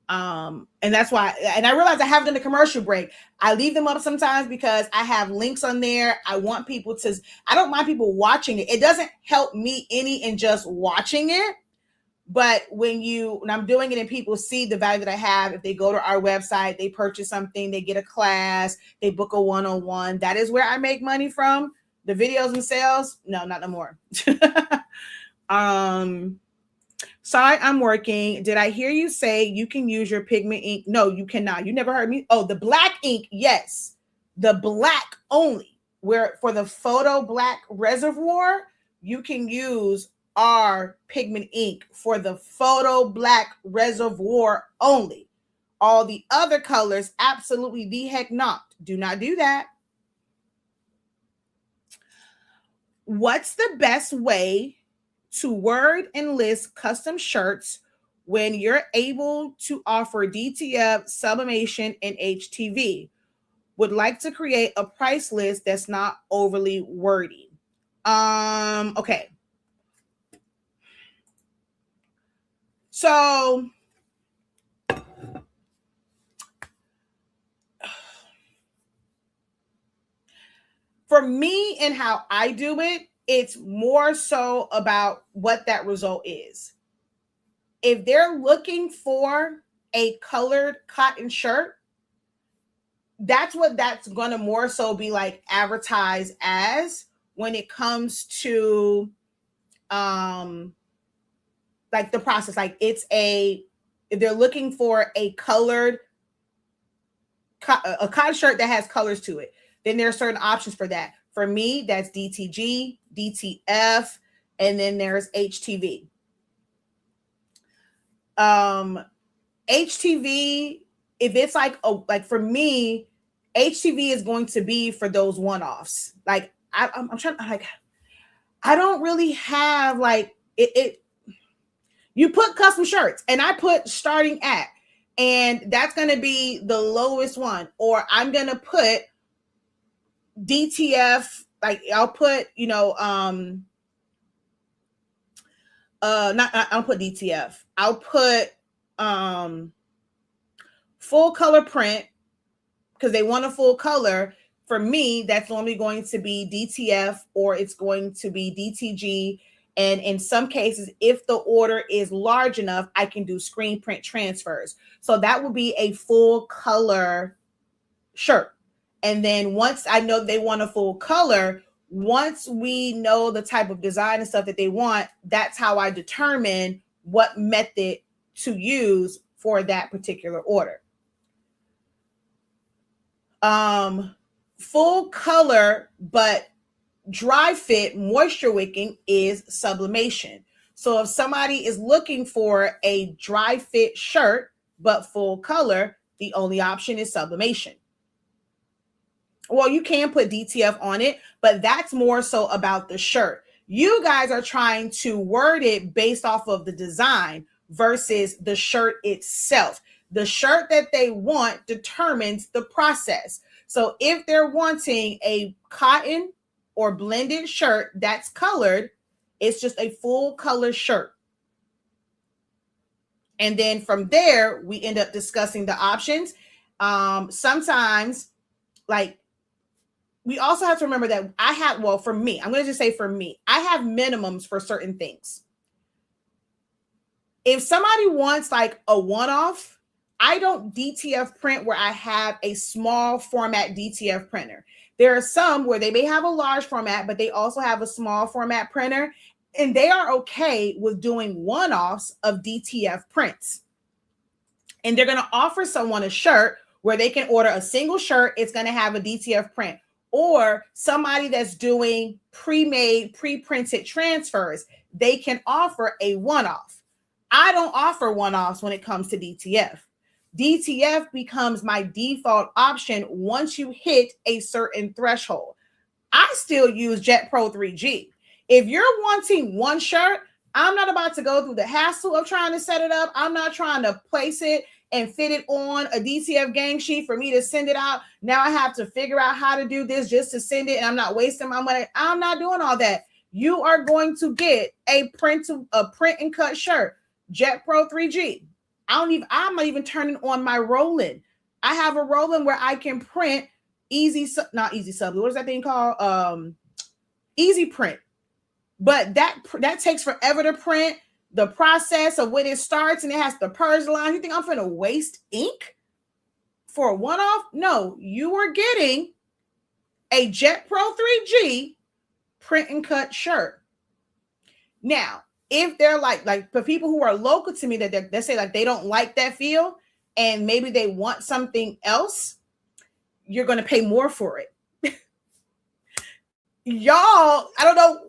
And that's why, and I realize I haven't done a commercial break. I leave them up sometimes because I have links on there. I want people to, I don't mind people watching it. It doesn't help me any in just watching it. But when I'm doing it and people see the value that I have, if they go to our website, they purchase something, they get a class, they book a one-on-one, that is where I make money from. The videos themselves, no, not no more. Sorry, I'm working. Did I hear you say you can use your pigment ink? No, you cannot. You never heard me. Oh, the black ink. Yes. The black only. Where for the photo black reservoir, you can use our pigment ink for the photo black reservoir only. All the other colors, absolutely the heck not. Do not do that. What's the best way to word and list custom shirts when you're able to offer DTF, sublimation, and HTV? Would like to create a price list that's not overly wordy. Okay. So for me and how I do it, it's more so about what that result is. If they're looking for a colored cotton shirt, that's what that's going to more so be like advertised as when it comes to like the process. Like if they're looking for a colored a cotton shirt that has colors to it, then there are certain options for that. For me, that's DTG, DTF, and then there's HTV. HTV, if it's like for me, HTV is going to be for those one-offs. Like I'm trying, like I don't really have like it. You put custom shirts, and I put starting at, and that's going to be the lowest one. Or I'm going to put DTF, like I'll put, I'll put DTF. I'll put full color print because they want a full color. For me, that's normally going to be DTF or it's going to be DTG. And in some cases, if the order is large enough, I can do screen print transfers. So that would be a full color shirt. And then once I know they want a full color, once we know the type of design and stuff that they want, that's how I determine what method to use for that particular order. Full color, but dry fit, moisture wicking is sublimation. So if somebody is looking for a dry fit shirt, but full color, the only option is sublimation. Well, you can put DTF on it, but that's more so about the shirt. You guys are trying to word it based off of the design versus the shirt itself. The shirt that they want determines the process. So if they're wanting a cotton or blended shirt that's colored, it's just a full color shirt. And then from there, we end up discussing the options. Sometimes, like, we also have to remember that for me, I'm going to just say for me, I have minimums for certain things. If somebody wants like a one-off, I don't DTF print where I have a small format DTF printer. There are some where they may have a large format, but they also have a small format printer, and they are okay with doing one-offs of DTF prints. And they're going to offer someone a shirt where they can order a single shirt. It's going to have a DTF print. Or somebody that's doing pre-made, pre-printed transfers, they can offer a one-off. I don't offer one-offs when it comes to DTF. DTF becomes my default option once you hit a certain threshold. I still use Jet Pro 3G. If you're wanting one shirt, I'm not about to go through the hassle of trying to set it up. I'm not trying to place it and fit it on a DTF gang sheet for me to send it out. Now I have to figure out how to do this just to send it, and I'm not wasting my money. I'm not doing all that. You are going to get a print and cut shirt, Jet Pro 3G. I'm not even turning on my Roland. I have a Roland where I can print not easy sub. What is that thing called? Easy print. But that takes forever to print. The process of when it starts and it has to purge the line. You think I'm going to waste ink for a one-off? No, you are getting a Jet Pro 3G print and cut shirt. Now, if they're like for people who are local to me that they say like they don't like that feel and maybe they want something else, you're going to pay more for it. Y'all, I don't know.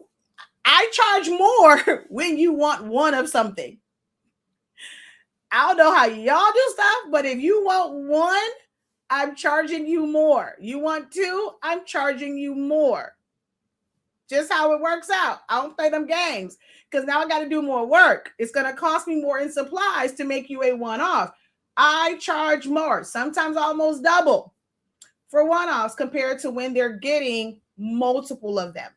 I charge more when you want one of something. I don't know how y'all do stuff, but if you want one, I'm charging you more. You want two, I'm charging you more. Just how it works out. I don't play them games because now I got to do more work. It's going to cost me more in supplies to make you a one-off. I charge more, sometimes almost double for one-offs compared to when they're getting multiple of them.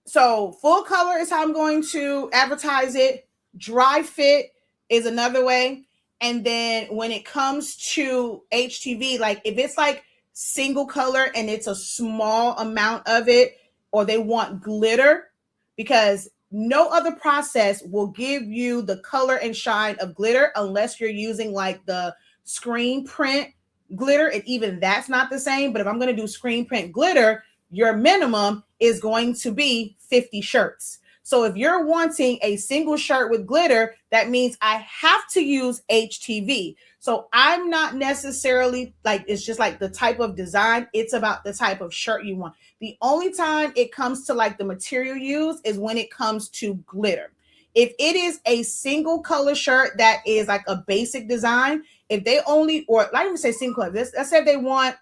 So full color is how I'm going to advertise it. Dry fit is another way. And then when it comes to HTV, like if it's like single color and it's a small amount of it, or they want glitter, because no other process will give you the color and shine of glitter unless you're using like the screen print glitter. And even that's not the same. But if I'm going to do screen print glitter, your minimum is going to be 50 shirts. So if you're wanting a single shirt with glitter, that means I have to use HTV. So I'm not necessarily like, it's just like the type of design. It's about the type of shirt you want. The only time it comes to like the material used is when it comes to glitter. If it is a single color shirt that is like a basic design, if they only, or not even say single color, let's say they want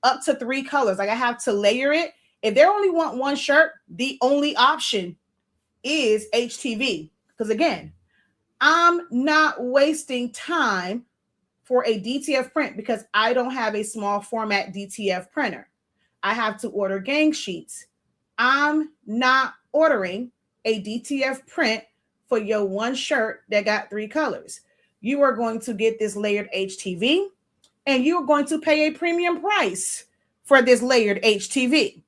up to 3 colors, like I have to layer it. If they only want one shirt, the only option is HTV. Because again, I'm not wasting time for a DTF print because I don't have a small format DTF printer. I have to order gang sheets. I'm not ordering a DTF print for your one shirt that got 3 colors. You are going to get this layered HTV and you're going to pay a premium price for this layered HTV.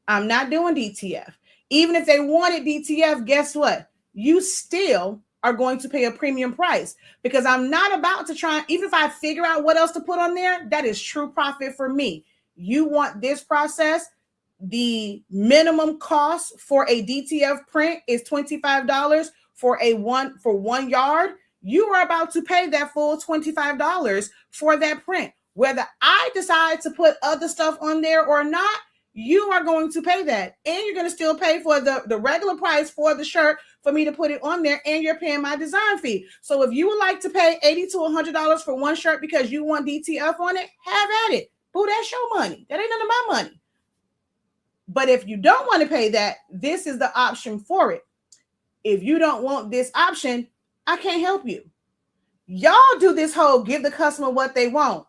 I'm not doing DTF. Even if they wanted DTF, guess what? You still are going to pay a premium price because I'm not about to try, even if I figure out what else to put on there, that is true profit for me. You want this process, the minimum cost for a DTF print is $25 for one yard. You are about to pay that full $25 for that print. Whether I decide to put other stuff on there or not, you are going to pay that. And you're going to still pay for the regular price for the shirt for me to put it on there, and you're paying my design fee. So if you would like to pay $80 to $100 for one shirt because you want DTF on it, have at it. Boo, that's your money. That ain't none of my money. But if you don't want to pay that, this is the option for it. If you don't want this option, I can't help you. Y'all do this whole give the customer what they want.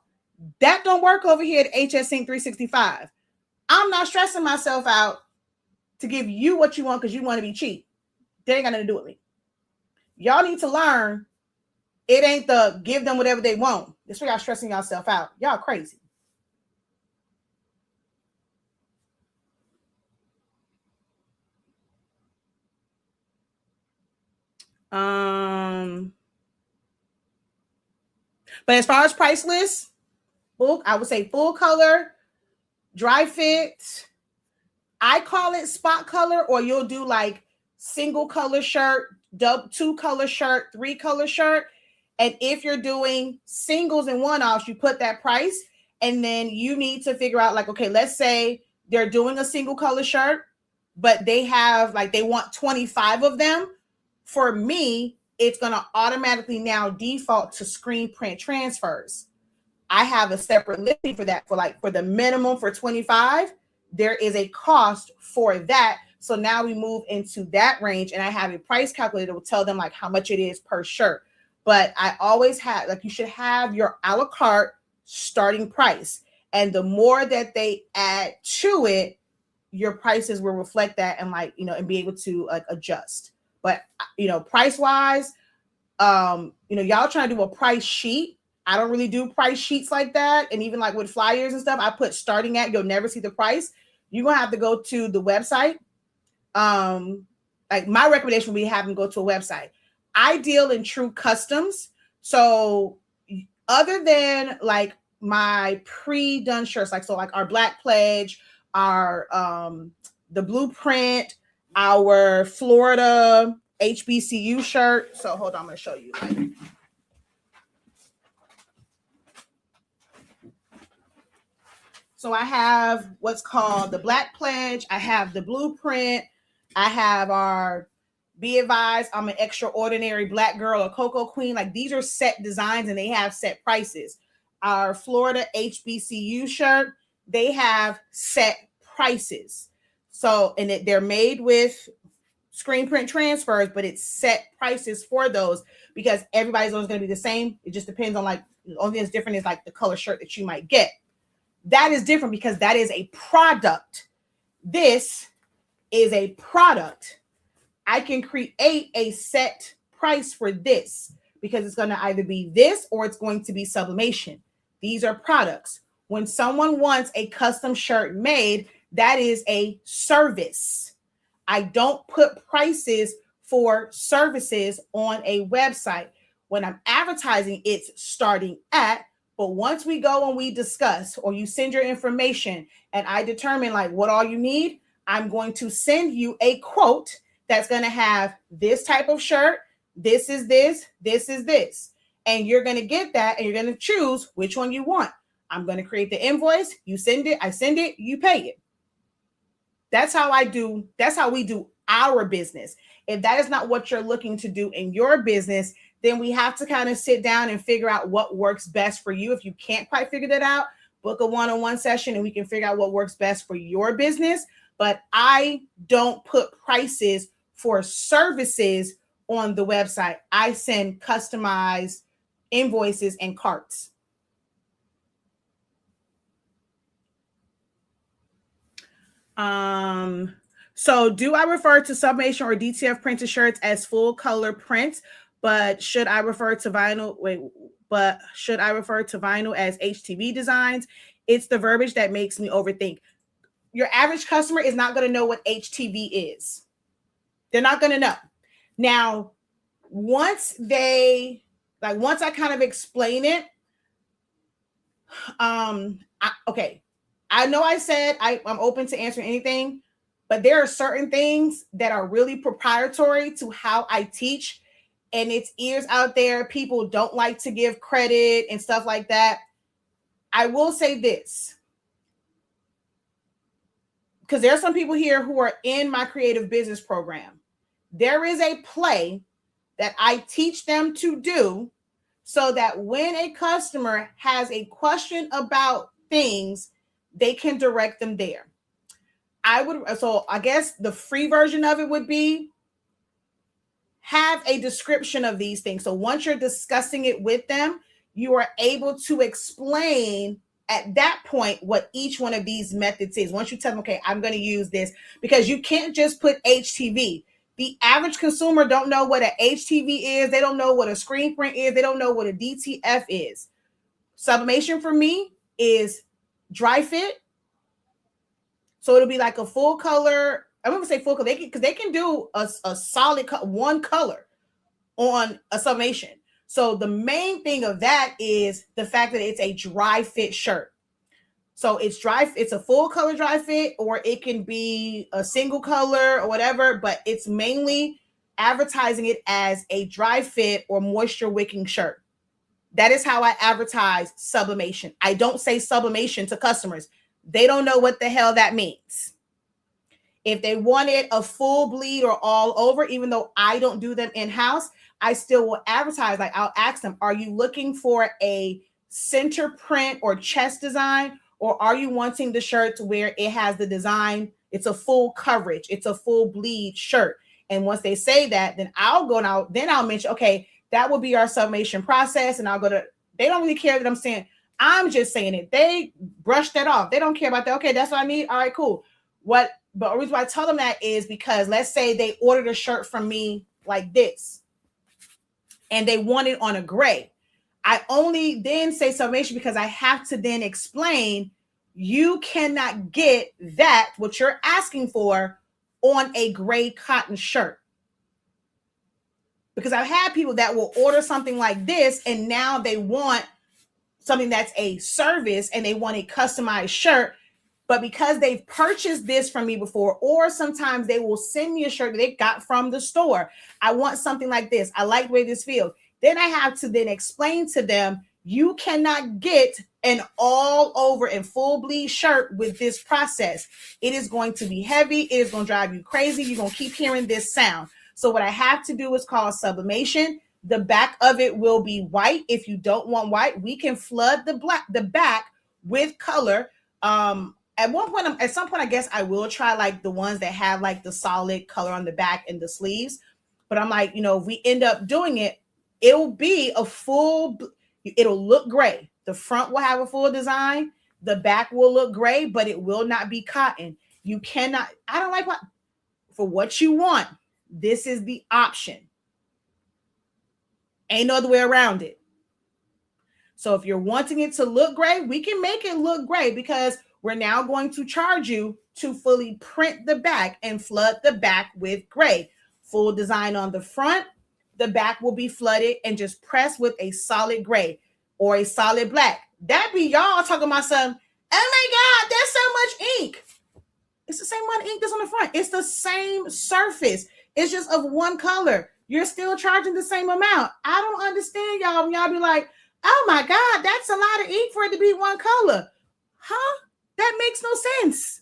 That don't work over here at HS Sync 365. I'm not stressing myself out to give you what you want because you want to be cheap. They ain't got nothing to do with me. Y'all need to learn it ain't the give them whatever they want. That's why y'all stressing yourself out. Y'all crazy. But as far as price list, I would say full color, dry fit. I call it spot color, or you'll do like single color shirt, 2 color shirt, 3 color shirt. And if you're doing singles and one-offs, you put that price. And then you need to figure out like, okay, let's say they're doing a single color shirt, but they have like, they want 25 of them. For me, it's going to automatically now default to screen print transfers. I have a separate listing for that. For the minimum for 25, there is a cost for that. So now we move into that range, and I have a price calculator that will tell them like how much it is per shirt. But I always have, like, you should have your a la carte starting price. And the more that they add to it, your prices will reflect that and like, and be able to adjust. But, price wise, y'all trying to do a price sheet. I don't really do price sheets like that. And even like with flyers and stuff, I put starting at, you'll never see the price. You're going to have to go to the website. Like my recommendation would be have them go to a website. I deal in true customs. So other than like my pre-done shirts, like our Black Pledge, our the Blueprint, our Florida HBCU shirt. So hold on, I'm going to show you. So I have what's called the Black Pledge. I have the Blueprint. I have our Be Advised, I'm an extraordinary Black girl or Cocoa Queen. Like these are set designs and they have set prices. Our Florida HBCU shirt, they have set prices. So, and they're made with screen print transfers, but it's set prices for those because everybody's always going to be the same. It just depends on, like, the only thing that's different is like the color shirt that you might get. That is different because that is a product. This is a product. I can create a set price for this because it's going to either be this or it's going to be sublimation. These are products. When someone wants a custom shirt made, that is a service. I don't put prices for services on a website. When I'm advertising, it's starting at, but once we go and we discuss, or you send your information and I determine like what all you need, I'm going to send you a quote that's going to have this type of shirt. This is this, this is this. And you're going to get that and you're going to choose which one you want. I'm going to create the invoice. You send it, I send it, you pay it. That's how we do our business. If that is not what you're looking to do in your business, then we have to kind of sit down and figure out what works best for you. If you can't quite figure that out, book a one-on-one session and we can figure out what works best for your business. But I don't put prices for services on the website. I send customized invoices and carts. So do I refer to sublimation or DTF printed shirts as full color prints? But should I refer to vinyl? Should I refer to vinyl as HTV designs? It's the verbiage that makes me overthink. Your average customer is not going to know what HTV is. They're not going to know. Now, once I kind of explain it, okay. I know I said I'm open to answering anything, but there are certain things that are really proprietary to how I teach, and it's ears out there. People don't like to give credit and stuff like that. I will say this, because there are some people here who are in my creative business program. There is a play that I teach them to do so that when a customer has a question about things, they can direct them there. So I guess the free version of it would be have a description of these things. So once you're discussing it with them, you are able to explain at that point what each one of these methods is. Once you tell them, okay, I'm going to use this, because you can't just put HTV. The average consumer don't know what an HTV is. They don't know what a screen print is. They don't know what a DTF is. Sublimation for me is dry fit. So it'll be like a full color. I'm going to say full color because they can do a solid one color on a sublimation. So the main thing of that is the fact that it's a dry fit shirt. So it's a full color dry fit, or it can be a single color or whatever, but it's mainly advertising it as a dry fit or moisture wicking shirt. That is how I advertise sublimation. I don't say sublimation to customers. They don't know what the hell that means. If they wanted a full bleed or all over, even though I don't do them in-house, I still will advertise. Like, I'll ask them, are you looking for a center print or chest design? Or are you wanting the shirt to where it has the design? It's a full coverage. It's a full bleed shirt. And once they say that, then I'll go now. Then I'll mention, okay, that will be our sublimation process. And I'll go to, they don't really care that I'm saying, I'm just saying it. They brush that off. They don't care about that. Okay, that's what I need. All right, cool. But the reason why I tell them that is because let's say they ordered a shirt from me like this and they want it on a gray. I only then say sublimation because I have to then explain you cannot get that, what you're asking for, on a gray cotton shirt. Because I've had people that will order something like this and now they want something that's a service and they want a customized shirt. But because they've purchased this from me before, or sometimes they will send me a shirt that they got from the store. I want something like this. I like the way this feels. Then I have to then explain to them, you cannot get an all over and full bleed shirt with this process. It is going to be heavy. It is going to drive you crazy. You're going to keep hearing this sound. So what I have to do is call sublimation. The back of it will be white. If you don't want white, we can flood the back with color. At some point, I guess I will try like the ones that have like the solid color on the back and the sleeves. But I'm like, if we end up doing it, it'll be it'll look gray. The front will have a full design. The back will look gray, but it will not be cotton. You cannot, I don't like for what you want. This is the option. Ain't no other way around it. So if you're wanting it to look gray, we can make it look gray because we're now going to charge you to fully print the back and flood the back with gray. Full design on the front. The back will be flooded and just pressed with a solid gray or a solid black. That be y'all talking about some, oh my God, there's so much ink. It's the same amount of ink that's on the front. It's the same surface. It's just of one color. You're still charging the same amount. I don't understand y'all. Y'all be like, oh my God, that's a lot of ink for it to be one color. Huh? That makes no sense.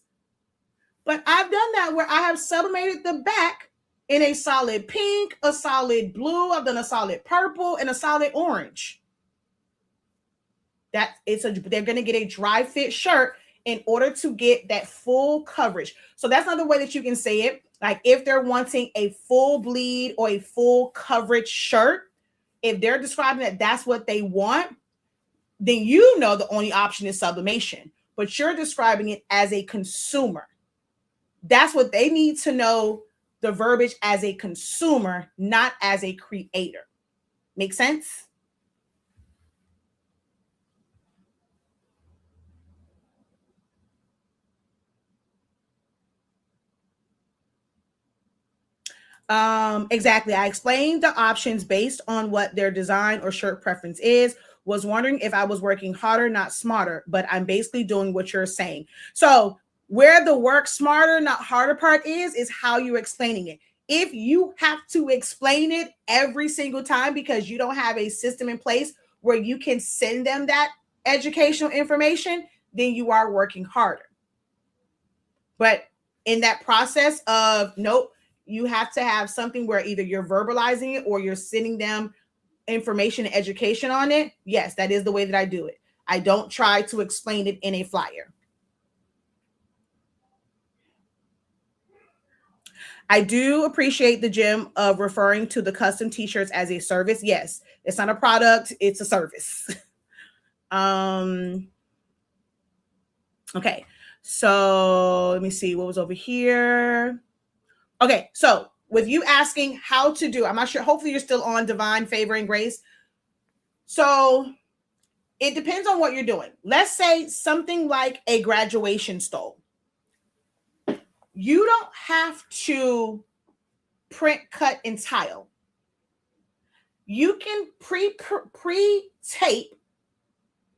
But I've done that where I have sublimated the back in a solid pink, a solid blue. I've done a solid purple and a solid orange. They're going to get a dry fit shirt in order to get that full coverage. So that's another way that you can say it. Like if they're wanting a full bleed or a full coverage shirt, if they're describing that that's what they want, then the only option is sublimation. But you're describing it as a consumer. That's what they need to know, the verbiage as a consumer, not as a creator. Make sense? Exactly. I explained the options based on what their design or shirt preference is. Was wondering if I was working harder, not smarter, but I'm basically doing what you're saying. So where the work smarter, not harder part is how you're explaining it. If you have to explain it every single time because you don't have a system in place where you can send them that educational information, then you are working harder. But in that process of nope, you have to have something where either you're verbalizing it or you're sending them information and education on it. Yes, that is the way that I do it. I don't try to explain it in a flyer. I do appreciate the Jim of referring to the custom t-shirts as a service. Yes, it's not a product, it's a service. Okay, so let me see what was over here. Okay, so with you asking how to do, I'm not sure, hopefully you're still on Divine Favor and Grace. So it depends on what you're doing. Let's say something like a graduation stole. You don't have to print, cut, and tile. You can pre-tape.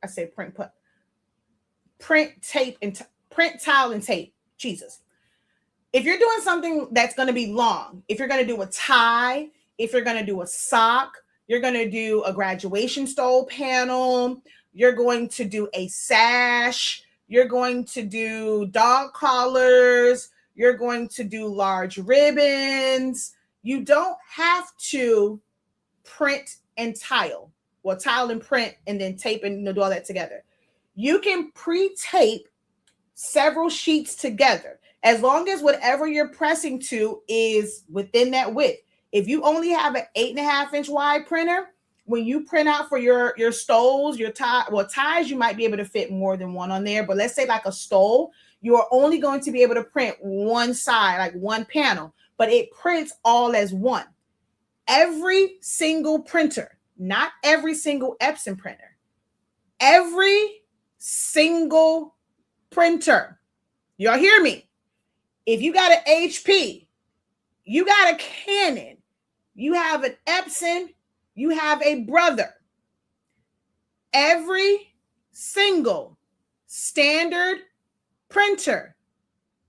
I say print, tape, and print, tile, and tape. Jesus. If you're doing something that's going to be long, if you're going to do a tie, if you're going to do a sock, you're going to do a graduation stole panel, you're going to do a sash, you're going to do dog collars, you're going to do large ribbons. You don't have to print and tile. Well, tile and print and then tape and do all that together. You can pre-tape several sheets together as long as whatever you're pressing to is within that width. If you only have an 8.5 inch wide printer, when you print out for your stoles, your ties, you might be able to fit more than one on there. But let's say like a stole, you are only going to be able to print one side, like one panel, but it prints all as one. Every single printer, not every single Epson printer, every single printer, y'all hear me? If you got an HP, you got a Canon, you have an Epson, you have a Brother. Every single standard printer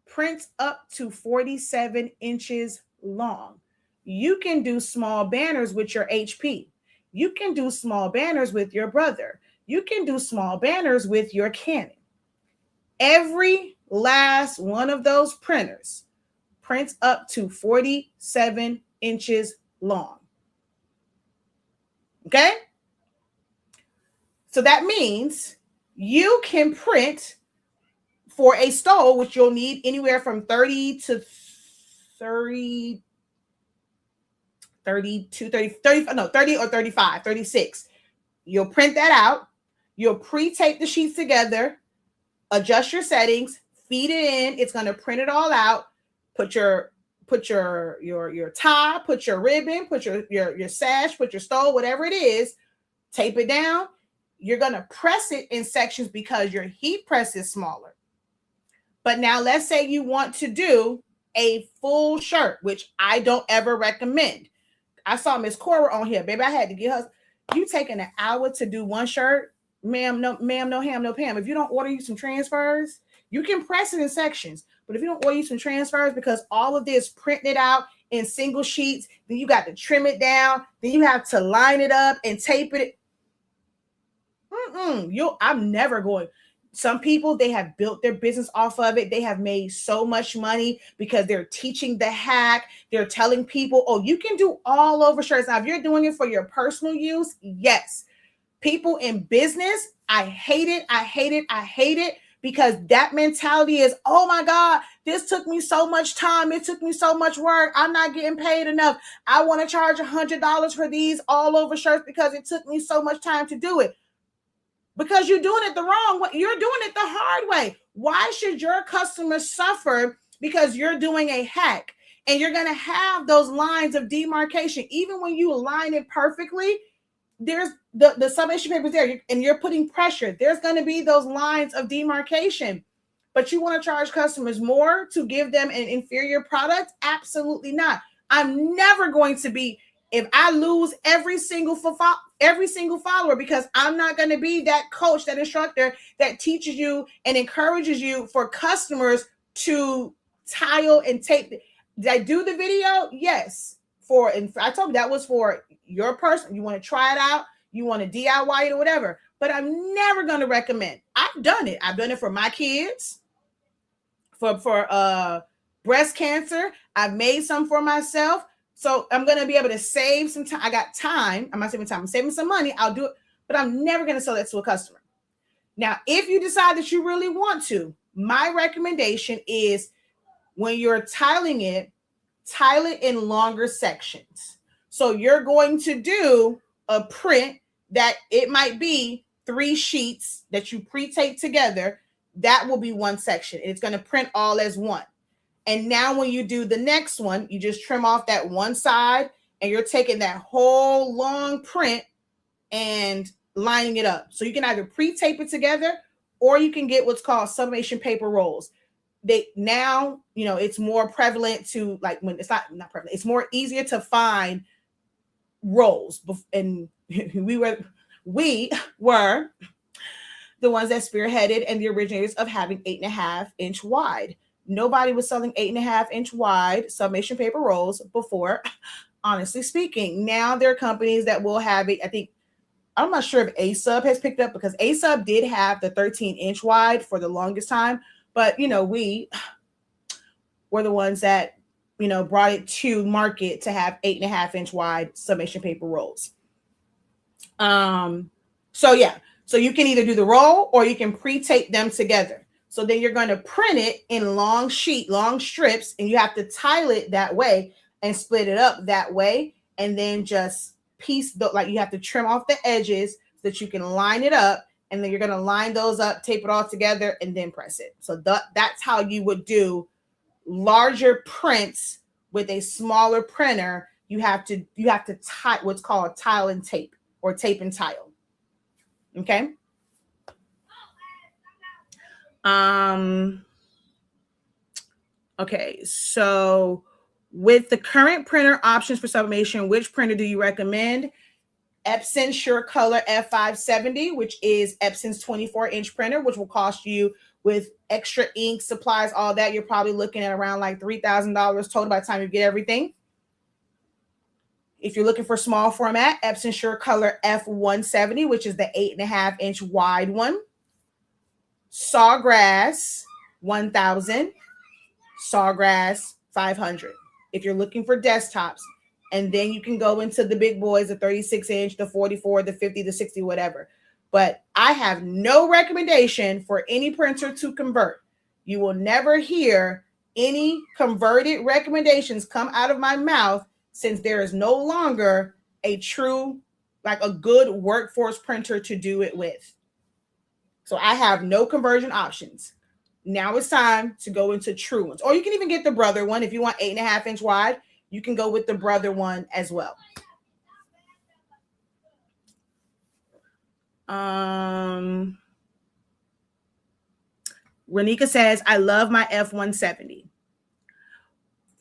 prints up to 47 inches long. You can do small banners with your HP. You can do small banners with your Brother. You can do small banners with your Canon. Every last one of those printers prints up to 47 inches long. Okay? So that means you can print for a stole, which you'll need anywhere from 30 to 30, 32, 30, 30, no, 30 or 35, 36. You'll print that out. You'll pre-tape the sheets together, adjust your settings, feed it in. It's going to print it all out. Put your tie, put your ribbon, put your sash, put your stole, whatever it is, tape it down. You're going to press it in sections because your heat press is smaller. But now let's say you want to do a full shirt, which I don't ever recommend. I saw Miss Cora on here, baby. I had to get her. You taking an hour to do one shirt, ma'am, no ham, no Pam. If you don't order you some transfers, you can press it in sections. But if you don't order you some transfers, because all of this printing it out in single sheets, then you got to trim it down. Then you have to line it up and tape it. I'm never going. Some people, they have built their business off of it. They have made so much money because they're teaching the hack. They're telling people, oh, you can do all over shirts. Now, if you're doing it for your personal use, yes. People in business, I hate it. I hate it. I hate it because that mentality is, oh my God, this took me so much time. It took me so much work. I'm not getting paid enough. I want to charge $100 for these all over shirts because it took me so much time to do it. Because you're doing it the wrong way. You're doing it the hard way. Why should your customers suffer because you're doing a hack? And you're going to have those lines of demarcation. Even when you align it perfectly, there's the summation paper is there and you're putting pressure. There's going to be those lines of demarcation. But you want to charge customers more to give them an inferior product? Absolutely not. I'm never going to be, if I lose every single follower, because I'm not going to be that coach, that instructor that teaches you and encourages you for customers to tile and tape. Did I do the video? Yes. And I told you that was for your person. You want to try it out. You want to DIY it or whatever. But I'm never going to recommend. I've done it. I've done it for my kids, for breast cancer. I've made some for myself. So I'm going to be able to save some time. I got time. I'm not saving time. I'm saving some money. I'll do it. But I'm never going to sell that to a customer. Now, if you decide that you really want to, my recommendation is when you're tiling it, tile it in longer sections. So you're going to do a print that it might be 3 sheets that you pre-tape together. That will be one section. It's going to print all as one. And now when you do the next one, you just trim off that one side and you're taking that whole long print and lining it up. So you can either pre-tape it together or you can get what's called summation paper rolls. Now, it's more prevalent to, like, when it's not prevalent, it's more easier to find rolls. And we were the ones that spearheaded and the originators of having 8.5 inch wide. Nobody was selling 8.5 inch wide summation paper rolls before, honestly speaking. Now there are companies that will have it. I'm not sure if ASUB has picked up, because ASUB did have the 13 inch wide for the longest time. But, we were the ones that, brought it to market to have 8.5 inch wide summation paper rolls. So you can either do the roll or you can pre-tape them together. So then you're going to print it in long strips, and you have to tile it that way and split it up that way. And then just you have to trim off the edges so that you can line it up. And then you're going to line those up, tape it all together, and then press it. So that's how you would do larger prints with a smaller printer. You have to tie what's called tile and tape, or tape and tile. Okay. Okay, so with the current printer options for sublimation, which printer do you recommend? Epson SureColor F570, which is Epson's 24 inch printer, which will cost you, with extra ink, supplies, all that, you're probably looking at around like $3,000 total by the time you get everything. If you're looking for small format, Epson SureColor F170, which is the 8.5 inch wide one. Sawgrass 1000, Sawgrass 500. If you're looking for desktops, and then you can go into the big boys, the 36 inch, the 44, the 50, the 60, whatever. But I have no recommendation for any printer to convert. You will never hear any converted recommendations come out of my mouth since there is no longer a true, like a good workforce printer to do it with. So I have no conversion options. Now it's time to go into true ones. Or you can even get the brother one. If you want 8.5-inch wide, you can go with the brother one as well. Renika says, I love my F-170.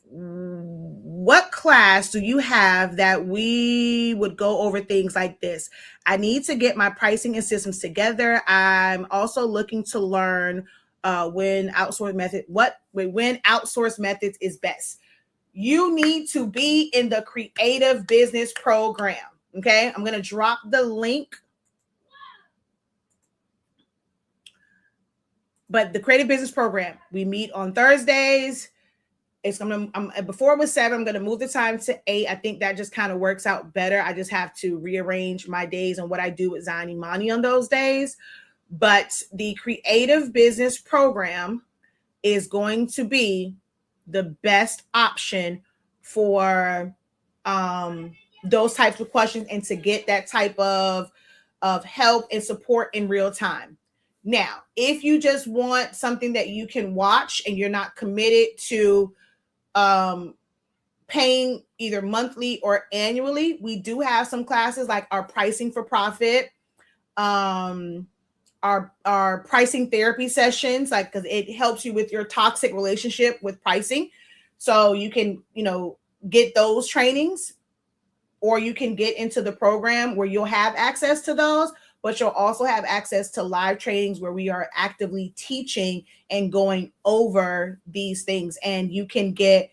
What class do you have that we would go over things like this? I need to get my pricing and systems together. I'm also looking to learn when outsourced methods is best. You need to be in the creative business program. Okay, I'm going to drop the link. But the creative business program, we meet on Thursdays. It's gonna before it was 7, I'm gonna move the time to 8. I think that just kind of works out better. I just have to rearrange my days and what I do with Zion Imani on those days. But the creative business program is going to be the best option for those types of questions and to get that type of help and support in real time. Now, if you just want something that you can watch and you're not committed to paying either monthly or annually, we do have some classes like our pricing for profit, our pricing therapy sessions, like because it helps you with your toxic relationship with pricing. So you can, get those trainings, or you can get into the program where you'll have access to those, but you'll also have access to live trainings where we are actively teaching and going over these things. And you can get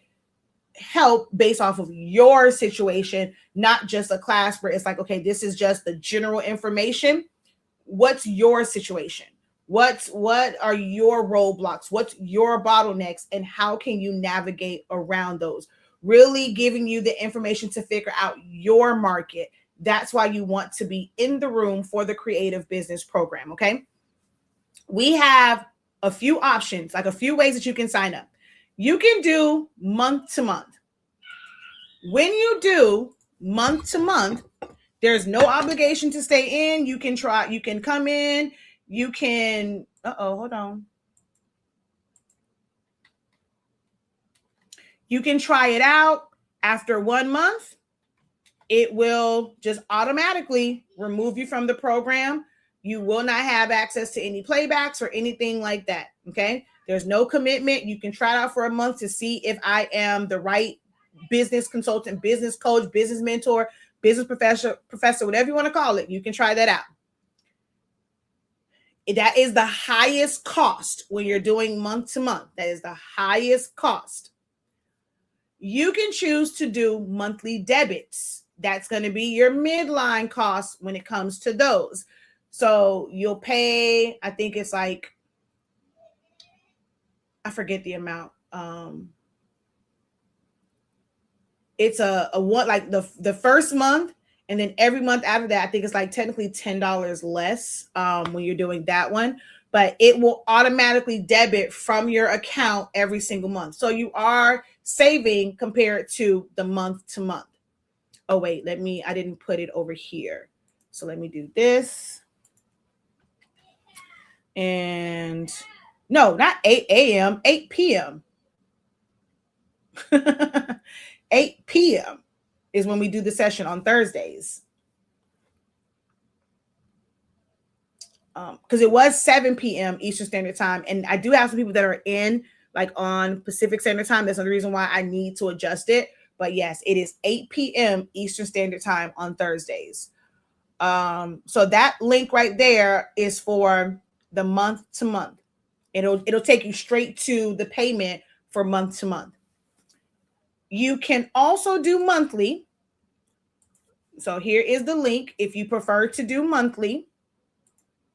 help based off of your situation, not just a class where it's like, okay, this is just the general information. What's your situation? What are your roadblocks? What's your bottlenecks? And how can you navigate around those? Really giving you the information to figure out your market. That's why you want to be in the room for the creative business program, okay? We have a few options, like a few ways that you can sign up. You can do month to month. When you do month to month, there's no obligation to stay in. You can come in, you can, hold on. You can try it out. After 1 month, it will just automatically remove you from the program. You will not have access to any playbacks or anything like that. Okay. There's no commitment. You can try it out for a month to see if I am the right business consultant, business coach, business mentor, business professor, whatever you want to call it. You can try that out. That is the highest cost when you're doing month to month. That is the highest cost. You can choose to do monthly debits. That's going to be your midline cost when it comes to those. So you'll pay, I think it's like, I forget the amount. It's a one, like the first month, and then every month after that, I think it's like technically $10 less when you're doing that one, but it will automatically debit from your account every single month. So you are saving compared to the month to month. Oh, wait, I didn't put it over here. So let me do this. And no, not 8 a.m., 8 p.m. 8 p.m. is when we do the session on Thursdays. Because it was 7 p.m. Eastern Standard Time. And I do have some people that are in like on Pacific Standard Time. That's another reason why I need to adjust it. But yes, it is 8 p.m. Eastern Standard Time on Thursdays. So that link right there is for the month to month. It'll take you straight to the payment for month to month. You can also do monthly. So here is the link. If you prefer to do monthly,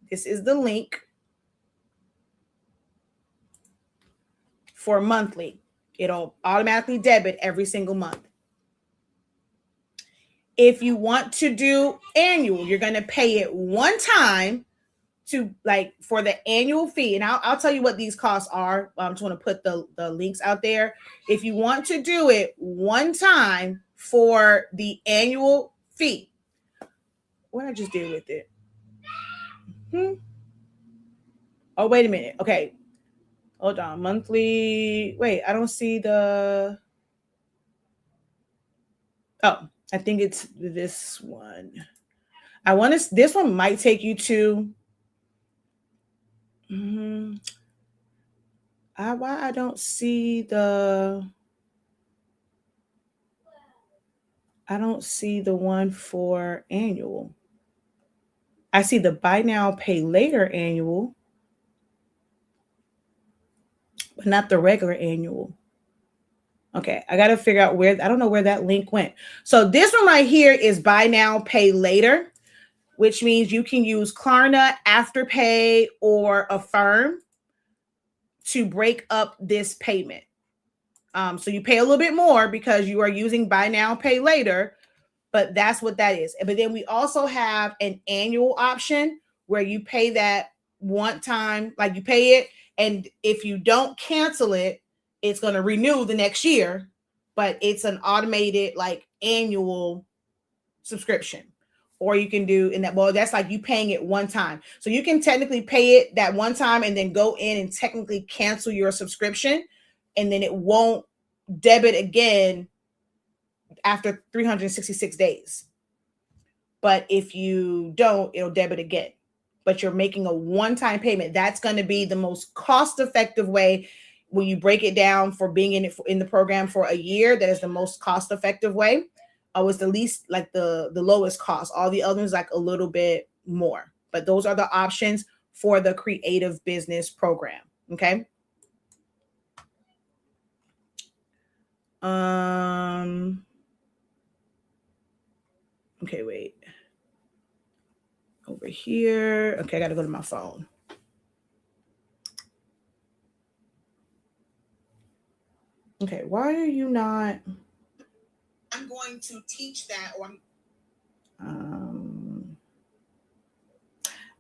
this is the link for monthly. It'll automatically debit every single month. If you want to do annual, you're going to pay it one time to like for the annual fee, and I'll tell you what these costs are. I'm just want to put the links out there. If you want to do it one time for the annual fee, what did I just do with it? Oh, wait a minute. Okay, hold on. Monthly. Wait, I don't see the. Oh, I think it's this one. I want to. This one might take you to. Why I don't see the. I don't see the one for annual. I see the buy now, pay later annual, but not the regular annual. Okay, I got to figure out where. I don't know where that link went. So this one right here is buy now, pay later, which means you can use Klarna, Afterpay, or Affirm to break up this payment. So you pay a little bit more because you are using buy now, pay later, but that's what that is. But then we also have an annual option where you pay that one time, like you pay it, and if you don't cancel it, it's going to renew the next year, but it's an automated like annual subscription. Or you can do in that, well, that's like you paying it one time. So you can technically pay it that one time and then go in and technically cancel your subscription, and then it won't debit again after 366 days. But if you don't, it'll debit again. But you're making a one-time payment. That's going to be the most cost-effective way when you break it down for being in the program for a year. That is the most cost-effective way. It's the least, like the lowest cost. All the others like a little bit more. But those are the options for the creative business program. Okay. Okay, wait. Over here. Okay, I got to go to my phone. Okay, why are you not? I'm going to teach that, or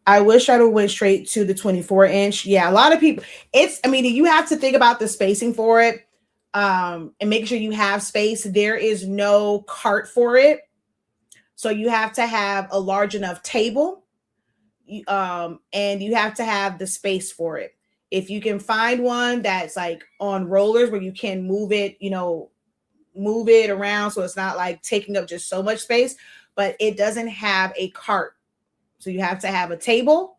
I wish I'd have went straight to the 24-inch. Yeah, a lot of people. You have to think about the spacing for it, and make sure you have space. There is no cart for it, so you have to have a large enough table, and you have to have the space for it. If you can find one that's like on rollers where you can move it, move it around so it's not like taking up just so much space, but it doesn't have a cart. So you have to have a table,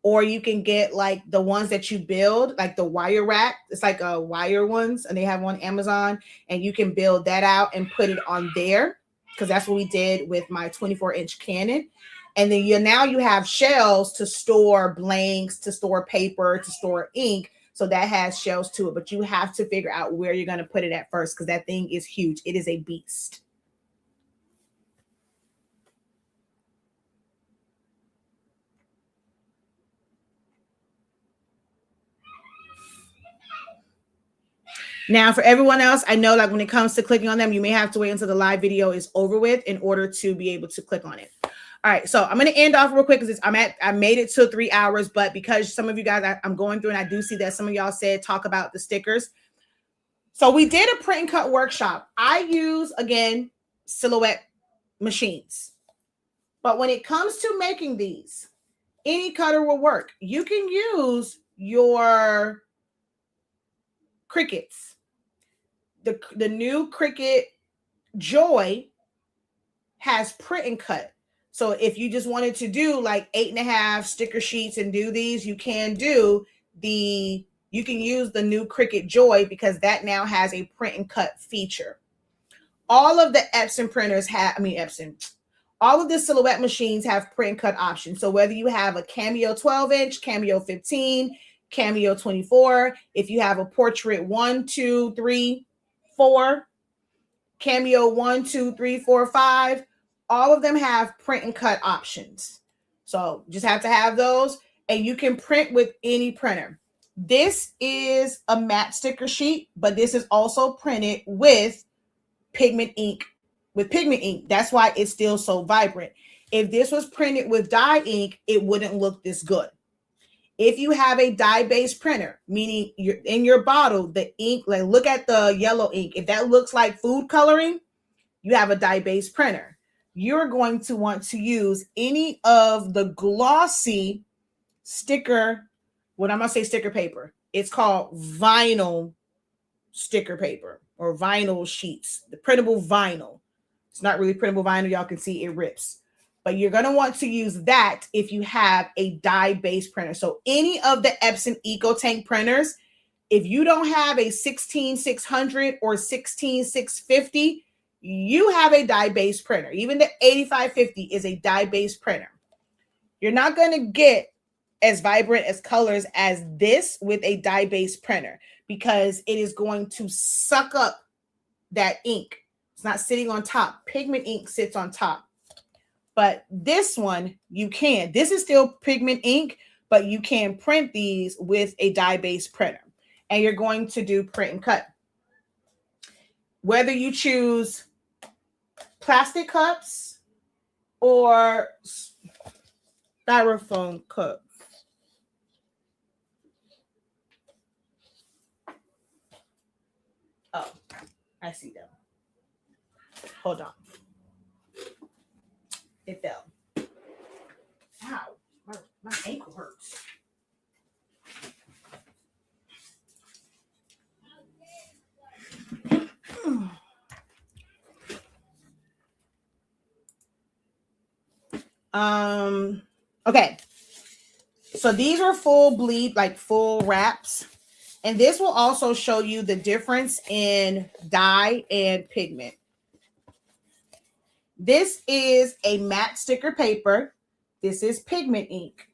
or you can get like the ones that you build, like the wire rack. It's like a wire ones, and they have on Amazon, and you can build that out and put it on there, because that's what we did with my 24-inch Canon. And then now you have shelves to store blanks, to store paper, to store ink. So that has shelves to it, but you have to figure out where you're going to put it at first, because that thing is huge. It is a beast. Now, for everyone else, I know like when it comes to clicking on them, you may have to wait until the live video is over with in order to be able to click on it. All right, so I'm going to end off real quick because I made it to 3 hours, but because some of you guys I'm going through, and I do see that some of y'all said talk about the stickers. So we did a print and cut workshop. I use, again, Silhouette machines. But when it comes to making these, any cutter will work. You can use your Cricuts. The new Cricut Joy has print and cut. So if you just wanted to do like 8.5 sticker sheets and do these, you can use the new Cricut Joy, because that now has a print and cut feature. All of the Epson printers all of the Silhouette machines have print and cut options. So whether you have a Cameo 12-inch, Cameo 15, Cameo 24, if you have a Portrait 1, 2, 3, 4, Cameo 1, 2, 3, 4, 5, all of them have print and cut options. So just have to have those, and you can print with any printer. This is a matte sticker sheet, but this is also printed with pigment ink. That's why it's still so vibrant. If this was printed with dye ink, it wouldn't look this good. If you have a dye-based printer, meaning you're in your bottle, the ink, like look at the yellow ink. If that looks like food coloring, you have a dye-based printer. You're going to want to use any of the glossy sticker, what I'm going to say sticker paper. It's called vinyl sticker paper or vinyl sheets, the printable vinyl. It's not really printable vinyl. Y'all can see it rips. But you're going to want to use that if you have a dye-based printer. So any of the Epson EcoTank printers, if you don't have a 16600 or 16650, you have a dye-based printer. Even the 8550 is a dye-based printer. You're not going to get as vibrant as colors as this with a dye-based printer because it is going to suck up that ink. It's not sitting on top. Pigment ink sits on top. But this one, you can. This is still pigment ink, but you can print these with a dye-based printer. And you're going to do print and cut. Whether you choose plastic cups or styrofoam cups. Oh, I see them. Hold on. It fell. Ow, my ankle hurts. Okay. So these are full bleed, like full wraps. And this will also show you the difference in dye and pigment. This is a matte sticker paper. This is pigment ink.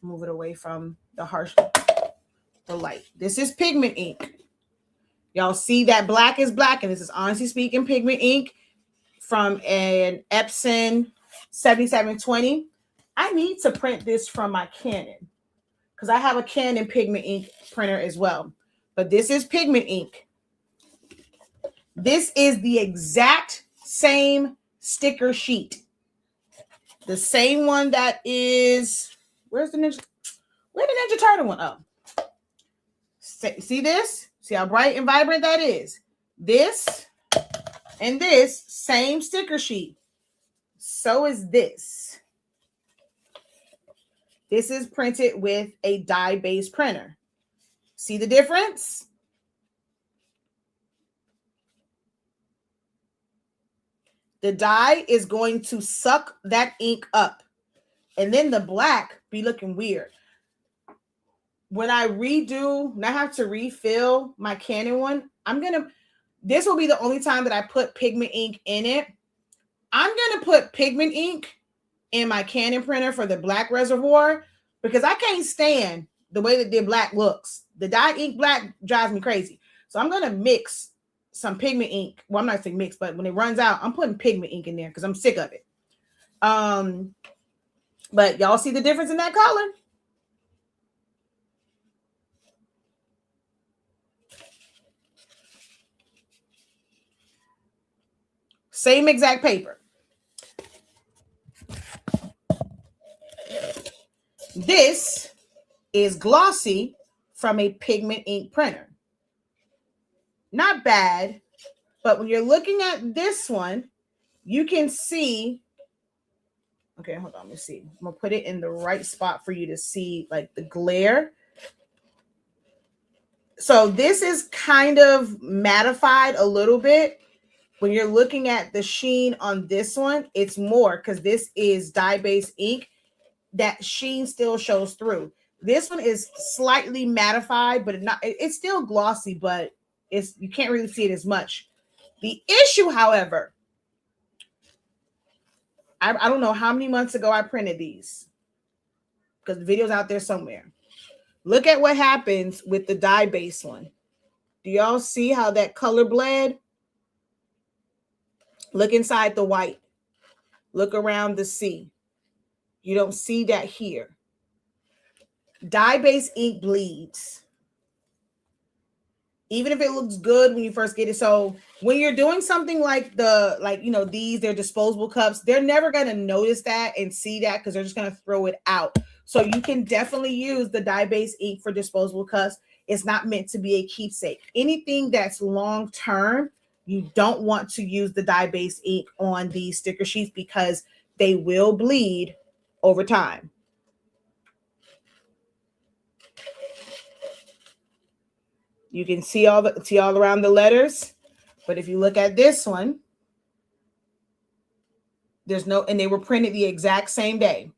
Move it away from the harsh, the light. This is pigment ink. Y'all see that black is black, and this is honestly speaking pigment ink from an Epson 7720. I need to print this from my Canon because I have a Canon pigment ink printer as well. But this is pigment ink. This is the exact same sticker sheet. The same one that is, where's the Ninja? Where's the Ninja Turtle one? Oh. See this? See how bright and vibrant that is? This and this, same sticker sheet. So is this. This is printed with a dye-based printer. See the difference? The dye is going to suck that ink up. And then the black be looking weird. When I have to refill my Canon one, this will be the only time that I put pigment ink in it. I'm going to put pigment ink in my Canon printer for the black reservoir because I can't stand the way that the black looks. The dye ink black drives me crazy. So I'm going to mix some pigment ink. Well, I'm not saying mix, but when it runs out, I'm putting pigment ink in there because I'm sick of it. But y'all see the difference in that color? Same exact paper. This is glossy from a pigment ink printer. Not bad, but when you're looking at this one, you can see, okay, hold on, let's see. I'm gonna put it in the right spot for you to see like the glare. So this is kind of mattified a little bit. When you're looking at the sheen on this one, it's more because this is dye-based ink. That sheen still shows through. This one is slightly mattified, but it's still glossy, but you can't really see it as much. The issue, however, I don't know how many months ago I printed these because the video's out there somewhere. Look at what happens with the dye-based one. Do y'all see how that color bled? Look inside the white. Look around the C. You don't see that here. Dye-based ink bleeds. Even if it looks good when you first get it. So when you're doing something like these, they're disposable cups, they're never going to notice that and see that because they're just going to throw it out. So you can definitely use the dye-based ink for disposable cups. It's not meant to be a keepsake. Anything that's long term, you don't want to use the dye-based ink on these sticker sheets because they will bleed over time. You can see all around the letters, but if you look at this one, there's no, and they were printed the exact same day.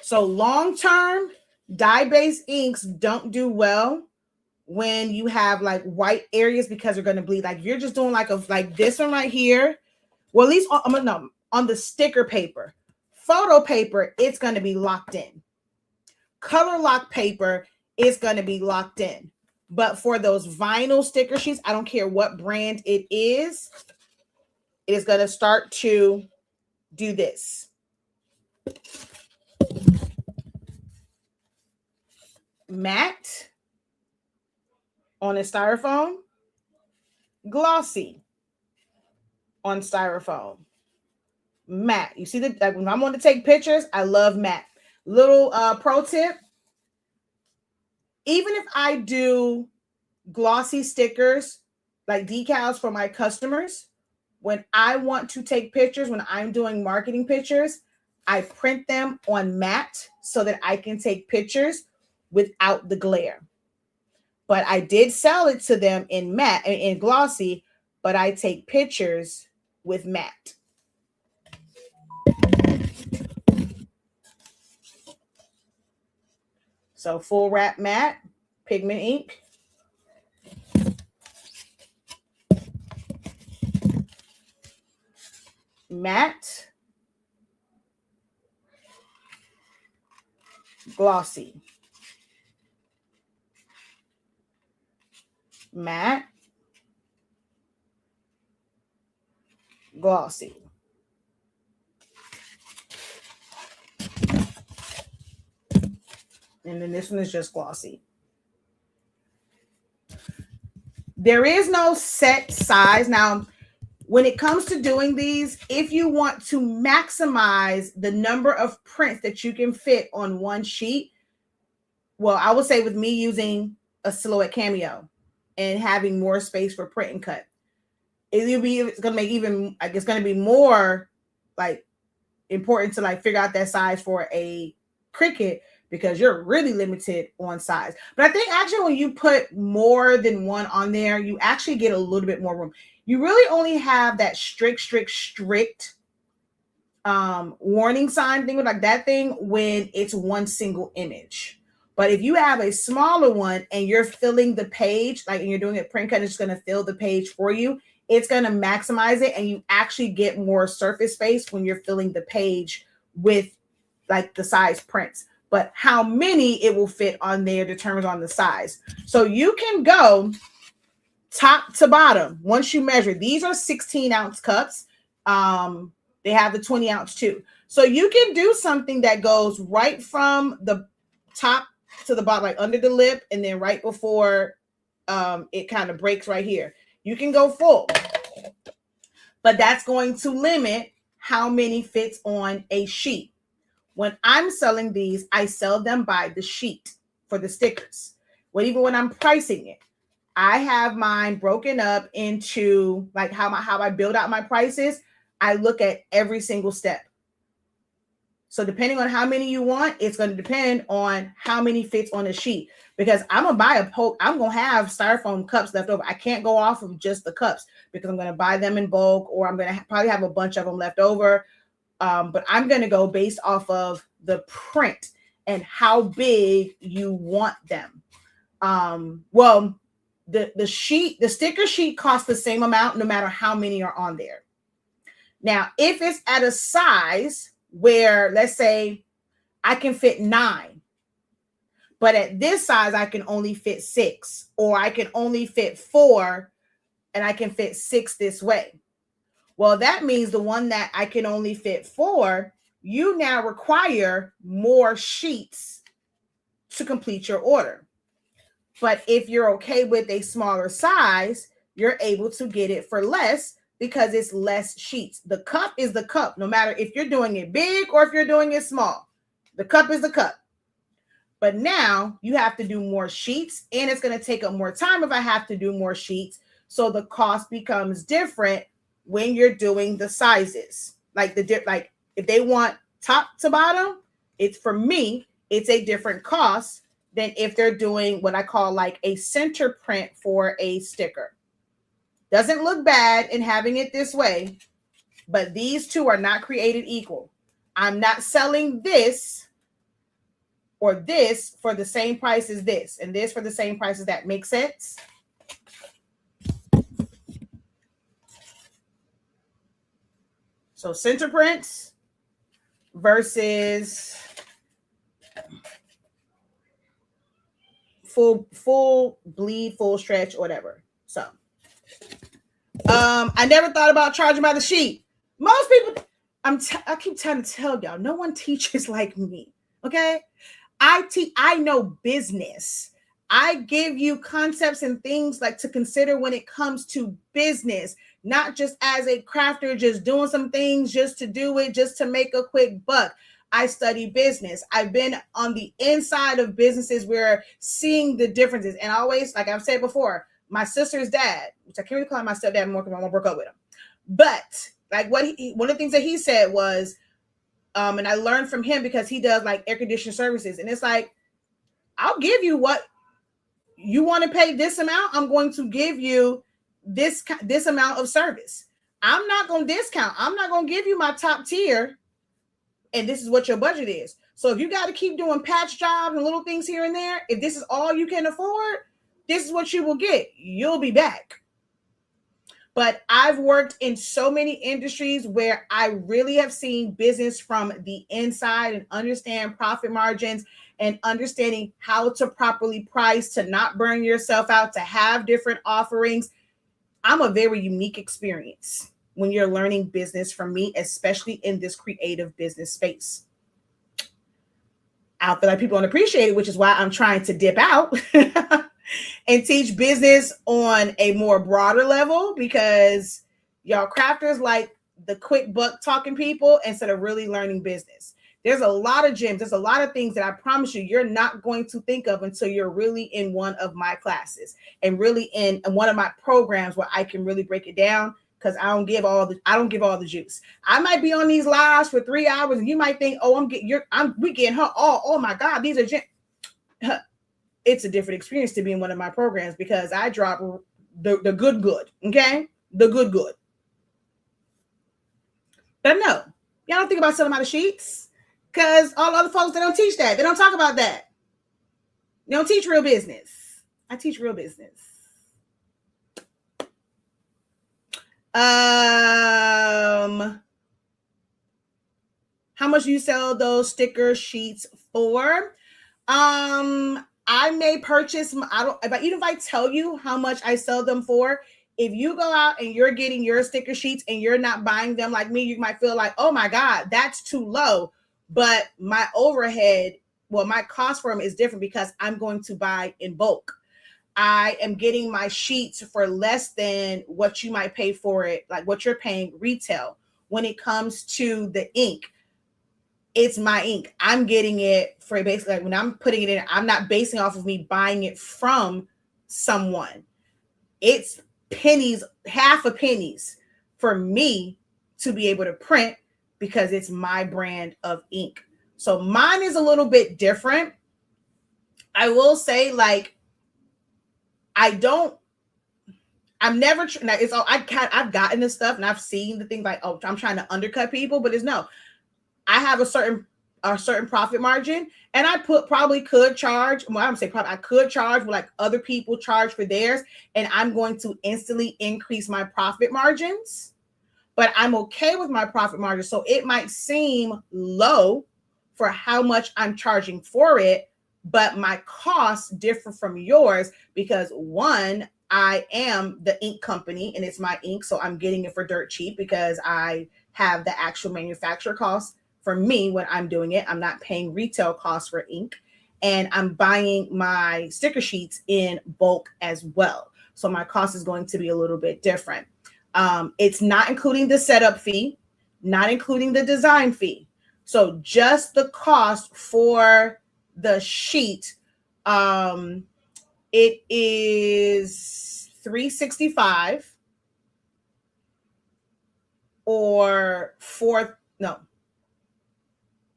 So long-term dye-based inks don't do well when you have like white areas because they're going to bleed. Like if you're just doing like this one right here, well, at least on the sticker paper, photo paper, it's going to be locked in. Color lock paper is going to be locked in. But for those vinyl sticker sheets, I don't care what brand it is going to start to do this. Matte on a styrofoam, glossy on styrofoam. Matte. You see that, like when I'm going to take pictures, I love matte. Little pro tip. Even if I do glossy stickers, like decals for my customers, when I want to take pictures, when I'm doing marketing pictures, I print them on matte so that I can take pictures without the glare. But I did sell it to them in matte, in glossy, but I take pictures with matte. So full wrap matte, pigment ink. Matte, glossy. Matte, glossy. And then this one is just glossy. There is no set size. Now, when it comes to doing these, if you want to maximize the number of prints that you can fit on one sheet, well, I would say with me using a Silhouette Cameo and having more space for print and cut, it's going to make even, like, it's going to be more like important to like figure out that size for a Cricut because you're really limited on size. But I think actually when you put more than one on there, you actually get a little bit more room. You really only have that strict warning sign thing, like that thing, when it's one single image. But if you have a smaller one and you're filling the page, like and you're doing a print cut, it's going to fill the page for you. It's going to maximize it, and you actually get more surface space when you're filling the page with like the size prints. But how many it will fit on there determines on the size. So you can go top to bottom once you measure. These are 16-ounce cups. They have the 20-ounce too. So you can do something that goes right from the top to the bottom, like under the lip, and then right before it kind of breaks right here. You can go full, but that's going to limit how many fits on a sheet. When I'm selling these, I sell them by the sheet for the stickers. Well, even when I'm pricing it, I have mine broken up into like how I build out my prices. I look at every single step. So depending on how many you want, it's going to depend on how many fits on a sheet. Because I'm going to buy I'm going to have styrofoam cups left over. I can't go off of just the cups because I'm going to buy them in bulk, or I'm going to probably have a bunch of them left over. But I'm going to go based off of the print and how big you want them. Well, the sticker sheet costs the same amount no matter how many are on there. Now, if it's at a size where, let's say, I can fit 9, but at this size, I can only fit 6, or I can only fit 4, and I can fit 6 this way. Well, that means the one that I can only fit 4, you now require more sheets to complete your order. But if you're okay with a smaller size, you're able to get it for less because it's less sheets. The cup is the cup, no matter if you're doing it big or if you're doing it small. The cup is the cup. But now you have to do more sheets, and it's going to take up more time if I have to do more sheets. So the cost becomes different when you're doing the sizes. Like if they want top to bottom, it's for me, it's a different cost than if they're doing what I call like a center print for a sticker. Doesn't look bad in having it this way, but these two are not created equal. I'm not selling this or this for the same price as this, and this for the same price as that. Makes sense? So center prints versus full bleed, full stretch, whatever. So I never thought about charging by the sheet. Most people, I keep trying to tell y'all, no one teaches like me. Okay. I know business. I give you concepts and things like to consider when it comes to business, not just as a crafter, just doing some things just to do it, just to make a quick buck. I study business. I've been on the inside of businesses where seeing the differences. And always, like I've said before, my sister's dad, which I can't really call my stepdad anymore because I won't work out with him. But like one of the things that he said was, and I learned from him because he does like air conditioning services. And it's like, I'll give you what you want to pay this amount. I'm going to give you this amount of service. I'm not going to discount. I'm not going to give you my top tier. And this is what your budget is. So if you got to keep doing patch jobs and little things here and there, if this is all you can afford, this is what you will get. You'll be back. But I've worked in so many industries where I really have seen business from the inside and understand profit margins and understanding how to properly price, to not burn yourself out, to have different offerings. I'm a very unique experience when you're learning business from me, especially in this creative business space. I feel like people don't appreciate it, which is why I'm trying to dip out and teach business on a more broader level, because y'all crafters like the quick buck talking people instead of really learning business. There's a lot of gems. There's a lot of things that I promise you're not going to think of until you're really in one of my classes and really in one of my programs where I can really break it down, because I don't give all the juice. I might be on these lives for 3 hours and you might think, oh, we getting her all. Oh my God, these are gems. It's a different experience to be in one of my programs because I drop the good, okay? The good. But no, y'all don't think about selling out of sheets, because all other folks, they don't teach that. They don't talk about that. They don't teach real business. I teach real business. How much do you sell those sticker sheets for? I may purchase, even if I tell you how much I sell them for, if you go out and you're getting your sticker sheets and you're not buying them like me, you might feel like, oh my God, that's too low. But my overhead, my cost for them is different because I'm going to buy in bulk. I am getting my sheets for less than what you might pay for it, like what you're paying retail. When it comes to the ink, it's my ink. I'm getting it for basically, like when I'm putting it in, I'm not basing off of me buying it from someone. It's pennies, half a pennies for me to be able to print because it's my brand of ink. So mine is a little bit different. I will say, like, I've gotten this stuff and I've seen the thing like, oh, I'm trying to undercut people, but it's no. I have a certain profit margin, and I could charge what like other people charge for theirs, and I'm going to instantly increase my profit margins, but I'm okay with my profit margin. So it might seem low for how much I'm charging for it, but my costs differ from yours because one, I am the ink company and it's my ink. So I'm getting it for dirt cheap because I have the actual manufacturer costs. For me, when I'm doing it, I'm not paying retail costs for ink, and I'm buying my sticker sheets in bulk as well. So my cost is going to be a little bit different. It's not including the setup fee, not including the design fee. So just the cost for the sheet, it is $365 or $330 or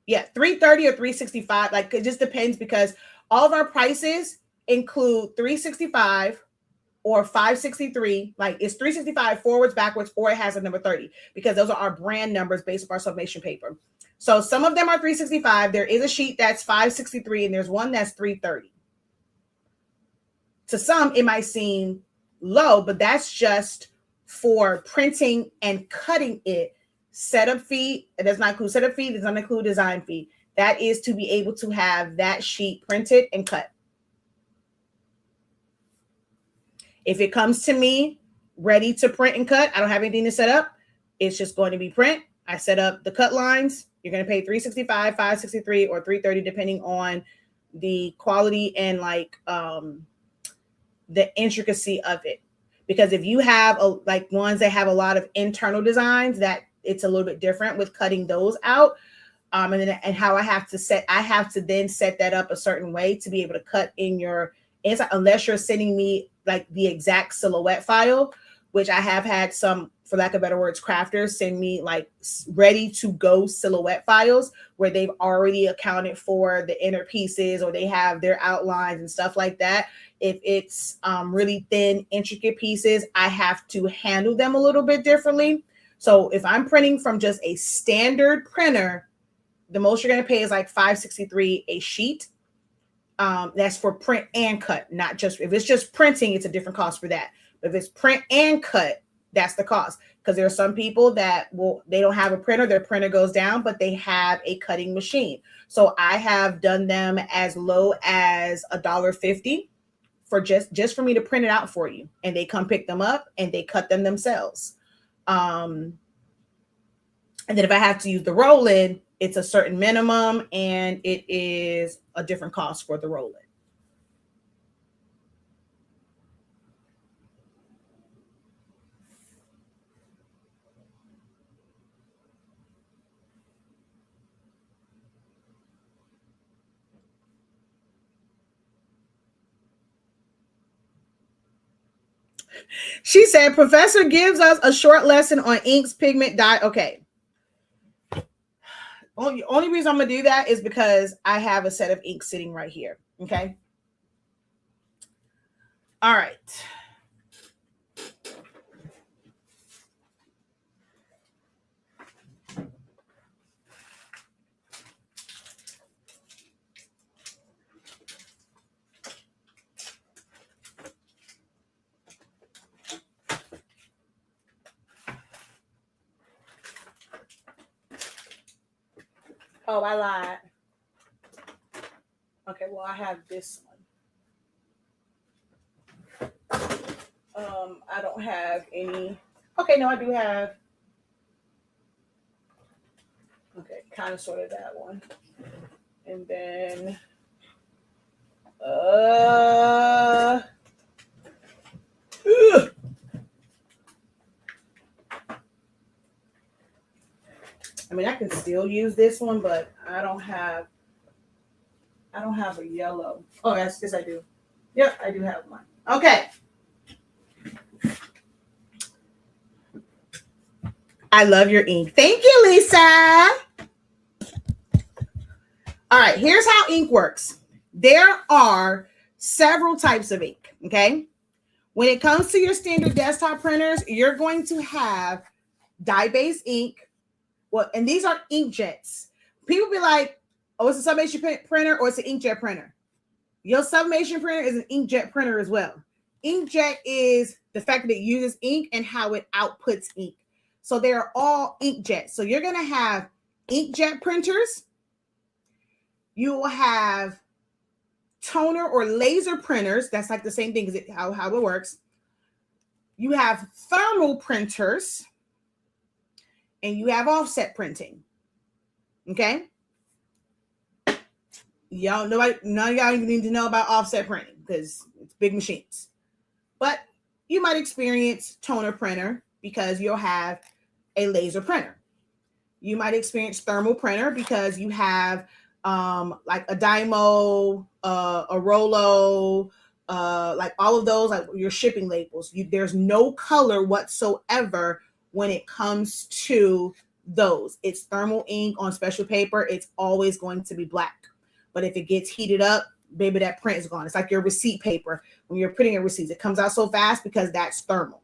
$365. Like, it just depends, because all of our prices include $365 or $563. Like, it's $365 forwards, backwards, or it has a number 30, because those are our brand numbers based on our sublimation paper. So some of them are $365. There is a sheet that's $563, and there's one that's $330. To some, it might seem low, but that's just for printing and cutting it. Setup fee, it does not include setup fee, it does not include design fee. That is to be able to have that sheet printed and cut. If it comes to me ready to print and cut, I don't have anything to set up. It's just going to be print. I set up the cut lines. You're going to pay $365, $563, or $330, depending on the quality and like the intricacy of it. Because if you have like ones that have a lot of internal designs, that it's a little bit different with cutting those out. And how I have to then set that up a certain way to be able to cut in your inside, unless you're sending me like the exact silhouette file, which I have had some, for lack of better words, crafters send me like ready to go silhouette files where they've already accounted for the inner pieces, or they have their outlines and stuff like that. If it's really thin, intricate pieces, I have to handle them a little bit differently. So if I'm printing from just a standard printer, the most you're going to pay is like $563 a sheet. That's for print and cut, not just, if it's just printing, it's a different cost for that. But if it's print and cut, that's the cost. Because there are some people that they don't have a printer, their printer goes down, but they have a cutting machine. So I have done them as low as $1.50 for just for me to print it out for you. And they come pick them up and they cut them themselves. And then if I have to use the roll-in, it's a certain minimum, and it is a different cost for the roll-in. She said, Professor gives us a short lesson on inks, pigment, dye. Okay. Only reason I'm going to do that is because I have a set of ink sitting right here. Okay. All right. Oh, I lied. Okay, well, I have this one. I don't have any. Okay, no, I do have. Okay, kind of sort of that one. And then I mean, I can still use this one, but I don't have a yellow. Oh, yes, I do. Yep, I do have one. Okay. I love your ink. Thank you, Lisa. All right, here's how ink works. There are several types of ink, okay? When it comes to your standard desktop printers, you're going to have dye-based ink. Well, and these are inkjets. People be like, oh, it's a sublimation printer or it's an inkjet printer. Your sublimation printer is an inkjet printer as well. Inkjet is the fact that it uses ink and how it outputs ink. So they're all inkjets. So you're going to have inkjet printers. You will have toner or laser printers. That's like the same thing as how it works. You have thermal printers. And you have offset printing. Okay? None of y'all need to know about offset printing because it's big machines. But you might experience toner printer because you'll have a laser printer. You might experience thermal printer because you have like a Dymo, a Rolo, like all of those, like your shipping labels. There's no color whatsoever when it comes to those. It's thermal ink on special paper. It's always going to be black. But if it gets heated up, baby, that print is gone. It's like your receipt paper. When you're printing your receipts, it comes out so fast because that's thermal.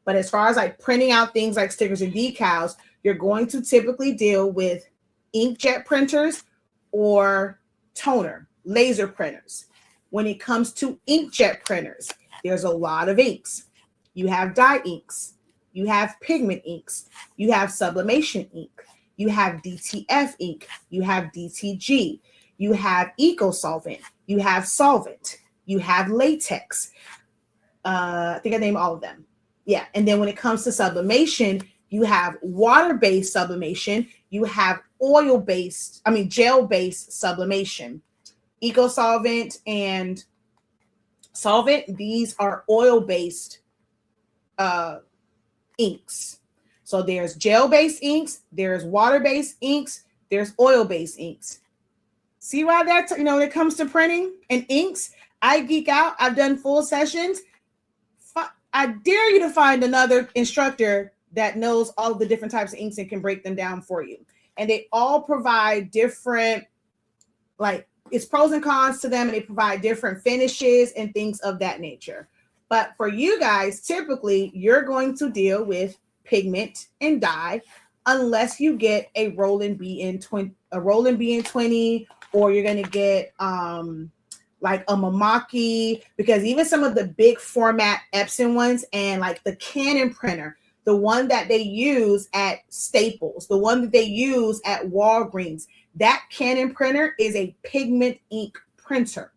But as far as like printing out things like stickers and decals, you're going to typically deal with inkjet printers or toner, laser printers. When it comes to inkjet printers, there's a lot of inks. You have dye inks, you have pigment inks, you have sublimation ink, you have DTF ink, you have DTG, you have eco solvent, you have solvent, you have latex. I think I named all of them. Yeah. And then when it comes to sublimation, you have water-based sublimation, you have gel-based sublimation. Eco solvent and solvent, these are oil-based inks. So there's gel-based inks, there's water-based inks, there's oil-based inks. See why that's, when it comes to printing and inks, I geek out. I've done full sessions. I dare you to find another instructor that knows all of the different types of inks and can break them down for you. And they all provide different, like, it's pros and cons to them, and they provide different finishes and things of that nature. But for you guys, typically, you're going to deal with pigment and dye unless you get a Roland BN20, or you're going to get like a Mamaki, because even some of the big format Epson ones and like the Canon printer, the one that they use at Staples, the one that they use at Walgreens, that Canon printer is a pigment ink printer.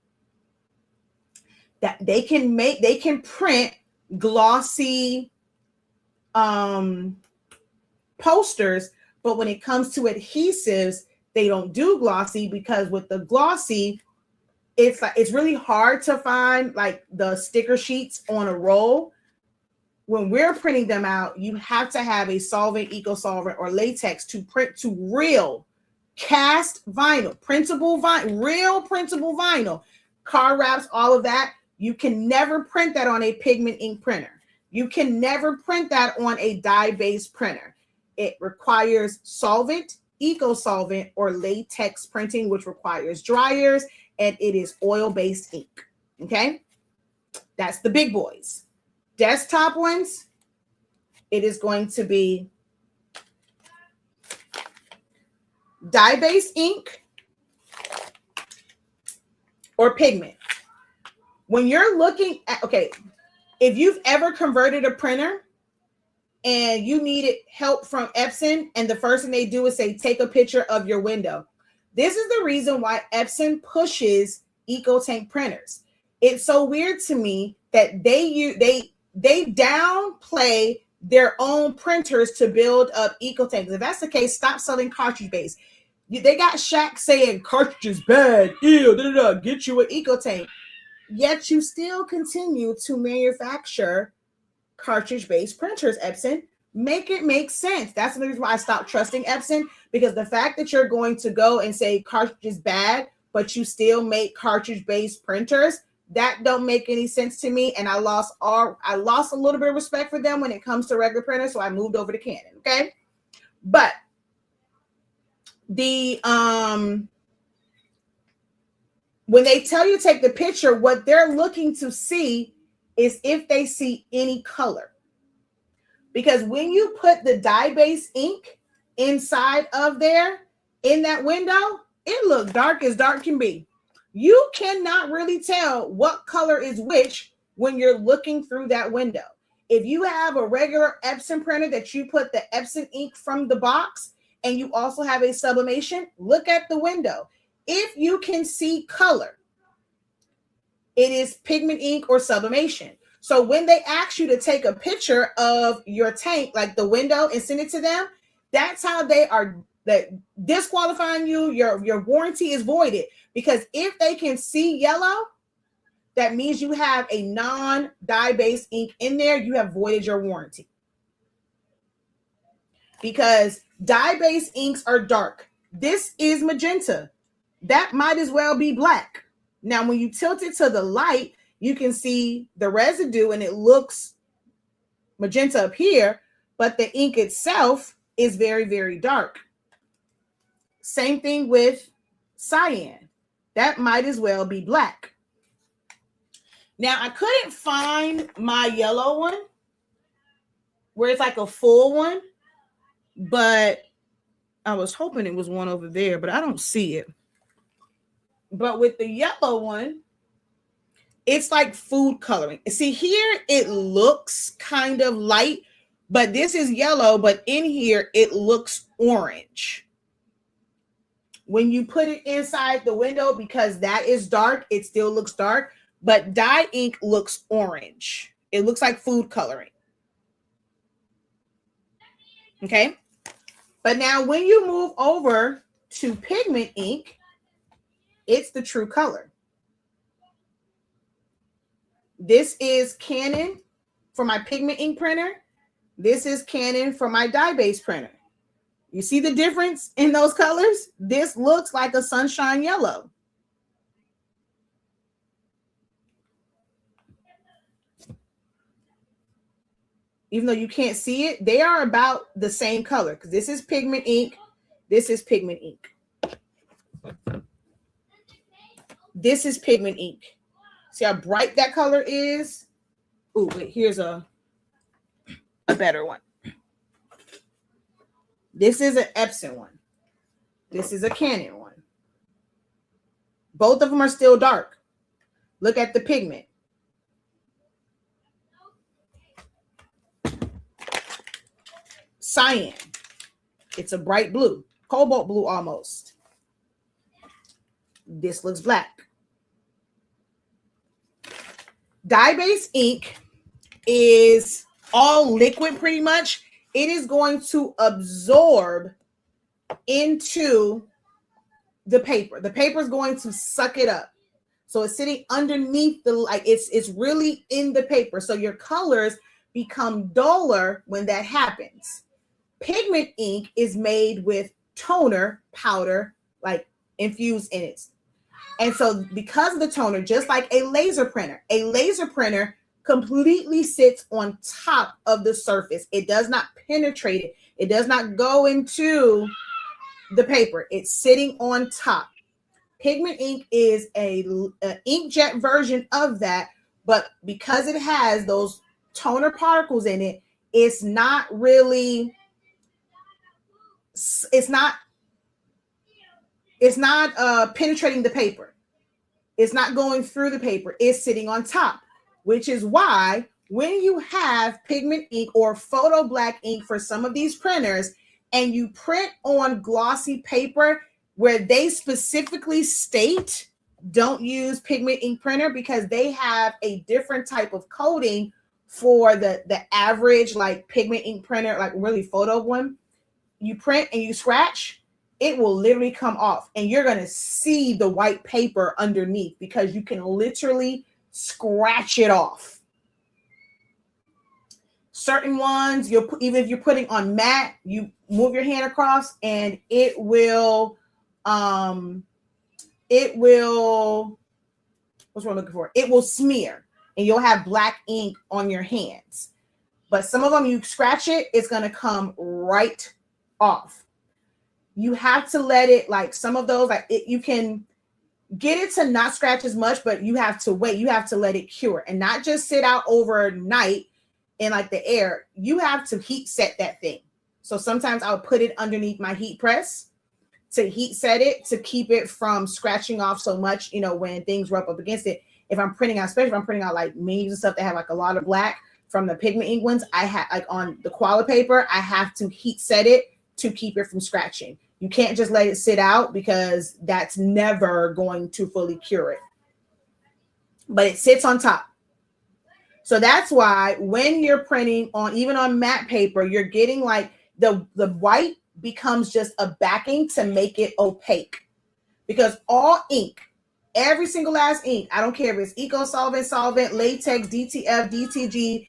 That they can print glossy posters, but when it comes to adhesives, they don't do glossy, because with the glossy, it's really hard to find like the sticker sheets on a roll. When we're printing them out, you have to have a solvent, eco solvent, or latex to print to real cast vinyl, real printable vinyl, car wraps, all of that. You can never print that on a pigment ink printer. You can never print that on a dye-based printer. It requires solvent, eco solvent, or latex printing, which requires dryers, and it is oil-based ink. Okay, that's the big boys. Desktop ones, it is going to be dye-based ink or pigment. When you're looking at, okay, if you've ever converted a printer and you needed help from Epson, and the first thing they do is say, take a picture of your window. This is the reason why Epson pushes EcoTank printers. It's so weird to me that they downplay their own printers to build up EcoTanks. If that's the case, stop selling cartridge base. They got Shaq saying cartridge is bad, ew, get you an EcoTank. Yet you still continue to manufacture cartridge-based printers, Epson. Make it make sense. That's the reason why I stopped trusting Epson, because the fact that you're going to go and say cartridge is bad, but you still make cartridge-based printers, that don't make any sense to me. And I lost a little bit of respect for them when it comes to regular printers, so I moved over to Canon. Okay, but the when they tell you take the picture, what they're looking to see is if they see any color. Because when you put the dye-based ink inside of there, in that window, it looks dark as dark can be. You cannot really tell what color is which when you're looking through that window. If you have a regular Epson printer that you put the Epson ink from the box, and you also have a sublimation, look at the window. If you can see color, it is pigment ink or sublimation. So when they ask you to take a picture of your tank, like the window, and send it to them, that's how they are disqualifying you. Your warranty is voided, because if they can see yellow, that means you have a non-dye-based ink in there. You have voided your warranty, because Dye-based inks are dark. This is magenta. That might as well be black. Now, when you tilt it to the light, you can see the residue and it looks magenta up here, but the ink itself is very, very dark. Same thing with cyan. That might as well be black. Now, I couldn't find my yellow one where it's like a full one, but I was hoping it was one over there, but I don't see it. But with the yellow one, it's like food coloring. See, here it looks kind of light, but this is yellow, but in here it looks orange. When you put it inside the window, because that is dark, it still looks dark, but dye ink looks orange. It looks like food coloring. Okay. But now when you move over to pigment ink, it's the true color. This is Canon for my pigment ink printer. This is Canon for my dye-based printer. You see the difference in those colors? This looks like a sunshine yellow. Even though you can't see it, they are about the same color because this is pigment ink. This is pigment ink. This is pigment ink. See how bright that color is? Oh, wait, here's a better one. This is an Epson one. This is a Canon one. Both of them are still dark. Look at the pigment. Cyan. It's a bright blue, cobalt blue almost. This looks black. Dye-based ink is all liquid pretty much. It is going to absorb into the paper. The paper is going to suck it up. So it's sitting underneath the, like it's really in the paper. So your colors become duller when that happens. Pigment ink is made with toner powder, like infused in it. And so because of the toner, just like a laser printer completely sits on top of the surface. It does not penetrate it. It does not go into the paper. It's sitting on top. Pigment ink is a inkjet version of that, but because it has those toner particles in it, it's not penetrating the paper. It's not going through the paper. It's sitting on top, which is why when you have pigment ink or photo black ink for some of these printers and you print on glossy paper where they specifically state don't use pigment ink printer because they have a different type of coating for the average like pigment ink printer, like really photo one, you print and you scratch, it will literally come off and you're going to see the white paper underneath because you can literally scratch it off. Certain ones, even if you're putting on matte, you move your hand across and it will, what's what I'm looking for? It will smear and you'll have black ink on your hands. But some of them, you scratch it, it's going to come right off. You have to let it, like some of those, like you can get it to not scratch as much, but you have to wait. You have to let it cure and not just sit out overnight in like the air. You have to heat set that thing. So sometimes I'll put it underneath my heat press to heat set it to keep it from scratching off so much, you know, when things rub up against it. If I'm printing out, especially if I'm printing out like menus and stuff that have like a lot of black from the pigment ink ones, I have like on the koala paper, I have to heat set it to keep it from scratching. You can't just let it sit out because that's never going to fully cure it. But it sits on top. So that's why when you're printing on, even on matte paper, you're getting like the white becomes just a backing to make it opaque. Because all ink, every single last ink, I don't care if it's eco solvent, solvent, latex, DTF, DTG,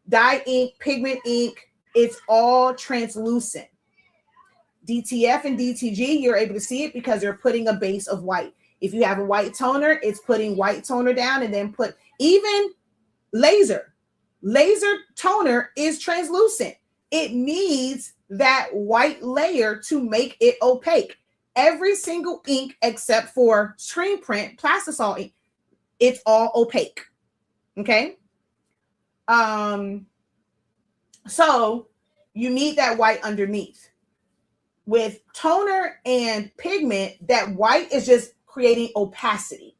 dye ink, pigment ink, it's all translucent. DTF and DTG, you're able to see it because they're putting a base of white. If you have a white toner, it's putting white toner down, and then put even laser toner is translucent. It needs that white layer to make it opaque. Every single ink except for screen print, plastisol ink, it's all opaque. Okay. So you need that white underneath. With toner and pigment, that white is just creating opacity.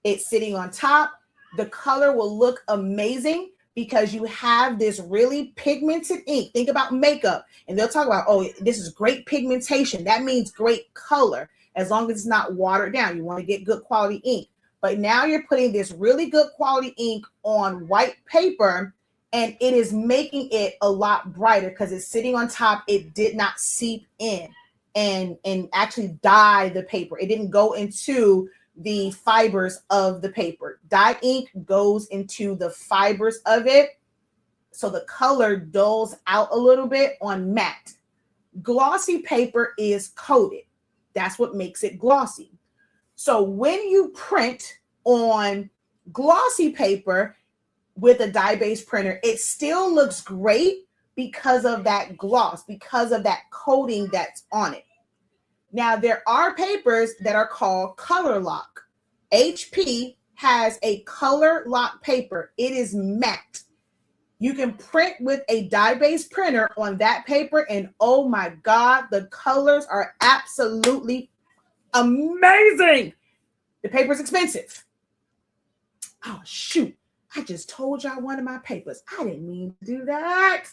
It's sitting on top. The color will look amazing because you have this really pigmented ink. Think about makeup, and they'll talk about, oh, this is great pigmentation. That means great color, as long as it's not watered down. You want to get good quality ink. But now you're putting this really good quality ink on white paper, and it is making it a lot brighter because it's sitting on top. It did not seep in and actually dye the paper. It didn't go into the fibers of the paper. Dye ink goes into the fibers of it, so the color dulls out a little bit on matte. Glossy paper is coated. That's what makes it glossy. So when you print on glossy paper with a dye-based printer, it still looks great because of that gloss, because of that coating that's on it. Now, there are papers that are called color lock. HP has a color lock paper. It is matte. You can print with a dye-based printer on that paper, and oh my God, the colors are absolutely amazing. The paper's expensive. Oh, shoot. I just told y'all one of my papers. I didn't mean to do that.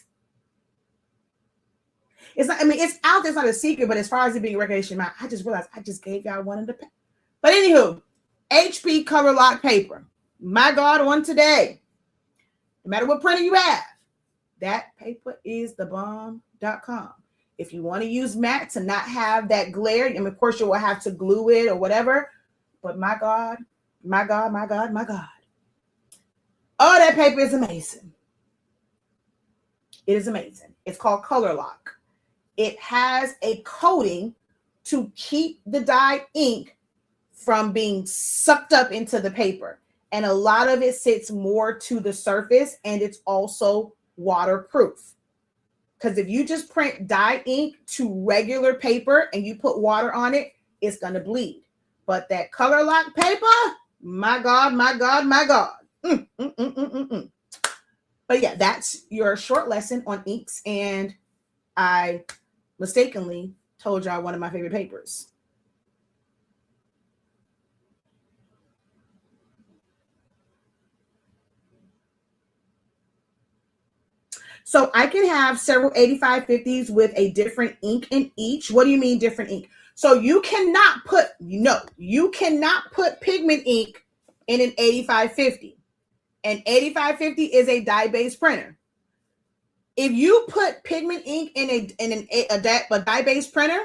It's not, I mean, it's out there, it's not a secret, but as far as it being recognition, I just realized I just gave y'all one of the papers. But anywho, HP color lock paper. My God, on today. No matter what printer you have, that paper is the bomb.com. If you want to use matte to not have that glare, I mean, of course you will have to glue it or whatever, but my God, my God, my God, my God. Oh, that paper is amazing. It is amazing. It's called Color Lock. It has a coating to keep the dyed ink from being sucked up into the paper. And a lot of it sits more to the surface, and it's also waterproof. Because if you just print dye ink to regular paper and you put water on it, it's going to bleed. But that Color Lock paper, my God, my God, my God. But yeah, that's your short lesson on inks. And I mistakenly told y'all one of my favorite papers. So I can have several 8550s with a different ink in each. What do you mean different ink? So you cannot put, you cannot put pigment ink in an 8550. An 8550 is a dye-based printer. If you put pigment ink in a dye-based printer,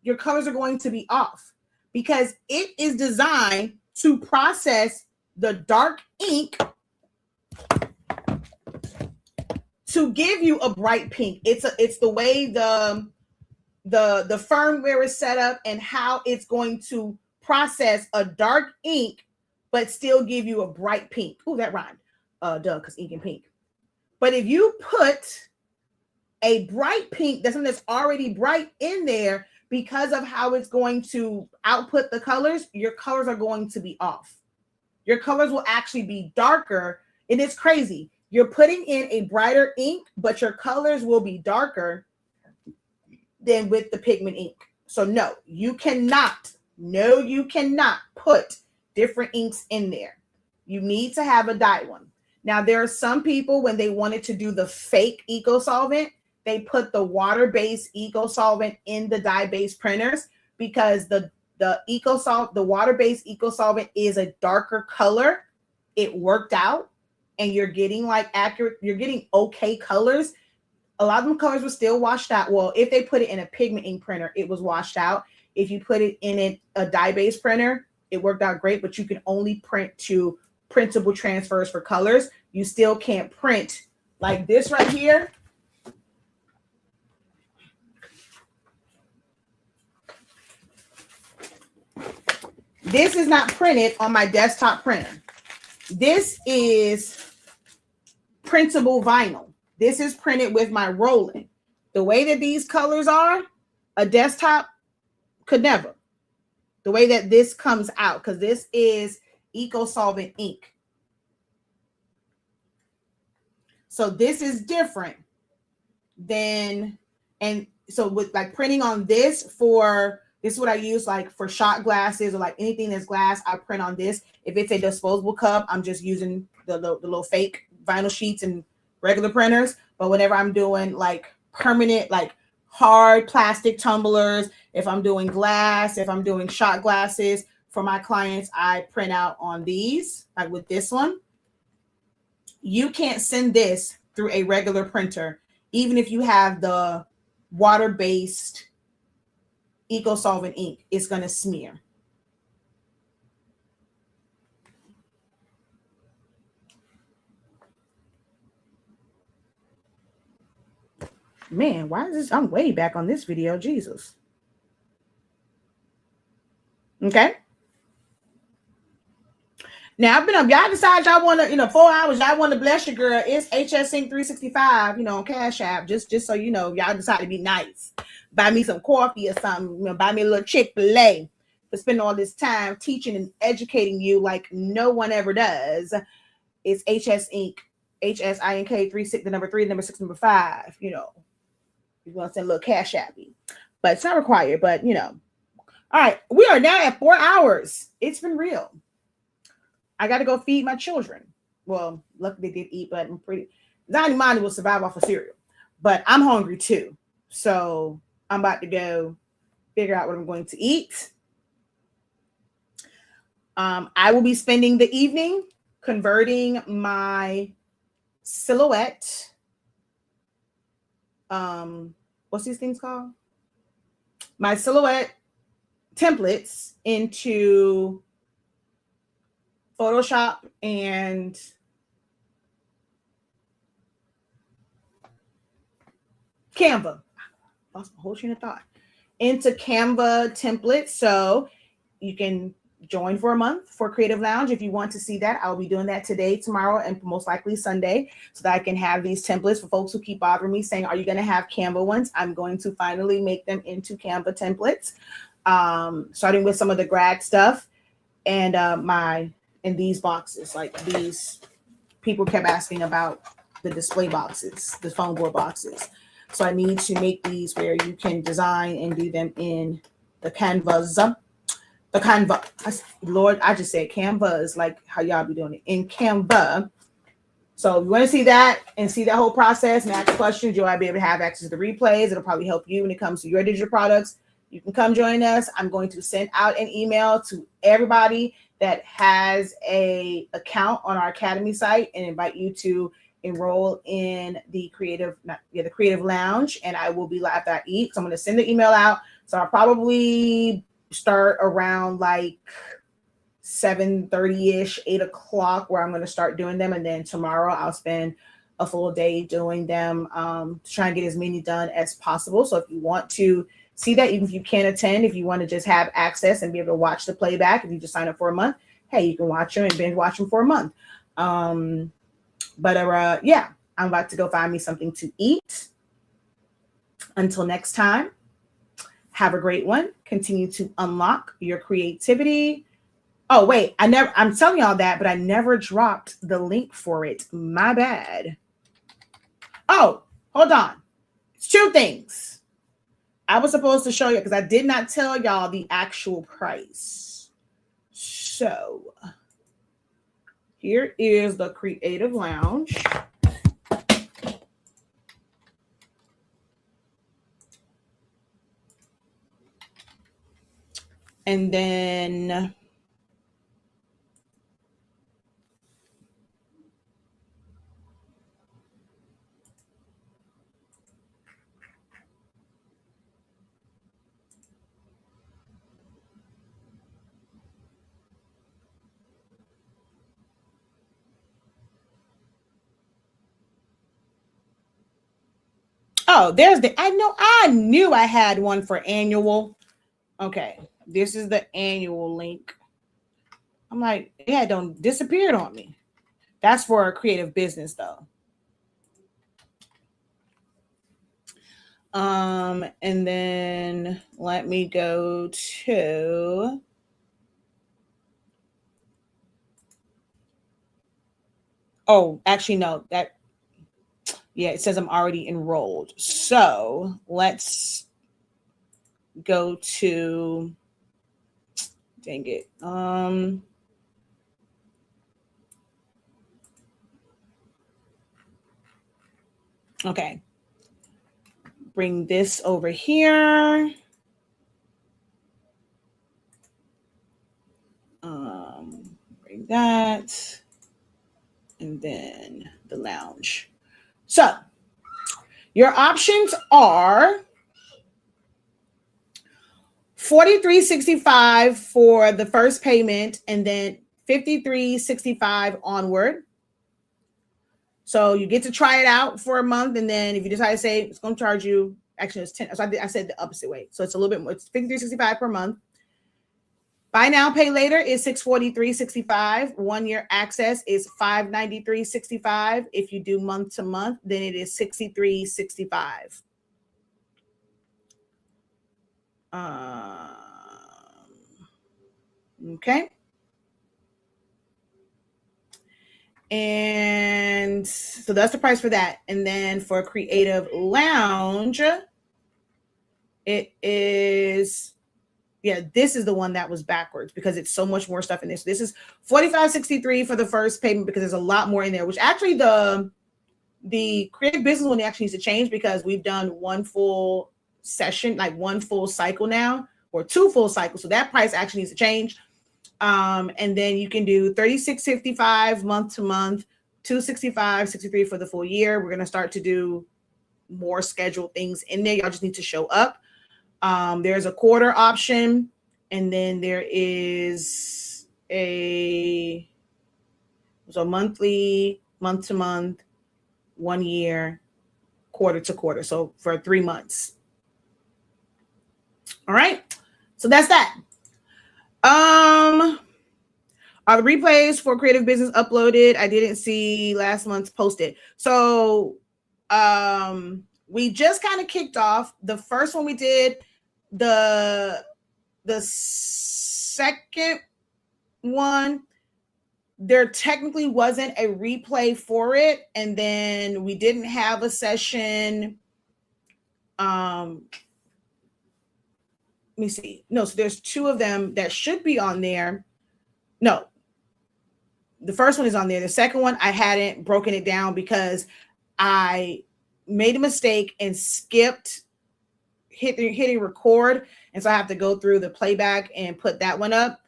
your colors are going to be off because it is designed to process the dark ink to give you a bright pink. It's the way the firmware is set up and how it's going to process a dark ink but still give you a bright pink. Oh, that rhymed. Because ink and pink. But if you put a bright pink, that's something that's already bright in there, because of how it's going to output the colors, your colors are going to be off. Your colors will actually be darker. And it's crazy. You're putting in a brighter ink, but your colors will be darker than with the pigment ink. So no, you cannot put different inks in there. You need to have a dye one. Now, there are some people, when they wanted to do the fake eco solvent, they put the water-based eco solvent in the dye-based printers because the water-based eco solvent is a darker color. It worked out, and you're getting you're getting okay colors. A lot of them colors were still washed out. Well, if they put it in a pigment ink printer, it was washed out. If you put it in a dye-based printer, it worked out great, but you can only print to printable transfers for colors. You still can't print like this right here. This is not printed on my desktop printer. This is printable vinyl. This is printed with my rolling. The way that these colors are, a desktop could never. The way that this comes out, because this is eco-solvent ink. So this is different than, and so with like printing on this this is what I use like for shot glasses or like anything that's glass, I print on this. If it's a disposable cup, I'm just using the little fake vinyl sheets and regular printers. But whenever I'm doing like permanent, like hard plastic tumblers, if I'm doing glass, if I'm doing shot glasses for my clients, I print out on these, like with this one. You can't send this through a regular printer, even if you have the water-based eco-solvent ink, it's going to smear. Man, why is this? I'm way back on this video. Jesus. Okay. Now I've been up. Y'all decide y'all want to, 4 hours. Y'all want to bless your girl. It's HS Sync 365, on Cash App. Just so you know, y'all decide to be nice. Buy me some coffee or something. Buy me a little Chick-fil-A for spending all this time teaching and educating you like no one ever does. It's HS Inc. HSINK 36, the number 3, the number 6, number 5. You want to send a little Cash App me, but it's not required. But All right, we are now at 4 hours. It's been real. I got to go feed my children. Well, luckily they did eat, but I'm pretty. Money will survive off of cereal, but I'm hungry too. So I'm about to go figure out what I'm going to eat. I will be spending the evening converting my silhouette. What's these things called? My silhouette templates into Photoshop and Canva. Lost my whole train of thought. Into Canva templates. So you can join for a month for Creative Lounge. If you want to see that, I'll be doing that today, tomorrow, and most likely Sunday, so that I can have these templates for folks who keep bothering me saying, are you going to have Canva ones? I'm going to finally make them into Canva templates, starting with some of the grad stuff and in these boxes. Like these, people kept asking about the display boxes, the Foamboard boxes. So I need to make these where you can design and do them in the Canvas. The Canva. Lord, I just said Canva is like how y'all be doing it in Canva. So if you want to see that and see that whole process and ask questions, you'll be able to have access to the replays. It'll probably help you when it comes to your digital products. You can come join us. I'm going to send out an email to everybody that has a account on our Academy site and invite you to enroll in the Creative Lounge. And I will be live after I eat. So I'm going to send the email out. So I'll probably start around like 7:30ish, 8 o'clock, where I'm going to start doing them. And then tomorrow I'll spend a full day doing them to try and get as many done as possible. So if you want to see that, even if you can't attend, if you want to just have access and be able to watch the playback, if you just sign up for a month, hey, you can watch them and binge watch them for a month. Yeah, I'm about to go find me something to eat. Until next time, have a great one. Continue to unlock your creativity. Oh, wait, I'm telling y'all that, but I never dropped the link for it. My bad. Oh, hold on. It's 2 things. I was supposed to show you because I did not tell y'all the actual price. So here is the Creative Lounge. And then there's I knew I had one for annual. Okay, this is the annual link. I'm like, yeah, don't disappeared on me. That's for a creative business though. And then let me go to actually no, that yeah, it says I'm already enrolled. So let's go to dang it. Okay. Bring this over here. Bring that. And then the lounge. So your options are $43.65 for the first payment and then $53.65 onward. So you get to try it out for a month, and then if you decide to say it's going to charge you, actually it's 10. So I said the opposite way. So it's a little bit more. It's $53.65 per month. Buy now, pay later is $643.65. 1 year access is $593.65. If you do month to month, then it is $63.65. Okay. And so that's the price for that. And then for Creative Lounge, it is, yeah, this is the one that was backwards because it's so much more stuff in this. This is $45.63 for the first payment because there's a lot more in there, which actually the creative business one actually needs to change because we've done one full session, like one full cycle now, or 2 full cycles. So that price actually needs to change. And then you can do $36.55 month to month, $265.63 for the full year. We're going to start to do more scheduled things in there. Y'all just need to show up. There's a quarter option, and then there is a monthly, month to month, 1 year, quarter to quarter. So for 3 months. All right. So that's that. Are the replays for creative business uploaded? I didn't see last month's posted. So we just kind of kicked off. The first one we did, the second one, there technically wasn't a replay for it, and then we didn't have a session. Let me see. No, so there's 2 of them that should be on there. No, the first one is on there. The second one, I hadn't broken it down because I made a mistake and skipped hitting record. And so I have to go through the playback and put that one up.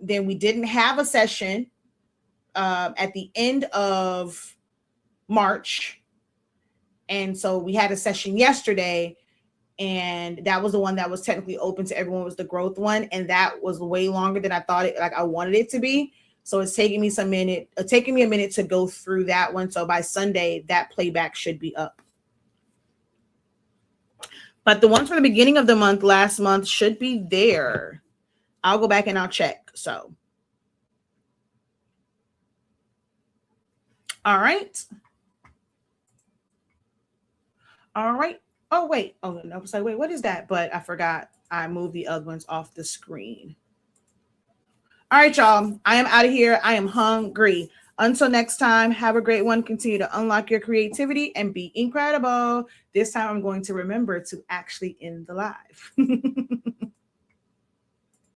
Then we didn't have a session at the end of March. And so we had a session yesterday. And that was the one that was technically open to everyone, was the growth one. And that was way longer than I thought I wanted it to be. So it's taking me a minute to go through that one. So by Sunday, that playback should be up. But the ones from the beginning of the month, last month, should be there. I'll go back and I'll check. So. All right. All right. Oh, wait. Oh, no. I was like, wait, what is that? But I forgot. I moved the other ones off the screen. All right, y'all. I am out of here. I am hungry. Until next time, have a great one. Continue to unlock your creativity and be incredible. This time I'm going to remember to actually end the live.